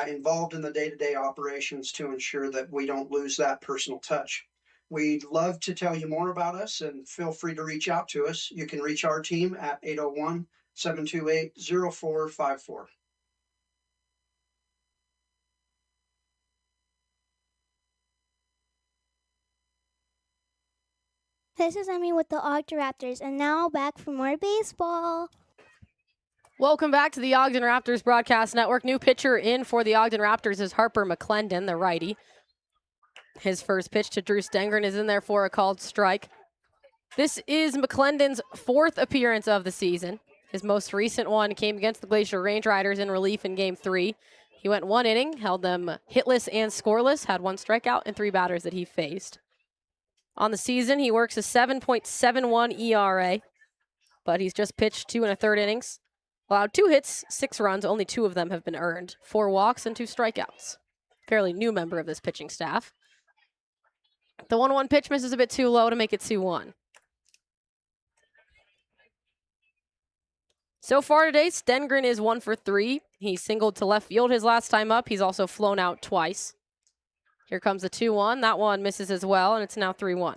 involved in the day-to-day operations to ensure that we don't lose that personal touch. We'd love to tell you more about us, and feel free to reach out to us. You can reach our team at 801-728-0454. This is Emmy with the Ogden Raptors, and now back for more baseball. Welcome back to the Ogden Raptors Broadcast Network. New pitcher in for the Ogden Raptors is Harper McClendon, the righty. His first pitch to Drew Stengren is in there for a called strike. This is McClendon's 4th appearance of the season. His most recent one came against the Glacier Range Riders in relief in Game 3. He went 1 inning, held them hitless and scoreless, had 1 strikeout and 3 batters that he faced. On the season, he works a 7.71 ERA, but he's just pitched 2 1/3 innings. Allowed 2 hits, 6 runs, only 2 of them have been earned. 4 walks and 2 strikeouts. Fairly new member of this pitching staff. The 1-1 pitch misses a bit too low to make it 2-1. So far today, Stengren is 1 for 3. He singled to left field his last time up. He's also flown out twice. Here comes the 2-1. That one misses as well, and it's now 3-1.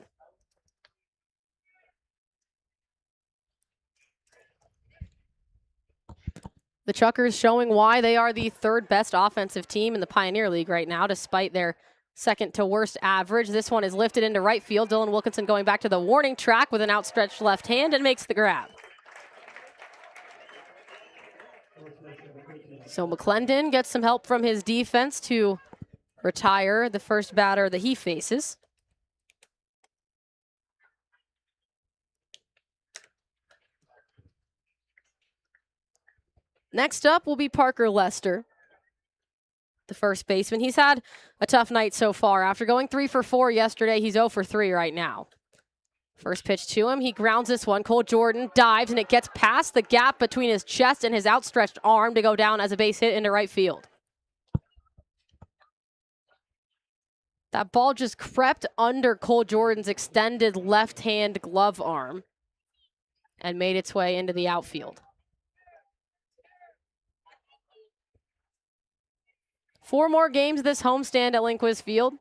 The Chukars showing why they are the 3rd best offensive team in the Pioneer League right now, despite their second to worst average. This one is lifted into right field. Dylan Wilkinson going back to the warning track with an outstretched left hand and makes the grab. So McClendon gets some help from his defense to retire the first batter that he faces. Next up will be Parker Lester, the first baseman. He's had a tough night so far. After going 3 for 4 yesterday, he's 0 for 3 right now. First pitch to him, he grounds this one. Cole Jordan dives, and it gets past the gap between his chest and his outstretched arm to go down as a base hit into right field. That ball just crept under Cole Jordan's extended left-hand glove arm and made its way into the outfield. 4 more games this homestand at Lindquist Field.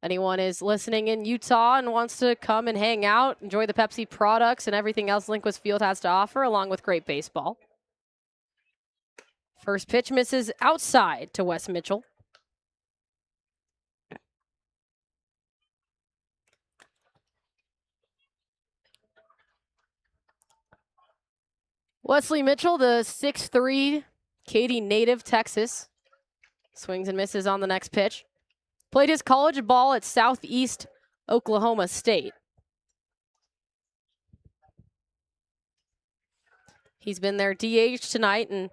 Anyone is listening in Utah and wants to come and hang out, enjoy the Pepsi products and everything else Lindquist Field has to offer, along with great baseball. First pitch misses outside to Wes Mitchell. Wesley Mitchell, the 6'3", Katy native, Texas. Swings and misses on the next pitch. Played his college ball at Southeast Oklahoma State. He's been their DH tonight, and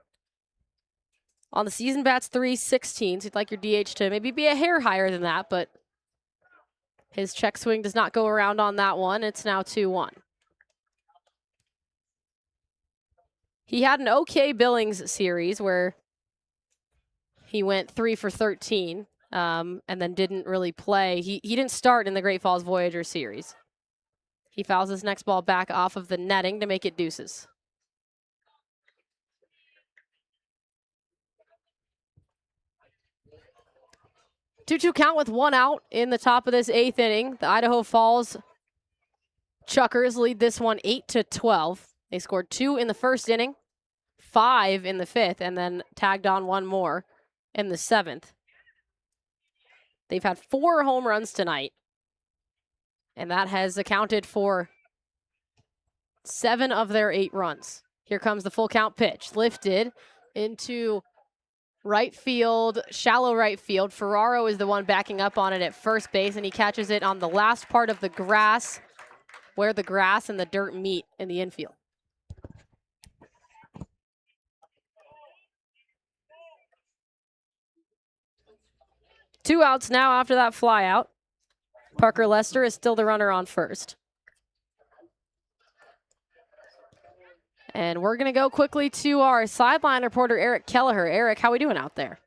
on the season bats .316. So you'd like your DH to maybe be a hair higher than that, but his check swing does not go around on that one. It's now 2-1. He had an okay Billings series where he went 3 for 13. and then didn't really play. He didn't start in the Great Falls Voyager series. He fouls his next ball back off of the netting to make it deuces. 2-2 count with 1 out in the top of this 8th inning. The Idaho Falls Chukars lead this one 8-12. They scored 2 in the first inning, 5 in the 5th, and then tagged on 1 more in the 7th. They've had 4 home runs tonight, and that has accounted for 7 of their 8 runs. Here comes the full count pitch. Lifted into right field, shallow right field. Ferraro is the one backing up on it at first base, and he catches it on the last part of the grass, where the grass and the dirt meet in the infield. Two outs now after that fly out. Parker Lester is still the runner on first. And we're going to go quickly to our sideline reporter, Eric Kelleher. Eric, how we doing out there?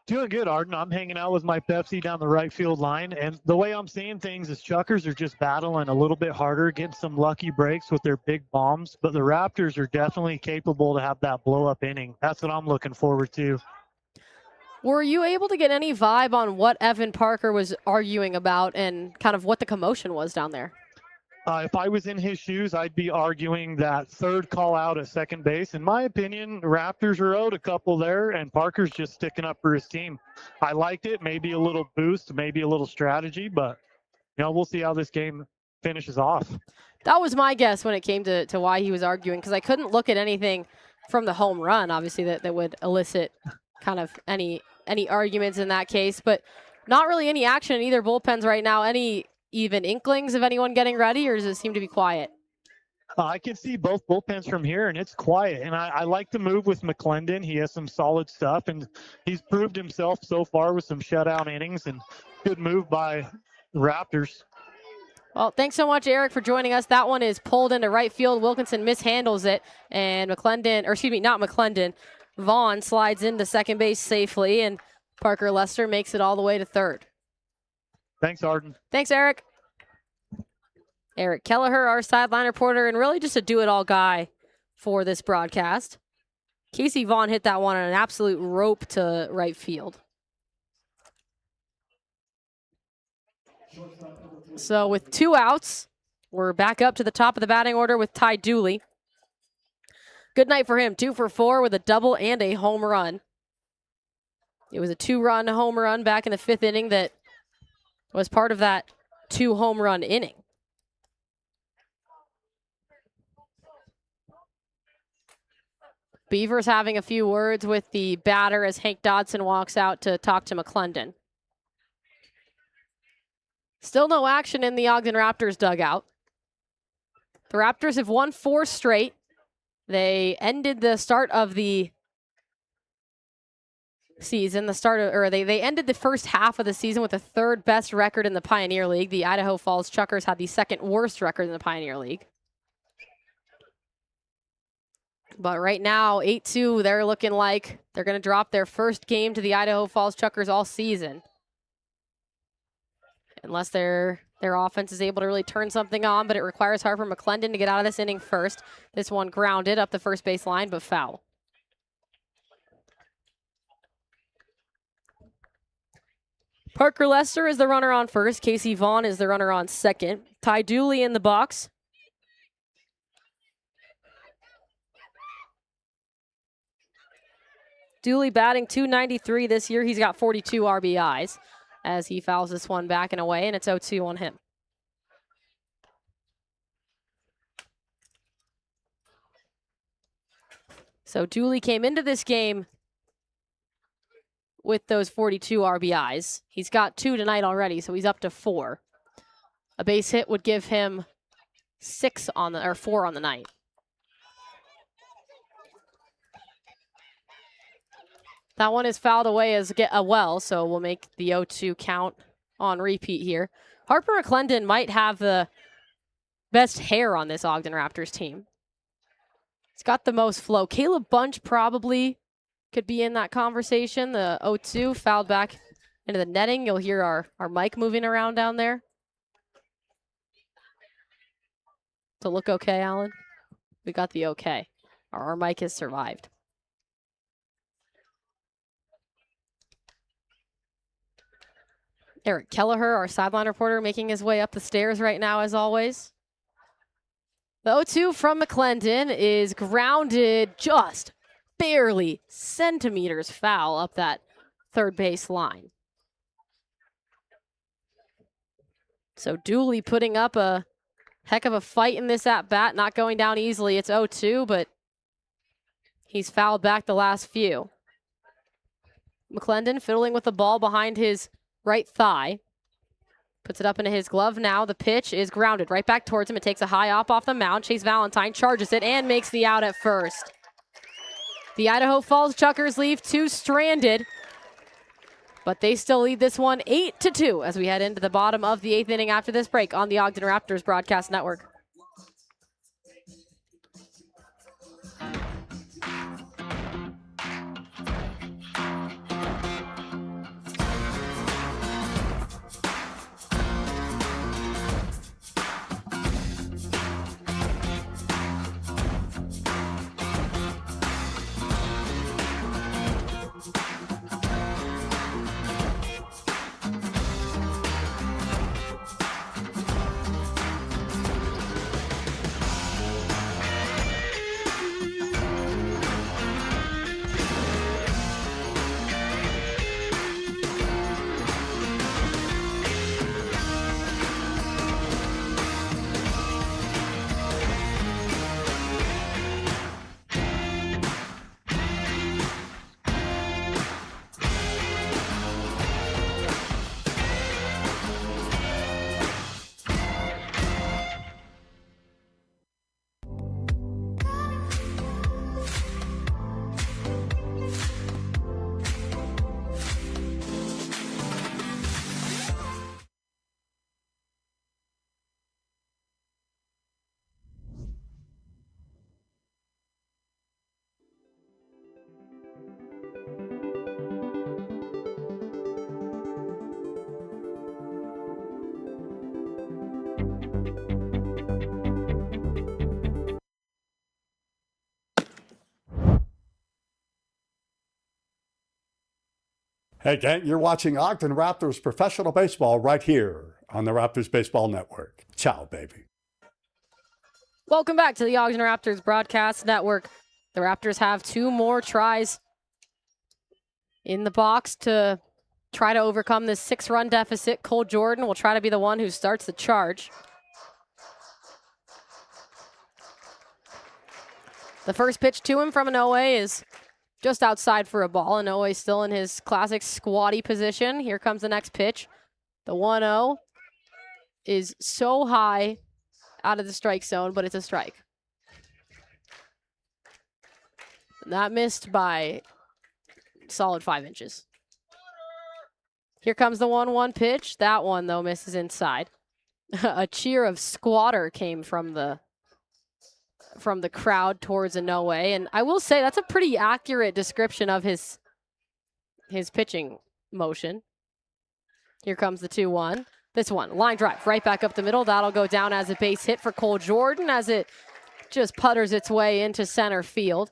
Doing good, Arden. I'm hanging out with my Pepsi down the right field line, and the way I'm seeing things is Chukars are just battling a little bit harder, getting some lucky breaks with their big bombs, but the Raptors are definitely capable to have that blow-up inning. That's what I'm looking forward to. Were you able to get any vibe on what Evan Parker was arguing about and kind of what the commotion was down there? If I was in his shoes, I'd be arguing that third call out at second base. In my opinion, Raptors are owed a couple there, and Parker's just sticking up for his team. I liked it. Maybe a little boost, maybe a little strategy, but we'll see how this game finishes off. That was my guess when it came to why he was arguing, because I couldn't look at anything from the home run, obviously, that would elicit kind of any arguments in that case, but not really any action in either bullpens right now. Any even inklings of anyone getting ready, or does it seem to be quiet? I can see both bullpens from here, and it's quiet. And I like the move with McClendon. He has some solid stuff, and he's proved himself so far with some shutout innings, and good move by the Raptors. Well, thanks so much, Eric, for joining us. That one is pulled into right field. Wilkinson mishandles it, and Vaughn slides into second base safely, and Parker Lester makes it all the way to third. Thanks, Arden. Thanks, Eric. Eric Kelleher, our sideline reporter, and really just a do-it-all guy for this broadcast. Casey Vaughn hit that one on an absolute rope to right field. So with 2 outs, we're back up to the top of the batting order with Ty Dooley. Good night for him, 2 for 4 with a double and a home run. It was a 2-run home run back in the 5th inning that was part of that 2-home-run inning. Beavers having a few words with the batter as Hank Dodson walks out to talk to McClendon. Still no action in the Ogden Raptors dugout. The Raptors have won 4 straight. They ended the start of the season, they ended the first half of the season with the 3rd best record in the Pioneer League. The Idaho Falls Chukars had the 2nd worst record in the Pioneer League. But right now, 8-2, they're looking like they're going to drop their first game to the Idaho Falls Chukars all season. Unless their offense is able to really turn something on, but it requires Harper McClendon to get out of this inning first. This one grounded up the first base line, but foul. Parker Lester is the runner on first. Casey Vaughn is the runner on second. Ty Dooley in the box. Dooley batting .293 this year. He's got 42 RBIs as he fouls this one back and away, and it's 0-2 on him. So Dooley came into this game with those 42 RBIs. He's got 2 tonight already, so he's up to 4. A base hit would give him 4 on the night. That one is fouled away as so we'll make the 0-2 count on repeat here. Harper McClendon might have the best hair on this Ogden Raptors team. He's got the most flow. Caleb Bunch probably could be in that conversation. The 0-2 fouled back into the netting. You'll hear our mic moving around down there. To look okay, Alan? We got the okay. Our mic has survived. Eric Kelleher, our sideline reporter, making his way up the stairs right now, as always. The 0-2 from McClendon is grounded just barely centimeters foul up that third base line. So Dooley putting up a heck of a fight in this at-bat, not going down easily. It's 0-2, but he's fouled back the last few. McClendon fiddling with the ball behind his right thigh. Puts it up into his glove now. The pitch is grounded right back towards him. It takes a high up off the mound. Chase Valentine charges it and makes the out at first. The Idaho Falls Chukars leave 2 stranded, but they still lead this one 8-2 as we head into the bottom of the 8th inning after this break on the Ogden Raptors Broadcast Network. Hey, gang, you're watching Ogden Raptors professional baseball right here on the Raptors Baseball Network. Ciao, baby. Welcome back to the Ogden Raptors Broadcast Network. The Raptors have 2 more tries in the box to try to overcome this 6-run deficit. Cole Jordan will try to be the one who starts the charge. The first pitch to him from Inoue is just outside for a ball. Inoue still in his classic squatty position. Here comes the next pitch. The 1-0 is so high out of the strike zone, but it's a strike. That missed by solid 5 inches. Here comes the 1-1 pitch. That one, though, misses inside. A cheer of squatter came from the crowd towards Inoue, and I will say that's a pretty accurate description of his pitching motion. Here comes the 2-1. This one, line drive right back up the middle. That'll go down as a base hit for Cole Jordan as it just putters its way into center field.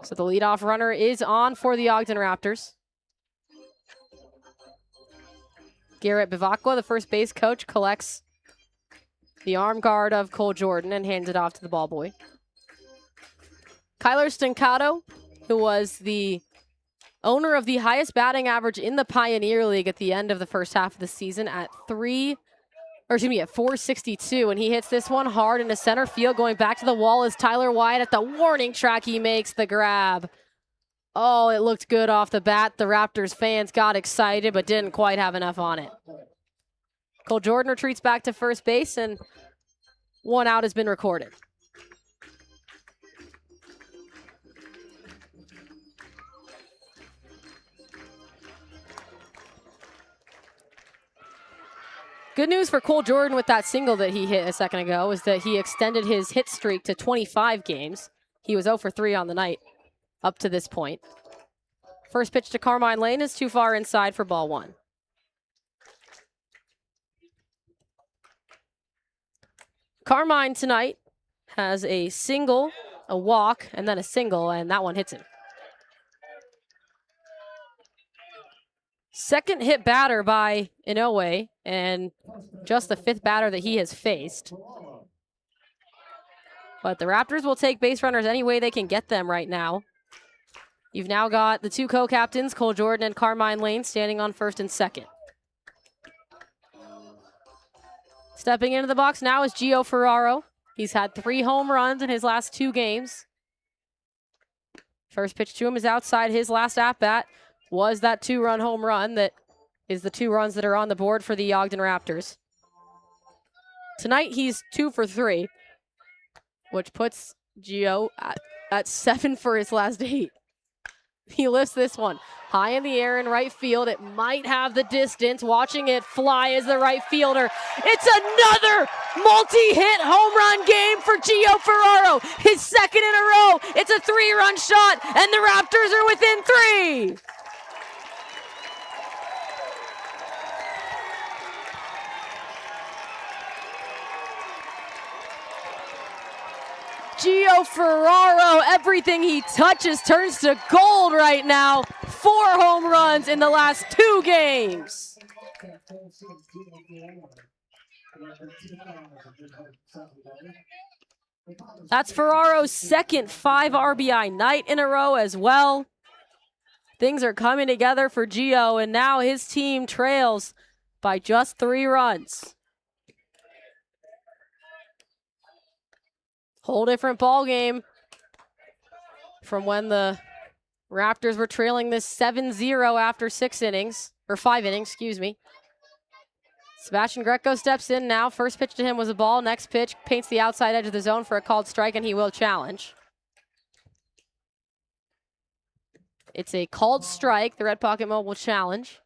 So the leadoff runner is on for the Ogden Raptors. Garrett Bivacqua, the first base coach, collects the arm guard of Cole Jordan and hands it off to the ball boy. Kyler Stancato, who was the owner of the highest batting average in the Pioneer League at the end of the first half of the season at 462, and he hits this one hard into center field. Going back to the wall is Tyler Wyatt at the warning track. He makes the grab. Oh, it looked good off the bat. The Raptors fans got excited, but didn't quite have enough on it. Cole Jordan retreats back to first base, and 1 out has been recorded. Good news for Cole Jordan with that single that he hit a second ago is that he extended his hit streak to 25 games. He was 0 for 3 on the night up to this point. First pitch to Carmine Lane is too far inside for ball 1. Carmine tonight has a single, a walk, and then a single, and that one hits him. Second hit batter by Inoue, and just the 5th batter that he has faced. But the Raptors will take base runners any way they can get them right now. You've now got the 2 co-captains, Cole Jordan and Carmine Lane, standing on first and second. Stepping into the box now is Gio Ferraro. He's had 3 home runs in his last 2 games. First pitch to him is outside. His last at-bat was that 2-run home run that is the 2 runs that are on the board for the Ogden Raptors. Tonight he's 2 for 3, which puts Gio at 7 for his last 8. He lifts this one high in the air in right field. It might have the distance. Watching it fly as the right fielder. It's another multi-hit home run game for Gio Ferraro. His 2nd in a row. It's a 3-run shot, and the Raptors are within 3. Gio Ferraro, everything he touches turns to gold right now. 4 home runs in the last 2 games. That's Ferraro's 2nd 5 RBI night in a row as well. Things are coming together for Gio, and now his team trails by just 3 runs. Whole different ball game from when the Raptors were trailing this 7-0 after 6 innings, or 5 innings, excuse me. Sebastian Greco steps in now. First pitch to him was a ball. Next pitch paints the outside edge of the zone for a called strike, and he will challenge. It's a called strike, the Red Pocket Mobile challenge.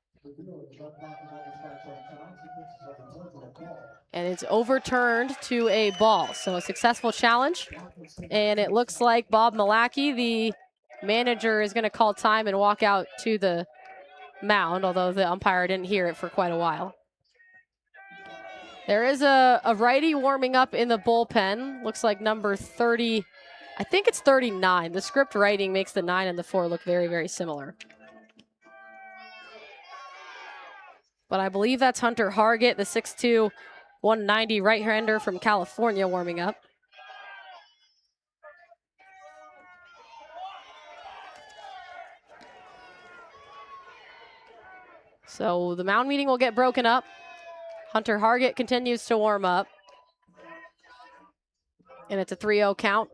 And it's overturned to a ball. So a successful challenge. And it looks like Bob Malachy, the manager, is going to call time and walk out to the mound, although the umpire didn't hear it for quite a while. There is a righty warming up in the bullpen. Looks like number 30, I think it's 39. The script writing makes the 9 and the 4 look very, very similar. But I believe that's Hunter Hargett, the 6'2", 190 right-hander from California, warming up. So the mound meeting will get broken up. Hunter Hargett continues to warm up. And it's a 3-0 count.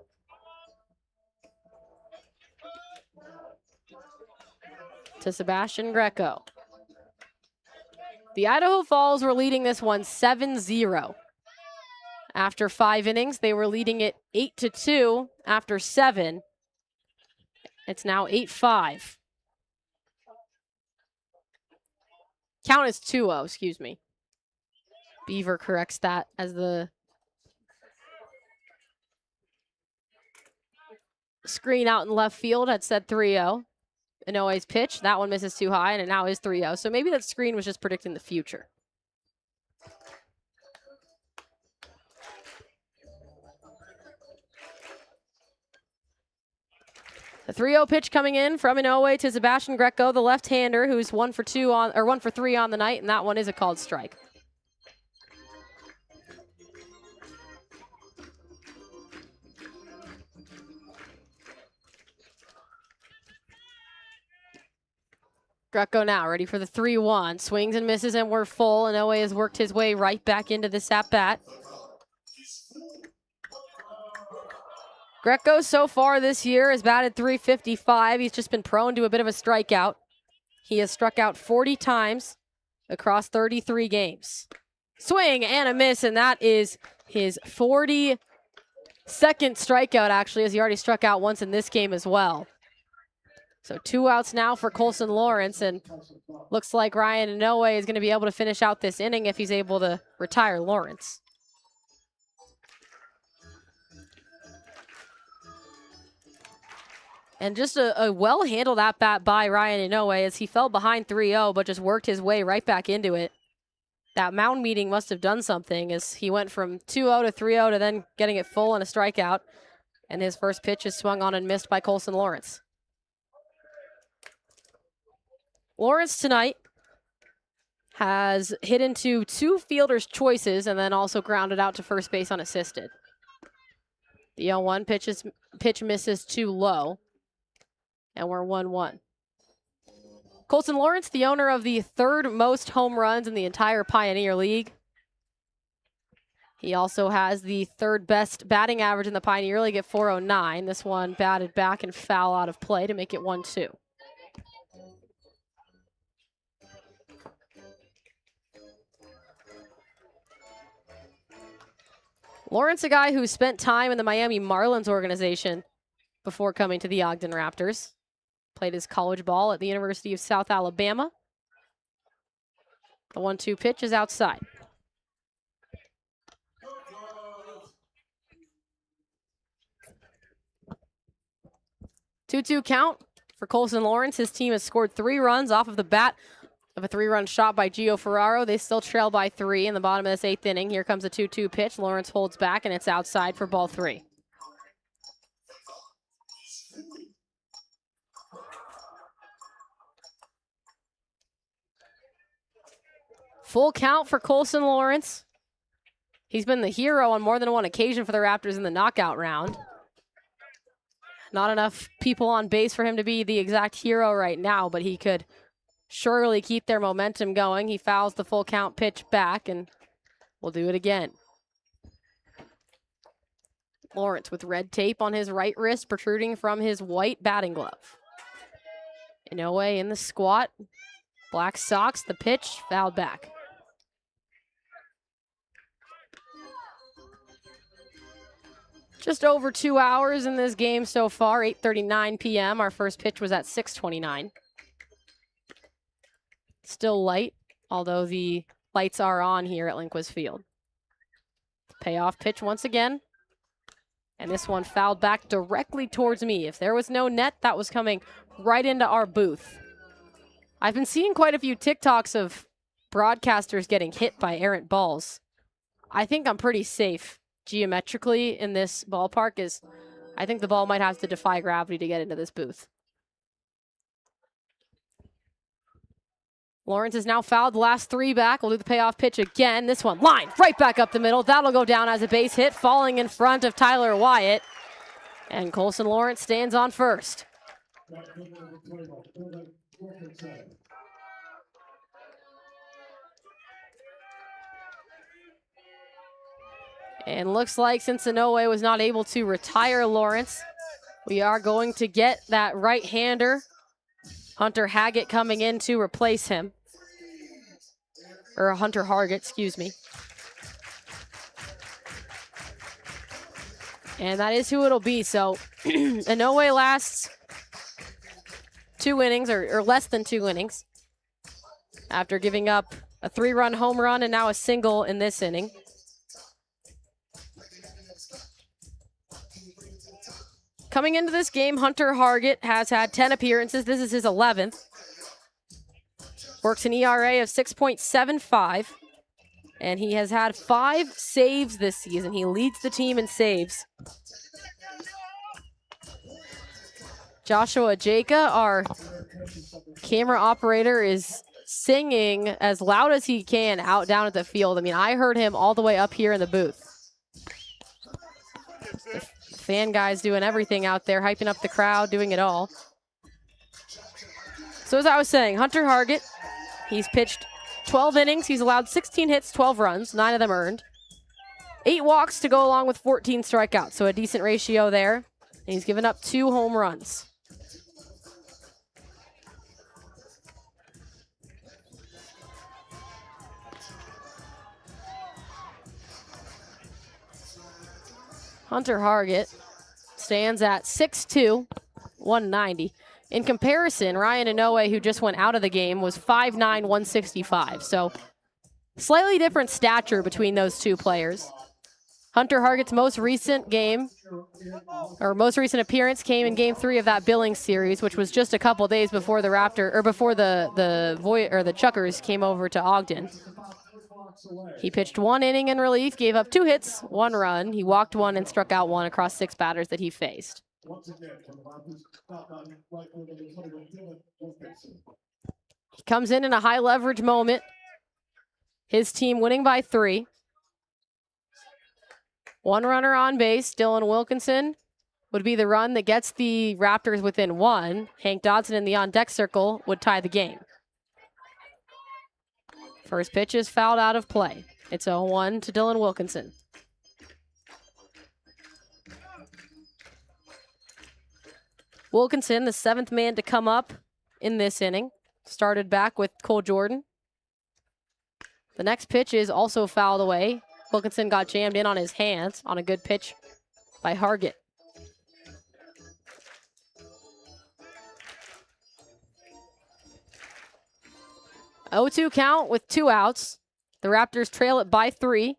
To Sebastian Greco. The Idaho Falls were leading this one 7-0. After 5 innings, they were leading it 8-2 after 7. It's now 8-5. Count is 2-0, excuse me. Beaver corrects that as the screen out in left field had said 3-0. Inoue's pitch, that one misses too high, and it now is 3-0. So maybe that screen was just predicting the future. The 3-0 pitch coming in from Inoue to Sebastian Greco, the left-hander, who's 1 for 3 on the night, and that one is a called strike. Greco now ready for the 3-1. Swings and misses, and we're full. Inoue has worked his way right back into this at-bat. Greco so far this year has batted .355. He's just been prone to a bit of a strikeout. He has struck out 40 times across 33 games. Swing and a miss, and that is his 42nd strikeout, actually, as he already struck out once in this game as well. So 2 outs now for Colson Lawrence, and looks like Ryan Inoue is going to be able to finish out this inning if he's able to retire Lawrence. And just a well-handled at-bat by Ryan Inoue as he fell behind 3-0, but just worked his way right back into it. That mound meeting must have done something as he went from 2-0 to 3-0 to then getting it full and a strikeout. And his first pitch is swung on and missed by Colson Lawrence. Lawrence tonight has hit into 2 fielder's choices and then also grounded out to first base unassisted. The 0-1 pitch misses too low, and we're 1-1. Colson Lawrence, the owner of the 3rd most home runs in the entire Pioneer League. He also has the 3rd best batting average in the Pioneer League at .409. This one batted back and foul out of play to make it 1-2. Lawrence, a guy who spent time in the Miami Marlins organization before coming to the Ogden Raptors. Played his college ball at the University of South Alabama. The 1-2 pitch is outside. Two-two count for Colson Lawrence. His team has scored 3 runs off of the bat of a 3-run shot by Gio Ferraro. They still trail by 3 in the bottom of this 8th inning. Here comes a 2-2 pitch. Lawrence holds back, and it's outside for ball 3. Full count for Colson Lawrence. He's been the hero on more than one occasion for the Raptors in the knockout round. Not enough people on base for him to be the exact hero right now, but he could surely keep their momentum going. He fouls the full count pitch back, and we'll do it again. Lawrence with red tape on his right wrist protruding from his white batting glove. Inoue in the squat. Black socks, the pitch, fouled back. Just over 2 hours in this game so far, 8:39 p.m. Our first pitch was at 6:29. Still light, although the lights are on here at Lindquist Field. Payoff pitch once again. And this one fouled back directly towards me. If there was no net, that was coming right into our booth. I've been seeing quite a few TikToks of broadcasters getting hit by errant balls. I think I'm pretty safe geometrically in this ballpark. I think the ball might have to defy gravity to get into this booth. Lawrence has now fouled the last 3 back. We'll do the payoff pitch again. This one lined right back up the middle. That'll go down as a base hit, falling in front of Tyler Wyatt. And Colson Lawrence stands on first. And looks like since Inoue was not able to retire Lawrence, we are going to get that right-hander, Hunter Haggett, coming in to replace him. Or Hunter Hargett, excuse me. And that is who it'll be. So Inoue lasts 2 innings, or less than 2 innings, after giving up a 3-run home run and now a single in this inning. Coming into this game, Hunter Hargett has had 10 appearances. This is his 11th. Works an ERA of 6.75. And he has had 5 saves this season. He leads the team in saves. Joshua Jaka, our camera operator, is singing as loud as he can out down at the field. I mean, I heard him all the way up here in the booth. The fan guys doing everything out there, hyping up the crowd, doing it all. So as I was saying, Hunter Hargett, he's pitched 12 innings. He's allowed 16 hits, 12 runs, 9 of them earned. 8 walks to go along with 14 strikeouts, so a decent ratio there. And he's given up 2 home runs. Hunter Hargett stands at 6'2", 190. In comparison, Ryan Inoue, who just went out of the game, was 5'9", 165. So slightly different stature between those two players. Hunter Hargett's most recent game, or most recent appearance, came in Game 3 of that Billings series, which was just a couple days before the the Chukars came over to Ogden. He pitched 1 inning in relief, gave up 2 hits, 1 run. He walked 1 and struck out 1 across 6 batters that he faced. He comes in a high leverage moment. His team winning by 3. 1 runner on base. Dylan Wilkinson would be the run that gets the Raptors within 1. Hank Dodson in the on-deck circle would tie the game. First pitch is fouled out of play. It's 0-1 to Dylan Wilkinson. Wilkinson, the 7th man to come up in this inning, started back with Cole Jordan. The next pitch is also fouled away. Wilkinson got jammed in on his hands on a good pitch by Hargett. Oh, 2 count with 2 outs. The Raptors trail it by 3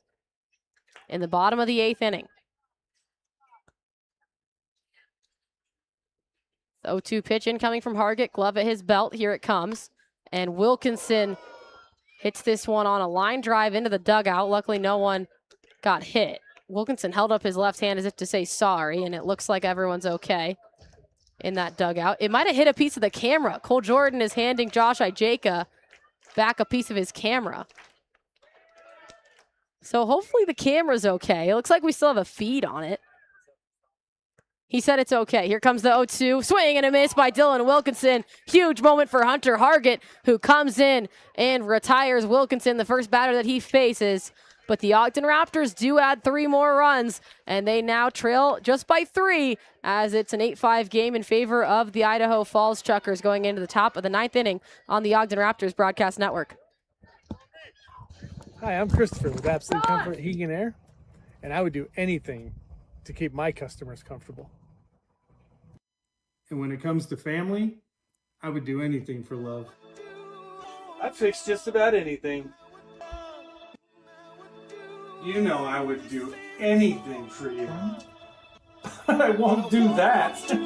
in the bottom of the 8th inning. 0-2 pitch incoming from Hargett. Glove at his belt. Here it comes. And Wilkinson hits this one on a line drive into the dugout. Luckily, no one got hit. Wilkinson held up his left hand as if to say sorry, and it looks like everyone's okay in that dugout. It might have hit a piece of the camera. Cole Jordan is handing Josh Ijeka back a piece of his camera. So hopefully the camera's okay. It looks like we still have a feed on it. He said it's okay. Here comes the 0-2. Swing and a miss by Dylan Wilkinson. Huge moment for Hunter Hargett, who comes in and retires Wilkinson, the first batter that he faces. But the Ogden Raptors do add 3 more runs, and they now trail just by 3 as it's an 8-5 game in favor of the Idaho Falls Chukars going into the top of the 9th inning on the Ogden Raptors Broadcast Network. Hi, I'm Christopher with Absolute Comfort Heating and Air, and I would do anything to keep my customers comfortable. And when it comes to family, I would do anything for love. I'd fix just about anything. You know I would do anything for you. I won't do that. But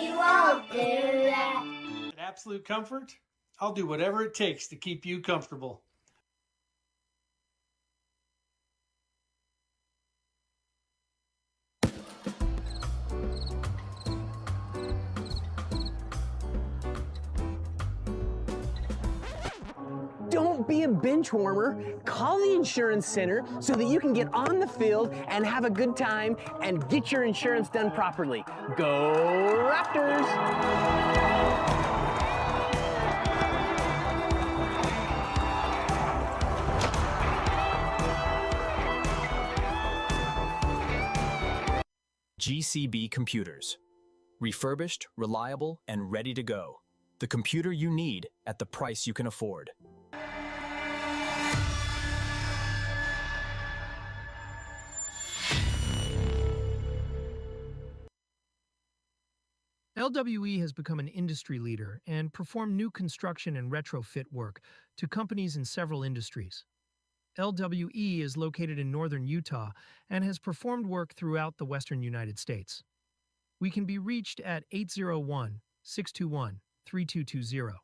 you won't do that. At Absolute Comfort, I'll do whatever it takes to keep you comfortable. Don't be a bench warmer. Call the insurance center so that you can get on the field and have a good time and get your insurance done properly. Go Raptors! GCB Computers. Refurbished, reliable, and ready to go. The computer you need at the price you can afford. LWE has become an industry leader and performed new construction and retrofit work to companies in several industries. LWE is located in northern Utah and has performed work throughout the western United States. We can be reached at 801-621-3220.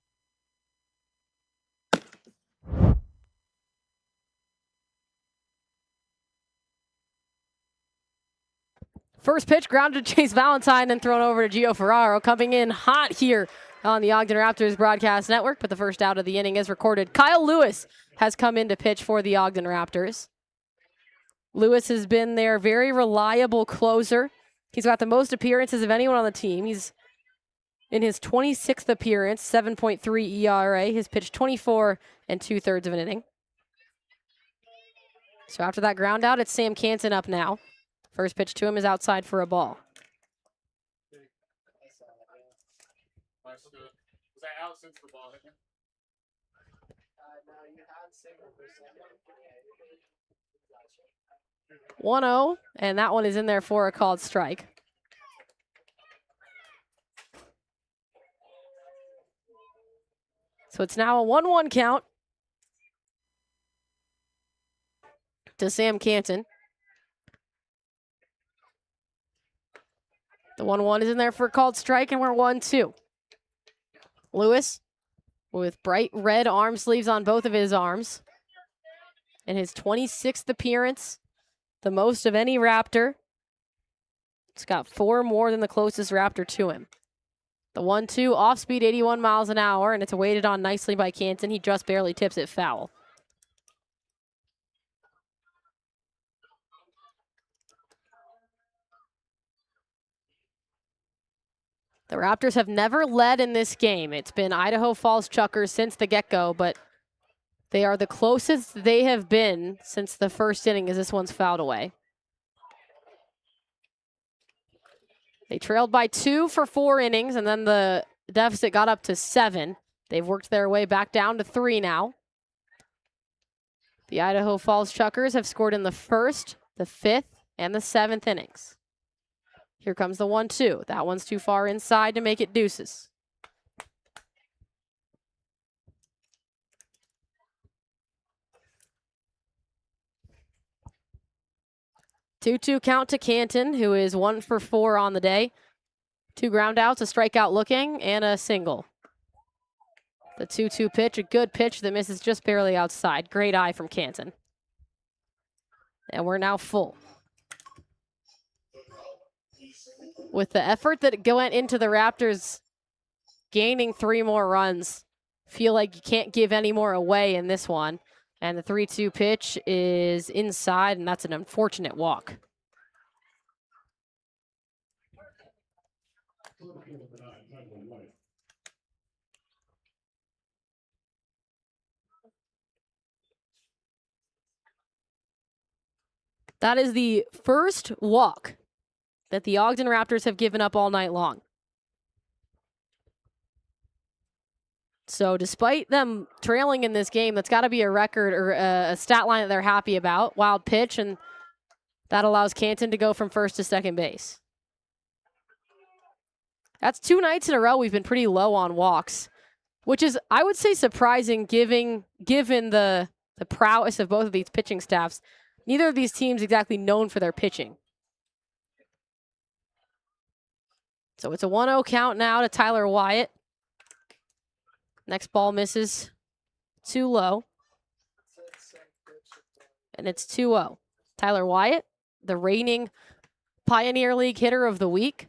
First pitch grounded to Chase Valentine and thrown over to Gio Ferraro. Coming in hot here on the Ogden Raptors Broadcast Network, but the first out of the inning is recorded. Kyle Lewis has come in to pitch for the Ogden Raptors. Lewis has been their very reliable closer. He's got the most appearances of anyone on the team. He's in his 26th appearance, 7.3 ERA. He's pitched 24 2/3 of an inning. So after that ground out, it's Sam Canton up now. First pitch to him is outside for a ball. Was that out since the ball hit me? No, you had signal for 1-0, and that one is in there for a called strike. So it's now a 1-1 count to Sam Canton. The 1-1 is in there for a called strike, and we're 1-2. Lewis with bright red arm sleeves on both of his arms. In his 26th appearance, the most of any Raptor. It's got 4 more than the closest Raptor to him. The 1-2 off speed 81 miles an hour, and it's weighted on nicely by Canton. He just barely tips it foul. The Raptors have never led in this game. It's been Idaho Falls Chukars since the get-go, but they are the closest they have been since the first inning as this one's fouled away. They trailed by 2 for 4 innings, and then the deficit got up to 7. They've worked their way back down to 3 now. The Idaho Falls Chukars have scored in the 1st, the 5th, and the 7th innings. Here comes the 1-2. That one's too far inside to make it deuces. Two-two count to Canton, who is 1 for 4 on the day. 2 ground outs, a strikeout looking, and a single. The 2-2 pitch, a good pitch that misses just barely outside. Great eye from Canton. And we're now full. With the effort that went into the Raptors gaining 3 more runs, feel like you can't give any more away in this one. And the 3-2 pitch is inside, and that's an unfortunate walk. That is the first walk that the Ogden Raptors have given up all night long. So despite them trailing in this game, that's got to be a record or a stat line that they're happy about. Wild pitch, and that allows Canton to go from first to second base. That's 2 nights in a row we've been pretty low on walks, which is, I would say, surprising given the prowess of both of these pitching staffs. Neither of these teams exactly known for their pitching. So it's a 1-0 count now to Tyler Wyatt. Next ball misses too low. And it's 2-0. Tyler Wyatt, the reigning Pioneer League hitter of the week.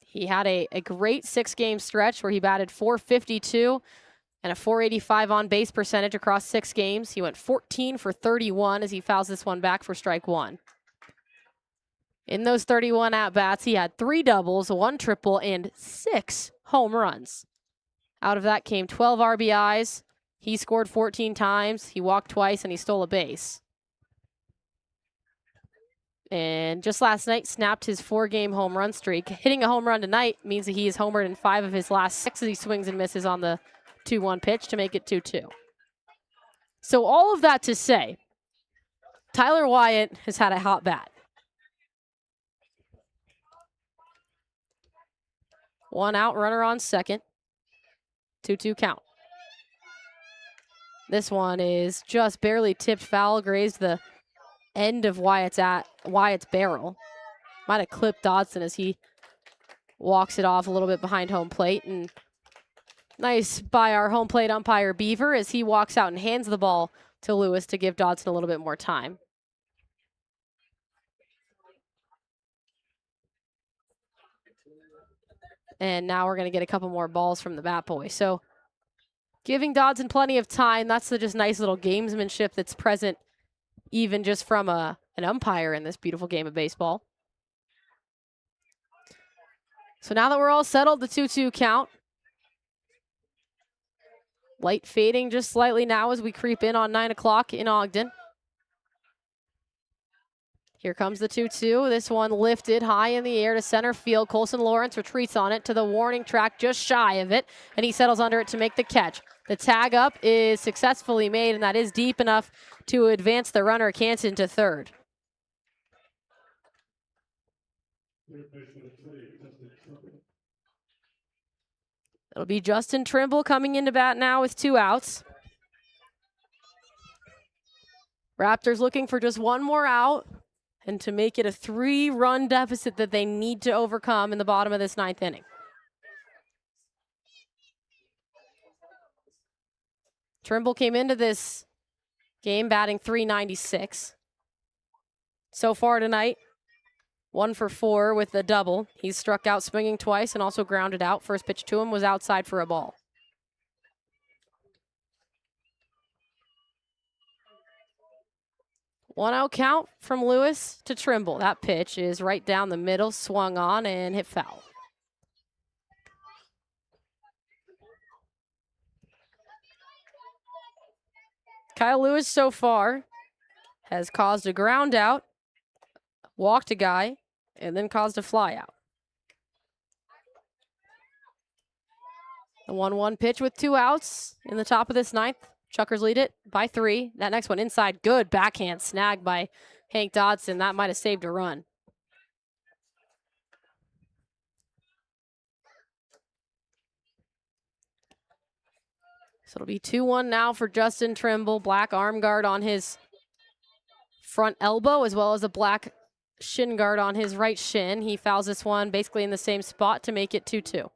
He had a great 6-game stretch where he batted .452 and a .485 on base percentage across 6 games. He went 14 for 31 as he fouls this one back for strike 1. In those 31 at-bats, he had 3 doubles, 1 triple, and 6 home runs. Out of that came 12 RBIs. He scored 14 times. He walked twice, and he stole a base. And just last night, snapped his 4-game home run streak. Hitting a home run tonight means that he has homered in 5 of his last 6 as he swings and misses on the 2-1 pitch to make it 2-2. So all of that to say, Tyler Wyatt has had a hot bat. 1 out, runner on second. 2-2 count. This one is just barely tipped foul, grazed the end of Wyatt's barrel. Might have clipped Dodson as he walks it off a little bit behind home plate. And nice by our home plate umpire Beaver as he walks out and hands the ball to Lewis to give Dodson a little bit more time. And now we're going to get a couple more balls from the bat boy. So giving Dodson plenty of time. That's the just nice little gamesmanship that's present even just from an umpire in this beautiful game of baseball. So now that we're all settled, the 2-2 count. Light fading just slightly now as we creep in on 9 o'clock in Ogden. Here comes the 2-2. This one lifted high in the air to center field. Colson Lawrence retreats on it to the warning track just shy of it, and he settles under it to make the catch. The tag up is successfully made, and that is deep enough to advance the runner Canton to third. It'll be Justin Trimble coming into bat now with 2 outs. Raptors looking for just 1 more out and to make it a 3-run deficit that they need to overcome in the bottom of this 9th inning. Trimble came into this game batting .396. So far tonight, 1 for 4 with the double. He's struck out swinging twice and also grounded out. First pitch to him was outside for a ball. 1-0 count from Lewis to Trimble. That pitch is right down the middle, swung on and hit foul. Kyle Lewis so far has caused a ground out, walked a guy, and then caused a fly out. The 1-1 pitch with 2 outs in the top of this 9th. Chukars lead it by 3. That next one inside, good backhand snag by Hank Dodson. That might have saved a run. So it'll be 2-1 now for Justin Trimble. Black arm guard on his front elbow, as well as a black shin guard on his right shin. He fouls this one basically in the same spot to make it 2-2.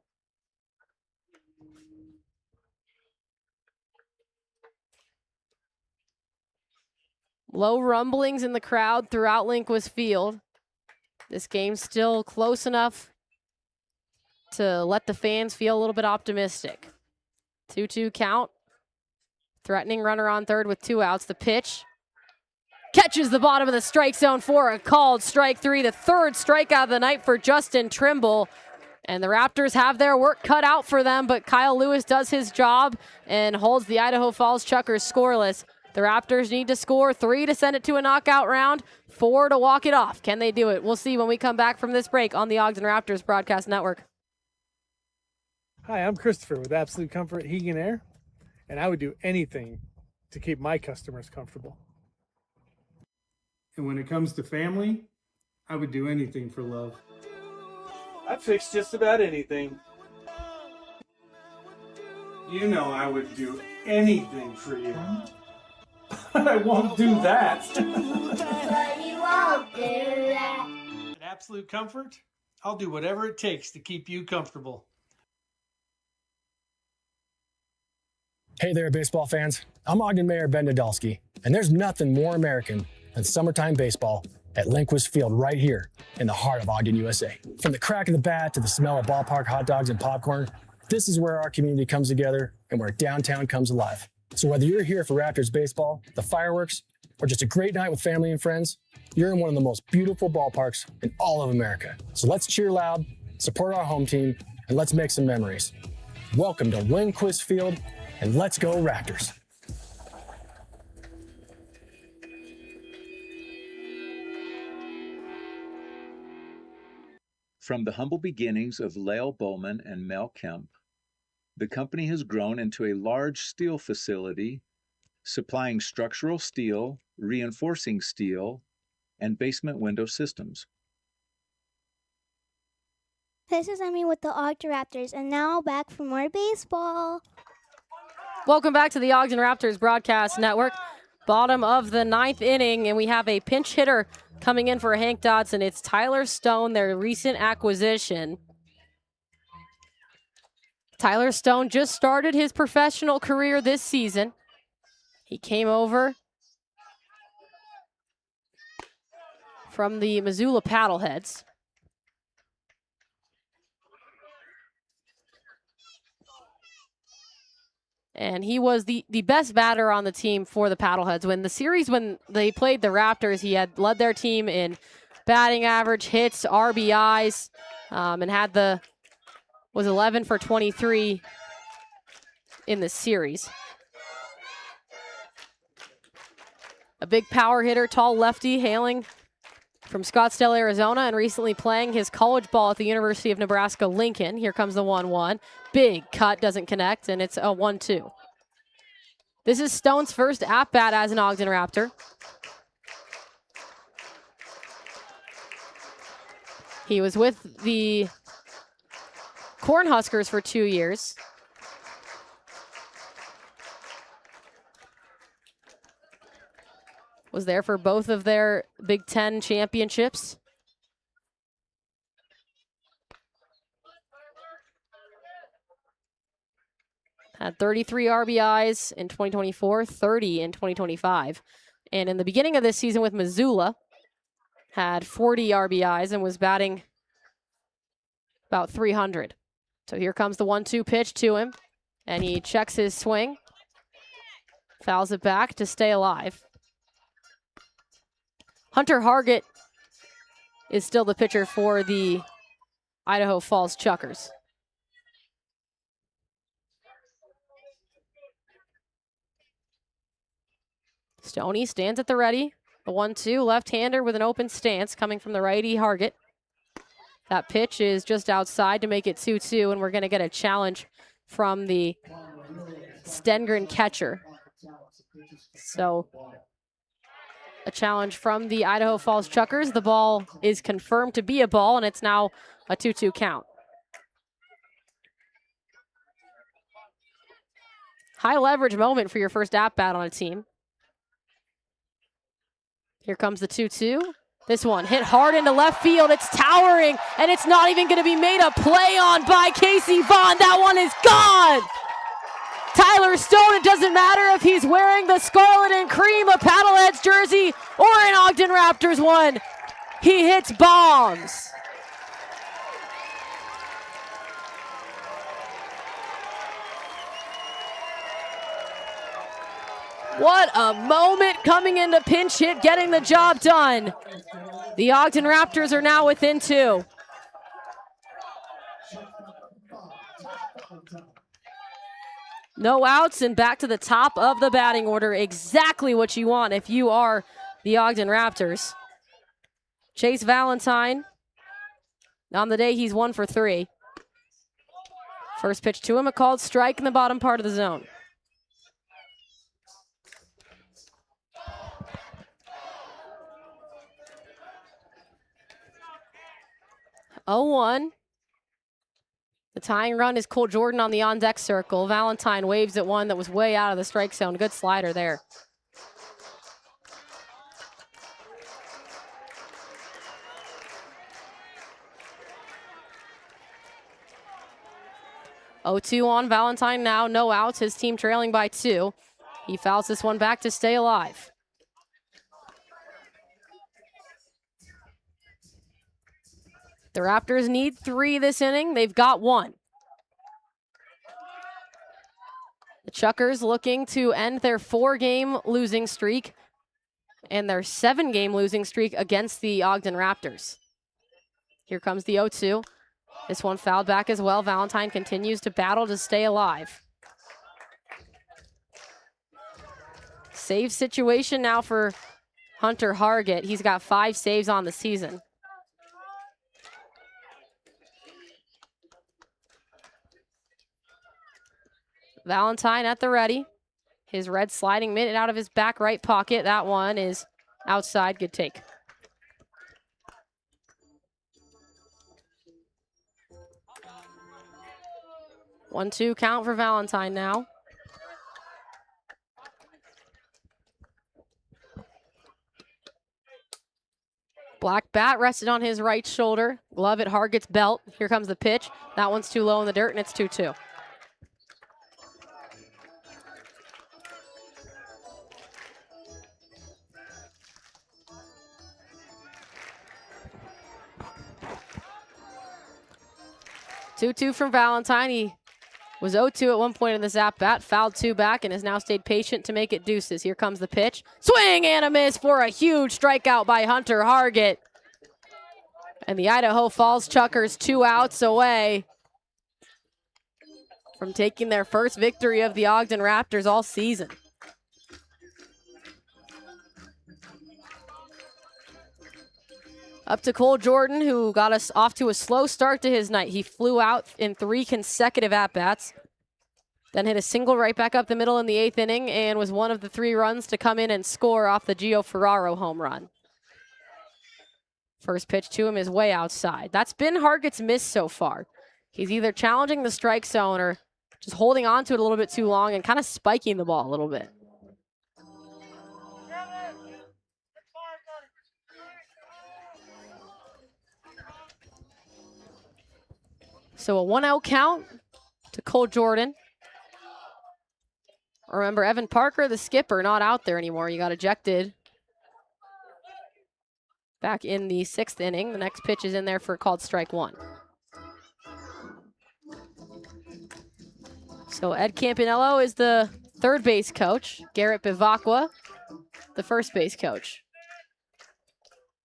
Low rumblings in the crowd throughout Linquist Field. This game's still close enough to let the fans feel a little bit optimistic. 2-2 count. Threatening runner on third with 2 outs. The pitch catches the bottom of the strike zone for a called strike 3. The 3rd strikeout of the night for Justin Trimble. And the Raptors have their work cut out for them, but Kyle Lewis does his job and holds the Idaho Falls Chukars scoreless. The Raptors need to score 3 to send it to a knockout round, 4 to walk it off. Can they do it? We'll see when we come back from this break on the Ogden Raptors Broadcast Network. Hi, I'm Christopher with Absolute Comfort Heating and Air, and I would do anything to keep my customers comfortable. And when it comes to family, I would do anything for love. I'd fix just about anything. You know I would do anything for you. I won't do that. But you won't do that. At Absolute Comfort, I'll do whatever it takes to keep you comfortable. Hey there, baseball fans. I'm Ogden Mayor Ben Nadolski, and there's nothing more American than summertime baseball at Linquist Field right here in the heart of Ogden, USA. From the crack of the bat to the smell of ballpark hot dogs and popcorn, this is where our community comes together and where downtown comes alive. So whether you're here for Raptors baseball, the fireworks, or just a great night with family and friends, you're in one of the most beautiful ballparks in all of America. So let's cheer loud, support our home team, and let's make some memories. Welcome to Linquist Field, and let's go Raptors. From the humble beginnings of Lael Bowman and Mel Kemp, the company has grown into a large steel facility supplying structural steel, reinforcing steel, and basement window systems. This is Emmy with the Ogden Raptors, and now back for more baseball. Welcome back to the Ogden Raptors Broadcast Network. Bottom of the 9th inning, and we have a pinch hitter coming in for Hank Dodson. It's Tyler Stone, their recent acquisition. Tyler Stone just started his professional career this season. He came over from the Missoula Paddleheads. And he was the best batter on the team for the Paddleheads. When they played the Raptors, he had led their team in batting average, hits, RBIs, and was 11 for 23 in the series. A big power hitter, tall lefty, hailing from Scottsdale, Arizona, and recently playing his college ball at the University of Nebraska-Lincoln. Here comes the 1-1. Big cut, doesn't connect, and it's a 1-2. This is Stone's first at-bat as an Ogden Raptor. He was with the Cornhuskers for 2 years. Was there for both of their Big Ten championships. Had 33 RBIs in 2024, 30 in 2025. And in the beginning of this season with Missoula, had 40 RBIs and was batting about 300. So here comes the 1-2 pitch to him, and he checks his swing, fouls it back to stay alive. Hunter Hargett is still the pitcher for the Idaho Falls Chukars. Stoney stands at the ready. The 1-2 left-hander with an open stance coming from the righty Hargett. That pitch is just outside to make it 2-2, and we're going to get a challenge from the Stengren catcher. So a challenge from the Idaho Falls Chukars. The ball is confirmed to be a ball, and it's now a 2-2 count. High leverage moment for your first at-bat on a team. Here comes the 2-2. This one hit hard into left field. It's towering, and it's not even going to be made a play on by Casey Vaughn. That one is gone. Tyler Stone, it doesn't matter if he's wearing the scarlet and cream, a Paddleheads jersey, or an Ogden Raptors one. He hits bombs. What a moment coming into pinch hit, getting the job done. The Ogden Raptors are now within 2. No outs and back to the top of the batting order. Exactly what you want if you are the Ogden Raptors. Chase Valentine, on the day he's 1 for 3. First pitch to him, a called strike in the bottom part of the zone. Oh, 1. The tying run is Cole Jordan on the on-deck circle. Valentine waves at one that was way out of the strike zone. Good slider there. Oh, 2 on Valentine now. No outs. His team trailing by 2. He fouls this one back to stay alive. The Raptors need 3 this inning. They've got 1. The Chukars looking to end their 4-game losing streak and their 7-game losing streak against the Ogden Raptors. Here comes the 0-2. This one fouled back as well. Valentine continues to battle to stay alive. Save situation now for Hunter Hargett. He's got 5 saves on the season. Valentine at the ready. His red sliding mitt out of his back right pocket. That one is outside. Good take. One, 2 count for Valentine now. Black bat rested on his right shoulder. Glove at Hargett's belt. Here comes the pitch. That one's too low in the dirt, and it's 2-2. Two from Valentine. He was 0-2 at one point in this at-bat, fouled 2 back, and has now stayed patient to make it deuces. Here comes the pitch. Swing and a miss for a huge strikeout by Hunter Hargett. And the Idaho Falls Chukars 2 outs away from taking their first victory of the Ogden Raptors all season. Up to Cole Jordan, who got us off to a slow start to his night. He flew out in 3 consecutive at-bats, then hit a single right back up the middle in the 8th inning and was one of the 3 runs to come in and score off the Gio Ferraro home run. First pitch to him is way outside. That's been Hargett's miss so far. He's either challenging the strike zone or just holding on to it a little bit too long and kind of spiking the ball a little bit. So a 1-out count to Cole Jordan. Remember, Evan Parker, the skipper, not out there anymore. He got ejected back in the 6th inning. The next pitch is in there for called strike 1. So Ed Campanello is the third base coach. Garrett Bivacqua, the first base coach.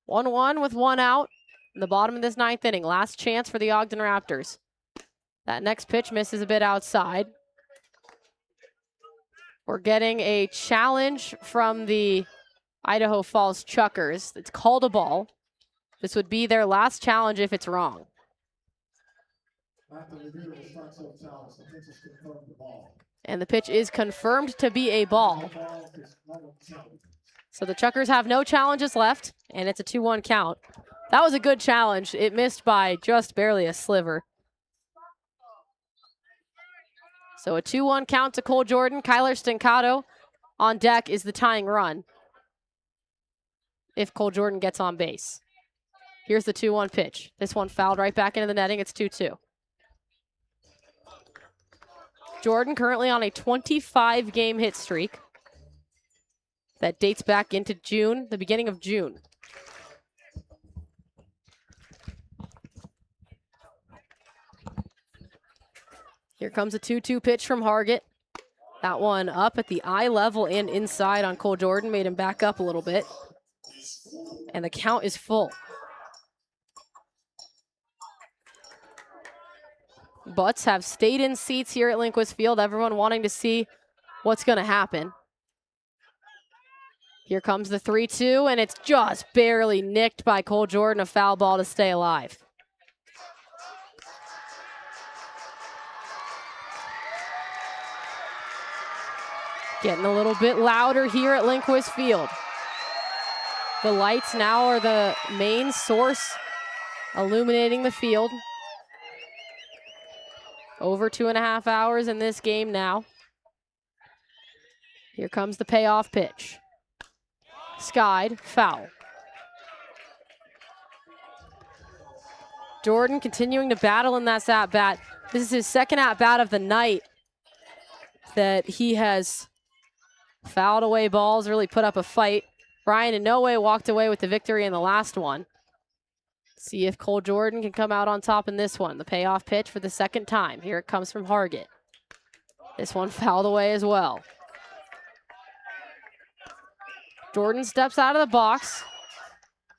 1-1 with 1 out in the bottom of this 9th inning. Last chance for the Ogden Raptors. That next pitch misses a bit outside. We're getting a challenge from the Idaho Falls Chukars. It's called a ball. This would be their last challenge if it's wrong. And the pitch is confirmed to be a ball. So the Chukars have no challenges left, and it's a 2-1 count. That was a good challenge. It missed by just barely a sliver. So a 2-1 count to Cole Jordan. Kyler Stancato on deck is the tying run if Cole Jordan gets on base. Here's the 2-1 pitch. This one fouled right back into the netting. It's 2-2. Jordan currently on a 25-game hit streak that dates back into June, the beginning of June. Here comes a 2-2 pitch from Hargett. That one up at the eye level and inside on Cole Jordan, made him back up a little bit. And the count is full. Butts have stayed in seats here at Lindquist Field, everyone wanting to see what's going to happen. Here comes the 3-2, and it's just barely nicked by Cole Jordan, a foul ball to stay alive. Getting a little bit louder here at Lindquist Field. The lights now are the main source illuminating the field. Over 2.5 hours in this game now. Here comes the payoff pitch. Skied, foul. Jordan continuing to battle in that at-bat. This is his second at-bat of the night that he has fouled away balls, really put up a fight. Brian in no way walked away with the victory in the last one. See if Cole Jordan can come out on top in this one. The payoff pitch for the second time. Here it comes from Hargett. This one fouled away as well. Jordan steps out of the box.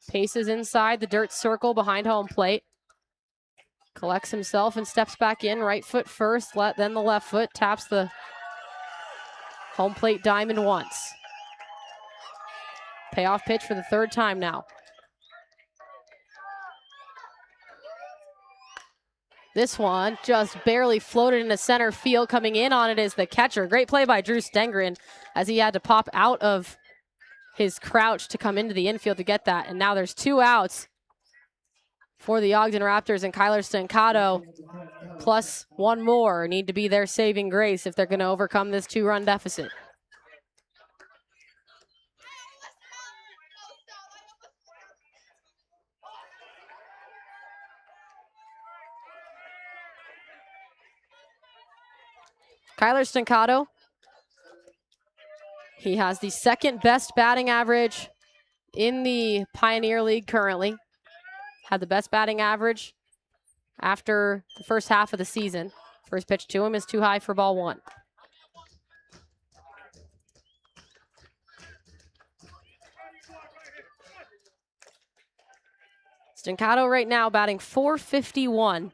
Paces inside the dirt circle behind home plate. Collects himself and steps back in. Right foot first, then the left foot. Taps the home plate diamond once. Payoff pitch for the third time now. This one just barely floated into center field. Coming in on it is the catcher. Great play by Drew Stengren as he had to pop out of his crouch to come into the infield to get that. And now there's 2 outs for the Ogden Raptors, and Kyler Stancato plus 1 more need to be their saving grace if they're going to overcome this 2-run deficit. Kyler Stancato, he has the second best batting average in the Pioneer League currently. Had the best batting average after the first half of the season. First pitch to him is too high for ball 1. Stancato right now batting .451.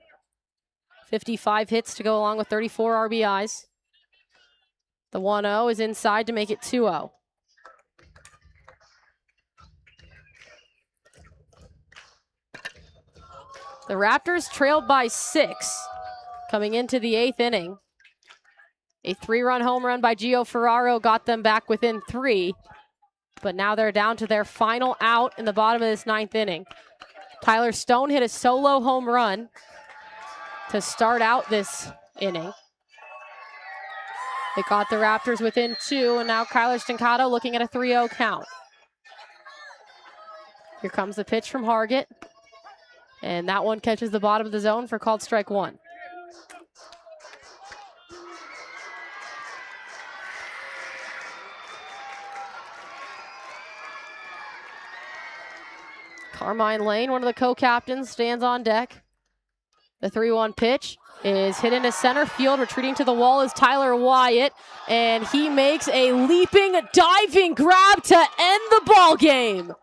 55 hits to go along with 34 RBIs. The 1-0 is inside to make it 2-0. The Raptors trailed by 6 coming into the 8th inning. A 3-run home run by Gio Ferraro got them back within 3, but now they're down to their final out in the bottom of this 9th inning. Tyler Stone hit a solo home run to start out this inning. They got the Raptors within 2, and now Kyler Stancato looking at a 3-0 count. Here comes the pitch from Hargett, and that one catches the bottom of the zone for called strike 1. Carmine Lane, one of the co-captains, stands on deck. The 3-1 pitch is hit into center field. Retreating to the wall is Tyler Wyatt, and he makes a leaping, diving grab to end the ball game.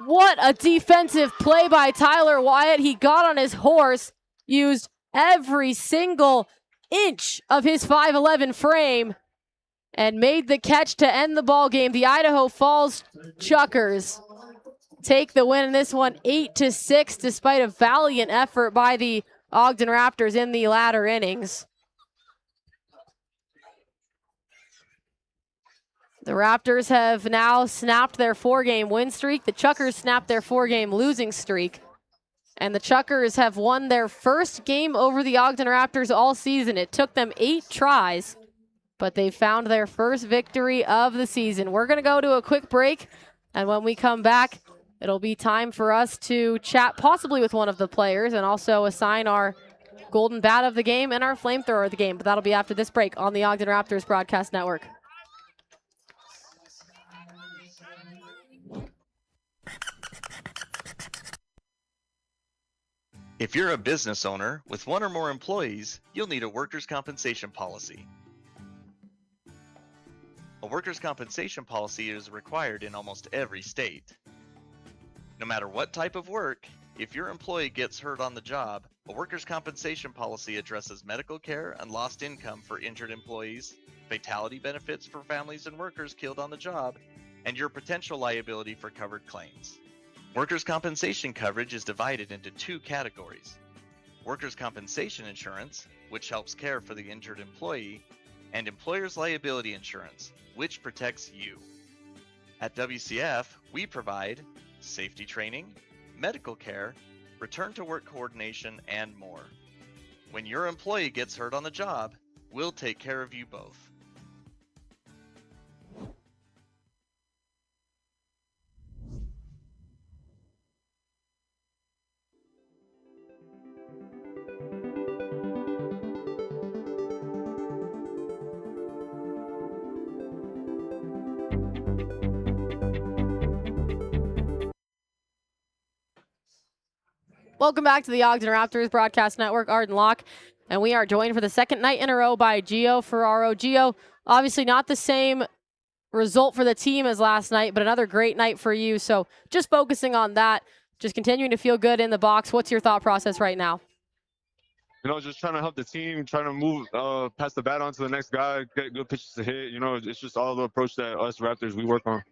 What a defensive play by Tyler Wyatt. He got on his horse, used every single inch of his 5'11" frame, and made the catch to end the ball game. The Idaho Falls Chukars take the win in this one 8-6, despite a valiant effort by the Ogden Raptors in the latter innings. The Raptors have now snapped their 4-game win streak. The Chukars snapped their 4-game losing streak. And the Chukars have won their first game over the Ogden Raptors all season. It took them 8 tries, but they found their first victory of the season. We're going to go to a quick break, and when we come back, it'll be time for us to chat possibly with one of the players and also assign our golden bat of the game and our flamethrower of the game. But that'll be after this break on the Ogden Raptors Broadcast Network. If you're a business owner with 1 or more employees, you'll need a workers' compensation policy. A workers' compensation policy is required in almost every state. No matter what type of work, if your employee gets hurt on the job, a workers' compensation policy addresses medical care and lost income for injured employees, fatality benefits for families and workers killed on the job, and your potential liability for covered claims. Workers' compensation coverage is divided into 2 categories: workers' compensation insurance, which helps care for the injured employee, and employer's liability insurance, which protects you. At WCF, we provide safety training, medical care, return to work coordination, and more. When your employee gets hurt on the job, we'll take care of you both. Welcome back to the Ogden Raptors Broadcast Network. Arden Locke, and we are joined for the second night in a row by Gio Ferraro. Gio, obviously not the same result for the team as last night, but another great night for you. So just focusing on that, just continuing to feel good in the box. What's your thought process right now? You know, just trying to help the team, trying to move, pass the bat on to the next guy, get good pitches to hit. You know, it's just all the approach that us Raptors, we work on.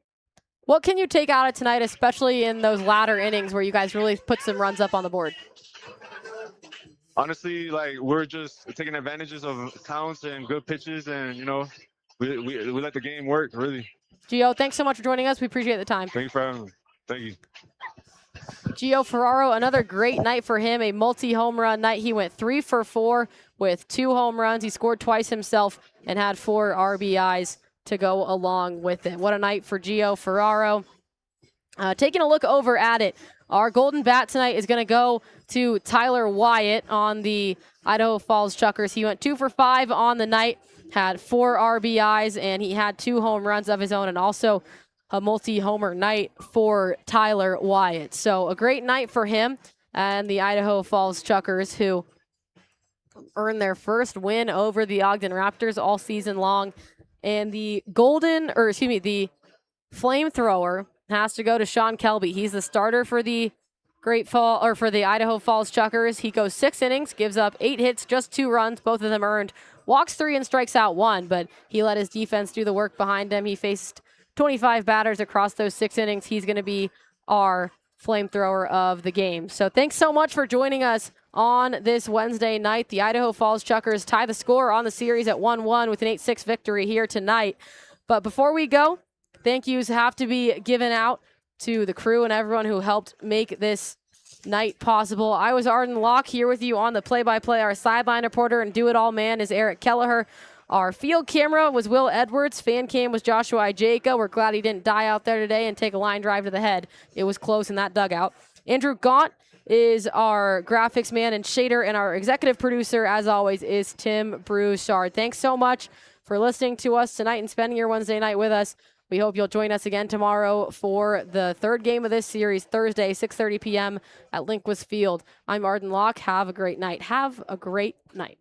What can you take out of tonight, especially in those latter innings where you guys really put some runs up on the board? Honestly, like, we're just taking advantages of counts and good pitches, and, you know, we let the game work, really. Gio, thanks so much for joining us. We appreciate the time. Thank you for having me. Thank you. Gio Ferraro, another great night for him, a multi-home run night. He went 3 for 4 with 2 home runs. He scored twice himself and had 4 RBIs to go along with it. What a night for Gio Ferraro. Taking a look over at it, our golden bat tonight is going to go to Tyler Wyatt on the Idaho Falls Chukars. He went 2 for 5 on the night, had 4 RBIs, and he had 2 home runs of his own, and also a multi-homer night for Tyler Wyatt. So a great night for him and the Idaho Falls Chukars, who earned their first win over the Ogden Raptors all season long. And the the flamethrower has to go to Sean Kelby. He's the starter for the Idaho Falls Chukars. He goes 6 innings, gives up 8 hits, just 2 runs, both of them earned. Walks 3 and strikes out 1, but he let his defense do the work behind him. He faced 25 batters across those 6 innings. He's going to be our flamethrower of the game. So thanks so much for joining us on this Wednesday night. The Idaho Falls Chukars tie the score on the series at 1-1 with an 8-6 victory here tonight. But before we go, thank yous have to be given out to the crew and everyone who helped make this night possible. I was Arden Locke here with you on the play-by-play. Our sideline reporter and do-it-all man is Eric Kelleher. Our field camera was Will Edwards. Fan cam was Joshua Ijeka. We're glad he didn't die out there today and take a line drive to the head. It was close in that dugout. Andrew Gaunt is our graphics man and shader, and our executive producer, as always, is Tim Broussard. Thanks so much for listening to us tonight and spending your Wednesday night with us. We hope you'll join us again tomorrow for the third game of this series, Thursday, 6:30 p.m. at Linquist Field. I'm Arden Locke. Have a great night. Have a great night.